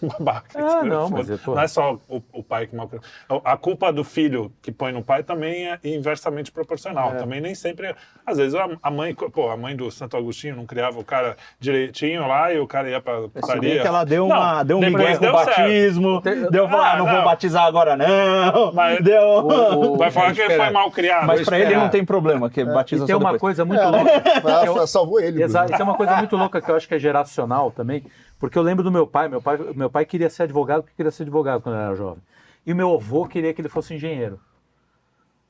babaca. Ah, entendeu? não, mas não é só o pai que mal criou. A culpa do filho que põe no pai também é inversamente proporcional. Também nem sempre. Às vezes a mãe do Santo Agostinho não criava o cara direitinho lá e o cara ia pra Se bem putaria. que ela deu um depois migué com deu o batismo, deu falar, não vou batizar agora não. Mas Deu... vai falar que ele foi mal criado. Mas pra ele não tem problema, que batiza E tem só uma depois. coisa muito louca. Ela salvou ele. Exato, e tem uma coisa muito louca que eu acho que é geracional também, porque eu lembro do meu pai. Meu pai queria ser advogado porque queria ser advogado quando eu era jovem. E o meu avô queria que ele fosse engenheiro.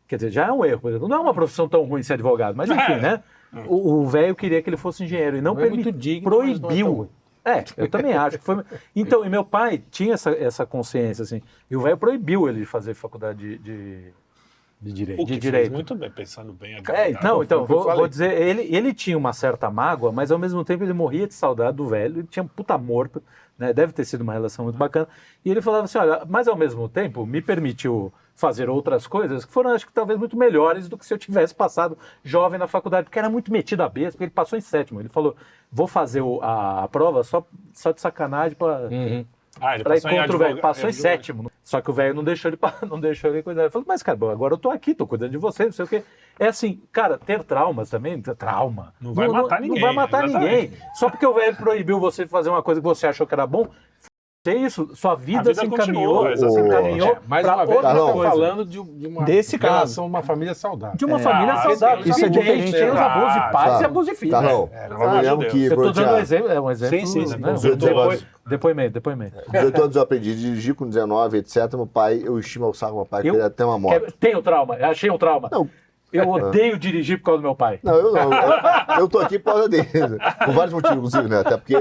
Quer dizer, já é um erro, por exemplo. Não é uma profissão tão ruim ser advogado, mas enfim, né? O velho queria que ele fosse engenheiro e não Não é muito digno, mas não é tão proibiu. ruim. Eu também acho que foi. Então, e meu pai tinha essa consciência, assim, e o velho proibiu ele de fazer faculdade de direito. O que de fez direito. muito bem, pensando bem. Então, foi o que eu vou falei. dizer, ele tinha uma certa mágoa, mas ao mesmo tempo ele morria de saudade do velho, ele tinha um puta amor, né? Deve ter sido uma relação muito bacana. E ele falava assim, olha, mas ao mesmo tempo me permitiu fazer outras coisas que foram, acho que talvez muito melhores do que se eu tivesse passado jovem na faculdade, porque era muito metido a besta, porque ele passou em 7º. Ele falou, vou fazer a prova só de sacanagem para... Uhum. Ele Pra ir passou em contra o velho, passou em advogado. 7º. Só que o velho não deixou ele cuidar. Ele falou, mas cara, agora eu tô aqui, tô cuidando de você, não sei o quê. É assim, cara, ter traumas também, trauma. Não vai matar ninguém, Não vai matar exatamente. ninguém. Só porque o velho proibiu você de fazer uma coisa que você achou que era bom, é isso, sua vida vida se encaminhou, continua, se encaminhou Mais pra uma vez, outra nós estamos coisa. falando de uma Desse relação, uma família saudável. De uma família saudável. isso é Evidente, diferente, tem os né? abusos de pais e Tá. abusos de filhos. Carlão, Pelo eu amor me de lembro Deus. que, Eu tô dando Tiago, um exemplo. Sim, né? sim. Depoimento. 18 anos eu aprendi a dirigir, com 19, etc. Meu pai, eu estimo o saco do meu pai, que Eu- ele até uma moto. Tenho trauma, achei um trauma. Não. Eu odeio dirigir por causa do meu pai. Não, eu não. Eu tô aqui por causa dele. Por vários motivos, inclusive, né? Até porque.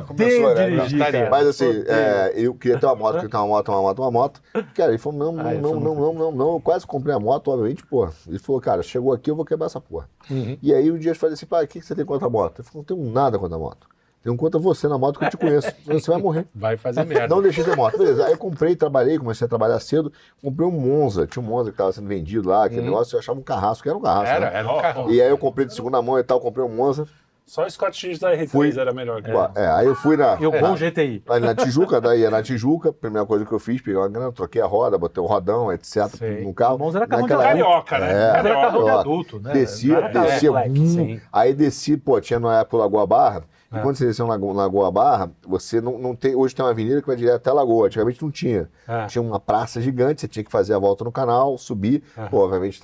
Começou, né? dirigir, Não. cara. Mas assim, eu queria ter uma moto, uma moto. Cara, ele falou: não. Eu quase comprei a moto, obviamente, pô. Ele falou: cara, chegou aqui, eu vou quebrar essa porra. E aí um dia eu falei assim: pai, o que você tem contra a moto? Ele falou: não tenho nada contra a moto. Tenho contra você na moto que eu te conheço. Você vai morrer. Vai fazer merda. Não deixei ter moto. Beleza. Aí eu comprei, trabalhei, comecei a trabalhar cedo. Comprei um Monza. Tinha um Monza que estava sendo vendido lá, aquele negócio, eu achava um carrasco, que era um carrasco. né? Era um carro. E aí eu comprei de segunda mão e tal, comprei um Monza. Só o Scott X da R3 era melhor que Aí eu fui na. E o bom GTI. Ali na Tijuca, primeira coisa que eu fiz, peguei uma grana, troquei a roda, botei um rodão, etc. Sei. no carro. O Monza era carro de Naquela época- Carioca, né? É, Mas era carro de carioca. adulto, né? Descia, Não era carro descia. moleque, sim. Aí desci, pô, tinha na época o Lagoa Barra. E quando você desceu na Lagoa Barra, você não tem. Hoje tem uma avenida que vai direto até a Lagoa. Antigamente não tinha. Tinha uma praça gigante, você tinha que fazer a volta no canal, subir. Pô, obviamente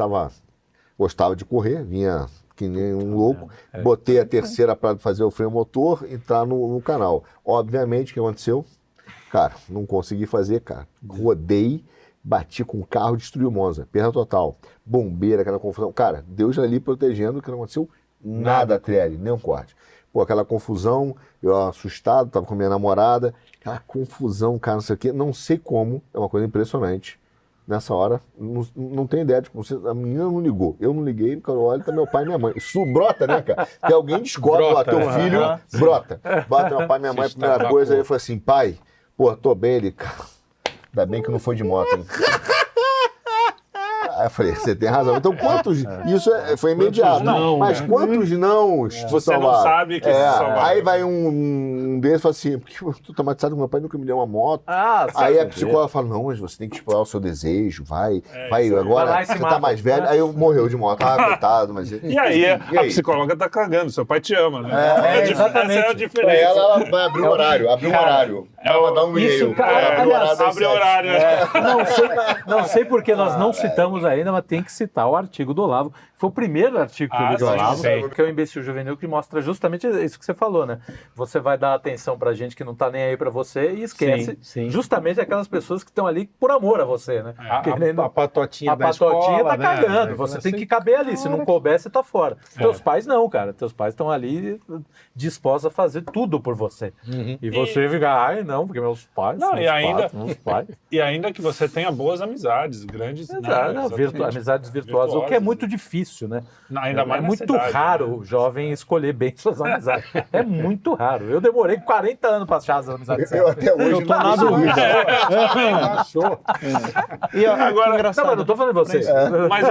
gostava de correr, vinha que nem um louco. Botei a terceira para fazer o freio motor, entrar no canal. Obviamente, o que aconteceu? Cara, não consegui fazer, cara. Rodei, bati com o carro, destruí o Monza. Perda total. Bombeira, aquela confusão. Cara, Deus ali protegendo, que não aconteceu nada, Trielli, nem um corte. Pô, aquela confusão, eu assustado, tava com minha namorada, aquela confusão, cara, não sei o quê, não sei como, é uma coisa impressionante. Nessa hora, não tenho ideia de como a menina não ligou. Eu não liguei, porque eu olho, tá meu pai e minha mãe. Isso brota, né, cara? Que alguém descobre lá, Brota, teu né? filho, brota. Bate meu pai e minha mãe, a primeira coisa, aí eu falei assim, pai, pô, tô bem, ele, cara, ainda bem que não foi de moto, hein? Aí eu falei, você tem razão. Então quantos... Isso foi imediato. não, mas quantos não Você não sabe que se salvaram. Aí vai um deles e fala assim, porque eu tô traumatizado, meu pai nunca me deu uma moto. Aí a psicóloga fala, não, mas você tem que explorar o seu desejo, vai agora Vai lá e se você mata. tá mais velho. Aí eu morreu de moto, coitado, mas... E aí, a psicóloga tá cagando, seu pai te ama, né? exatamente. Essa é a Pra diferença. ela vai abrir um horário, Ela vai dar um isso, e-mail. cara, aliás, Abre o horário. Não sei porque nós não citamos ainda, mas tem que citar o artigo do Olavo. Foi o primeiro artigo que eu li do sim, Olavo, sim. que é o Imbecil Juvenil, que mostra justamente isso que você falou, né? Você vai dar atenção pra gente que não tá nem aí pra você e esquece Sim. justamente aquelas pessoas que estão ali por amor a você, né? Querendo- A patotinha a da patotinha escola, tá né? cagando, você tem que caber ali, se não couber, você tá fora. Teus pais não, cara, teus pais estão ali dispostos a fazer tudo por você. E você fica, ai não, porque meus pais, Não, meus e ainda- pais, meus pais. E ainda que você tenha boas amizades, grandes. Exatamente, amizades virtuosas, o que é muito difícil, né? Ainda mais é nessa muito idade, raro né? o jovem escolher bem suas amizades. É muito raro. Eu demorei 40 anos para achar as amizades Eu certas. até hoje Eu tô na dúvida. Achou. E Agora- que engraçado. Não, mas não tô falando de vocês. Mas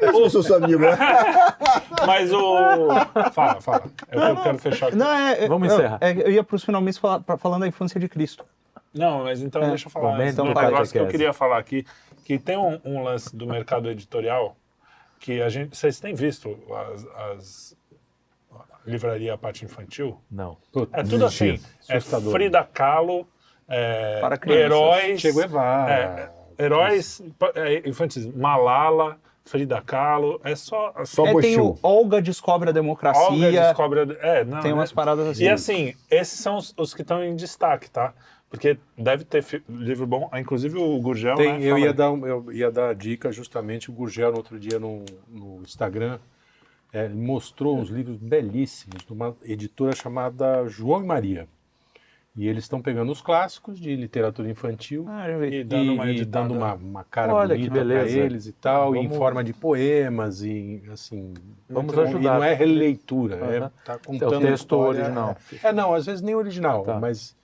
Eu sou seu amigo, né? Mas o. Fala. Eu quero fechar aqui. Não, Vamos encerrar. Eu ia para os finalmente falando da infância de Cristo. Não, mas então deixa eu falar Momento antes do do negócio podcast. que eu queria falar aqui, que tem um lance do mercado editorial que vocês têm visto a livraria, a parte infantil? Não. É tudo assim, Assustador. Frida Kahlo, Para crianças. heróis, Che Guevara. heróis infantis, Malala, Frida Kahlo, é só Só Tem o Bochil. Olga Descobre a Democracia. Olga descobre... não, Tem umas paradas assim. E assim, esses são os que estão em destaque, tá? Porque deve ter livro bom, inclusive o Gurgel, né? Eu fala- ia dar a dica justamente, o Gurgel no outro dia no Instagram, ele mostrou uns livros belíssimos de uma editora chamada João e Maria. E eles estão pegando os clássicos de literatura infantil Já vi. E dando uma e editada. dando uma cara Olha, que bonita para beleza. eles e tal, em Vamos- forma de poemas e assim. Vamos então, ajudar. E não é releitura, Aham. tá É o contando texto história. original. Não, às vezes nem original, Tá. mas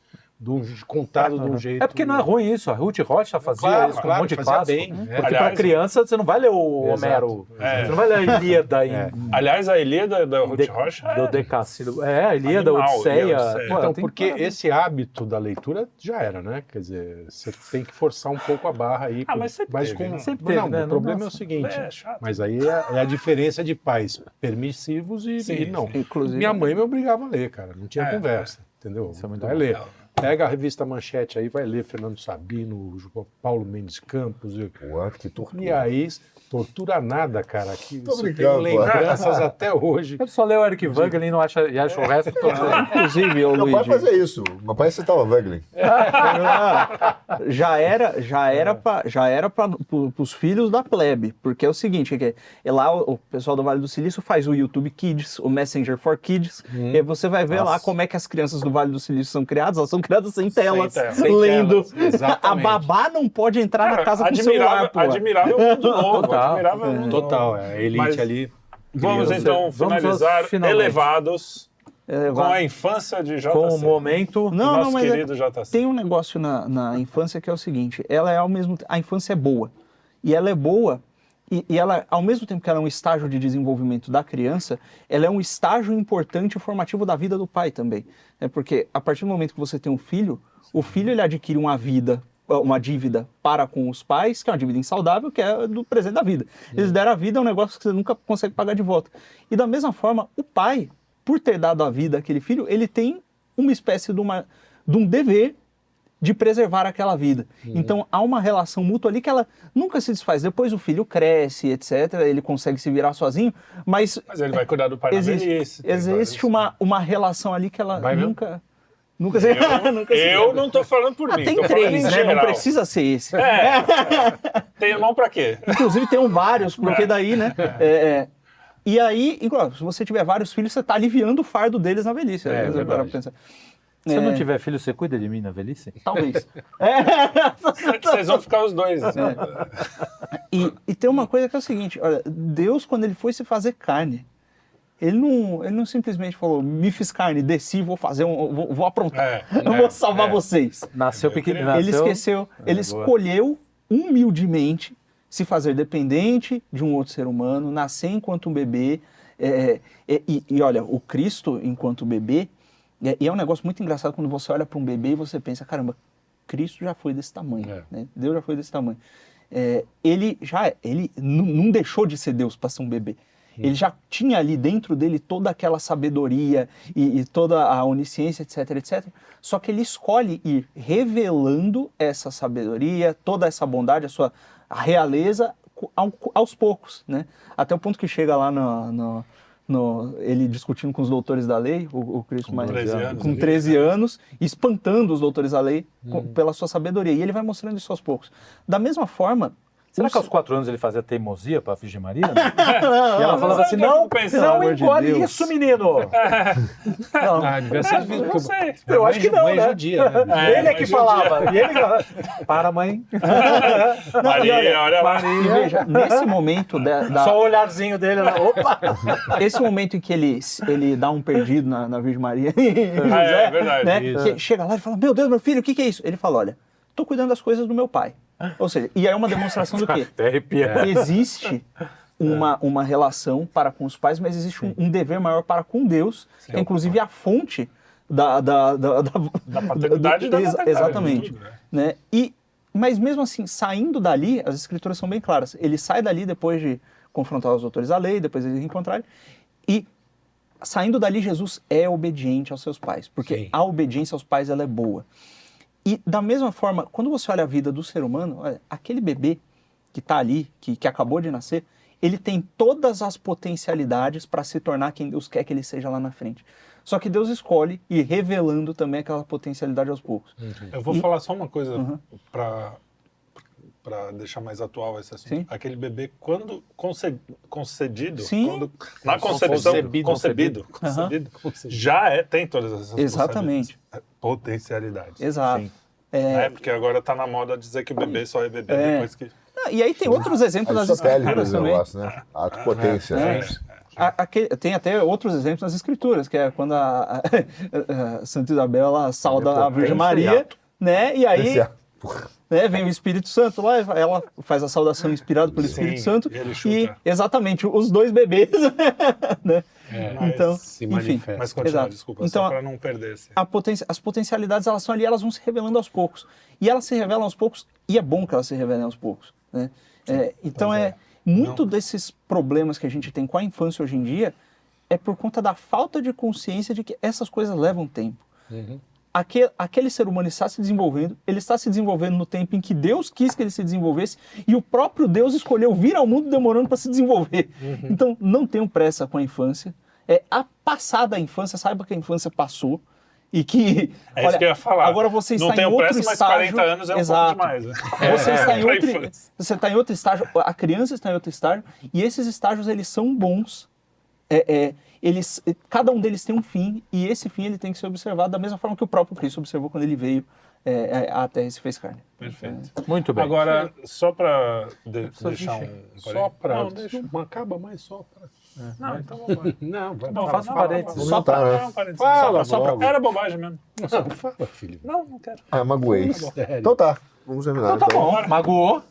contado de um jeito. É porque não é ruim isso. A Ruth Rocha fazia Claro, isso com claro, um monte de fazia clássico. bem, né? Porque Aliás, para criança você não vai ler o Exato. Homero. Você não vai ler a Ilíada Aliás, a Ilíada da Ruth de- Rocha do Decácilo. A Ilíada, Animal, Odisseia. e a Odisseia. Pô, Então, tem porque maravilha. esse hábito da leitura já era, né? Quer dizer, você tem que forçar um pouco a barra aí. mas sempre teve, né? Sempre teve, não, né? o problema Não, é o seguinte, é chato. mas aí é a diferença de pais permissivos e não. Inclusive- Minha mãe me obrigava a ler, cara, não tinha conversa, entendeu? Isso é muito Vai bom. ler. Pega a revista Manchete aí, vai ler Fernando Sabino, Paulo Mendes Campos, Pô, que tortura. e aí tortura nada, cara, que Tô isso tem brincando, pô. lembranças até hoje. Eu só leio o Eric Wagner e não acha, e acha o resto todo. Inclusive, ô Meu pai Luigi, fazia isso. Meu pai citava Wegling. já era para os filhos da plebe, porque é o seguinte, lá o pessoal do Vale do Silício faz o YouTube Kids, o Messenger for Kids, e aí você vai ver lá como é que as crianças do Vale do Silício são criadas, elas são criadas sem telas, Sem lendo. telas, exatamente. A babá não pode entrar na casa com celular, pô. admirável mundo novo. Total. Admirável mundo Total, novo. a elite Mas ali. Vamos criança. então Vamos finalizar aos finalmente. elevados É, com a infância de JC. Com o momento. do Não, nosso mas querido JC. tem um negócio na infância que é o seguinte, ela é a infância é boa, e ela é boa, e ela, ao mesmo tempo que ela é um estágio de desenvolvimento da criança, ela é um estágio importante e formativo da vida do pai também, porque a partir do momento que você tem um filho, o filho ele adquire uma dívida para com os pais, que é uma dívida insaudável, que é do presente da vida. Eles deram a vida, é um negócio que você nunca consegue pagar de volta. E da mesma forma, o pai, por ter dado a vida àquele filho, ele tem uma espécie de um dever de preservar aquela vida. Então há uma relação mútua ali que ela nunca se desfaz. Depois o filho cresce, etc., ele consegue se virar sozinho, mas Mas ele vai cuidar do pai na velhice. tem existe vários- uma relação ali que ela Vai mesmo? nunca nunca se Eu não tô falando por mim. tem tô falando três, em né? geral. Não precisa ser esse. Tem irmão pra quê? Inclusive tem vários, porque daí, né? E aí, se você tiver vários filhos, você está aliviando o fardo deles na velhice. É, Você verdade. parar pra pensar. Se eu não tiver filho, você cuida de mim na velhice? Talvez. Vocês vão ficar os dois. E tem uma coisa que é o seguinte, olha, Deus, quando ele foi se fazer carne, ele não simplesmente falou, me fiz carne, desci, vou fazer, vou aprontar, vou salvar vocês. Nasceu pequeno. Ele esqueceu, ele escolheu humildemente se fazer dependente de um outro ser humano, nascer enquanto um bebê. E olha, o Cristo enquanto bebê, e é um negócio muito engraçado quando você olha para um bebê e você pensa, caramba, Cristo já foi desse tamanho, né? Deus já foi desse tamanho. Ele não deixou de ser Deus para ser um bebê. Ele já tinha ali dentro dele toda aquela sabedoria e toda a onisciência, etc, etc. Só que ele escolhe ir revelando essa sabedoria, toda essa bondade, a realeza aos poucos, né? Até o ponto que chega lá ele discutindo com os doutores da lei, o Cristo com 13 anos, espantando os doutores da lei pela sua sabedoria. E ele vai mostrando isso aos poucos. Da mesma forma... Será que aos 4 anos ele fazia teimosia para a Virgem Maria? E ela falava assim, não engole isso, menino! Devia ser não sei. Eu acho que não, né? Judia, né? Ele é que falava. E ele para, mãe. Maria, olha lá. E veja, nesse momento... Só o olharzinho dele lá, opa! Esse momento em que ele dá um perdido na Virgem Maria, É verdade. né? Que chega lá e fala, meu Deus, meu filho, o que é isso? Ele fala, olha, tô cuidando das coisas do meu pai. Ou seja, e aí é uma demonstração do quê? Existe uma relação para com os pais, mas existe um dever maior para com Deus, que é inclusive a fonte da paternidade e da maternidade. Exatamente. Tudo, né? Mas mesmo assim, saindo dali, as escrituras são bem claras. Ele sai dali depois de confrontar os doutores da lei, depois eles encontrarem, e saindo dali, Jesus é obediente aos seus pais, porque a obediência aos pais ela é boa. E da mesma forma, quando você olha a vida do ser humano, olha, aquele bebê que está ali, que acabou de nascer, ele tem todas as potencialidades para se tornar quem Deus quer que ele seja lá na frente. Só que Deus escolhe ir revelando também aquela potencialidade aos poucos. Eu vou falar só uma coisa para deixar mais atual esse assunto. Sim. Aquele bebê, quando concedido, Sim. na concepção, concebido, já tem todas essas Exatamente. potencialidades. Exato. Sim. Porque agora está na moda dizer que o bebê só é bebê depois que... E aí tem outros exemplos nas escrituras também. Negócio, né? Ato potência. Tem até outros exemplos nas escrituras, que é quando a Santa Isabel ela sauda a Virgem Maria, né? E aí vem o Espírito Santo lá, ela faz a saudação inspirada pelo Espírito Santo e exatamente os dois bebês, né? Então, se manifesta. Mas continua, desculpa, então, só para não perder esse. As potencialidades elas são ali, elas vão se revelando aos poucos. E elas se revelam aos poucos, e é bom que elas se revelem aos poucos, né? Então muito desses problemas que a gente tem com a infância hoje em dia é por conta da falta de consciência de que essas coisas levam tempo. Aquele ser humano está se desenvolvendo, ele está se desenvolvendo no tempo em que Deus quis que ele se desenvolvesse e o próprio Deus escolheu vir ao mundo demorando para se desenvolver. Então, não tenham pressa com a infância. A passada infância, saiba que a infância passou e que... olha, isso que eu ia falar. Agora você está em outro estágio... Mas 40 anos é um pouco demais. Né? Você está em outro estágio, a criança está em outro estágio e esses estágios, eles são bons. Cada um deles tem um fim e esse fim ele tem que ser observado da mesma forma que o próprio Cristo observou quando ele veio à Terra e se fez carne. Perfeito. Muito bem. Agora, só para deixar Só para... Não, deixa. Não acaba mais só para... Não, então vamos lá. Não, vai. Não, faça parênteses. Só para... Só pra... Era bobagem mesmo. Não, fala, filho. Não quero. Magoei. Sério. Então tá, vamos terminar. Tá bom, magoou.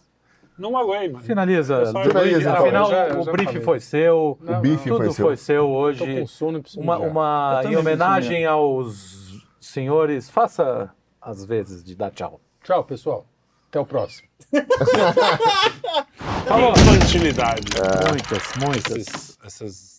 Não magoei, mano. Finaliza. Finaliza, então. Afinal, Já o briefing falei. foi seu. O bife Tudo foi seu Tô hoje. com sono e preciso Em mijar. homenagem aos senhores, faça as vezes de dar tchau. Tchau, pessoal. Até o próximo. Infantilidade. Muitas. Essas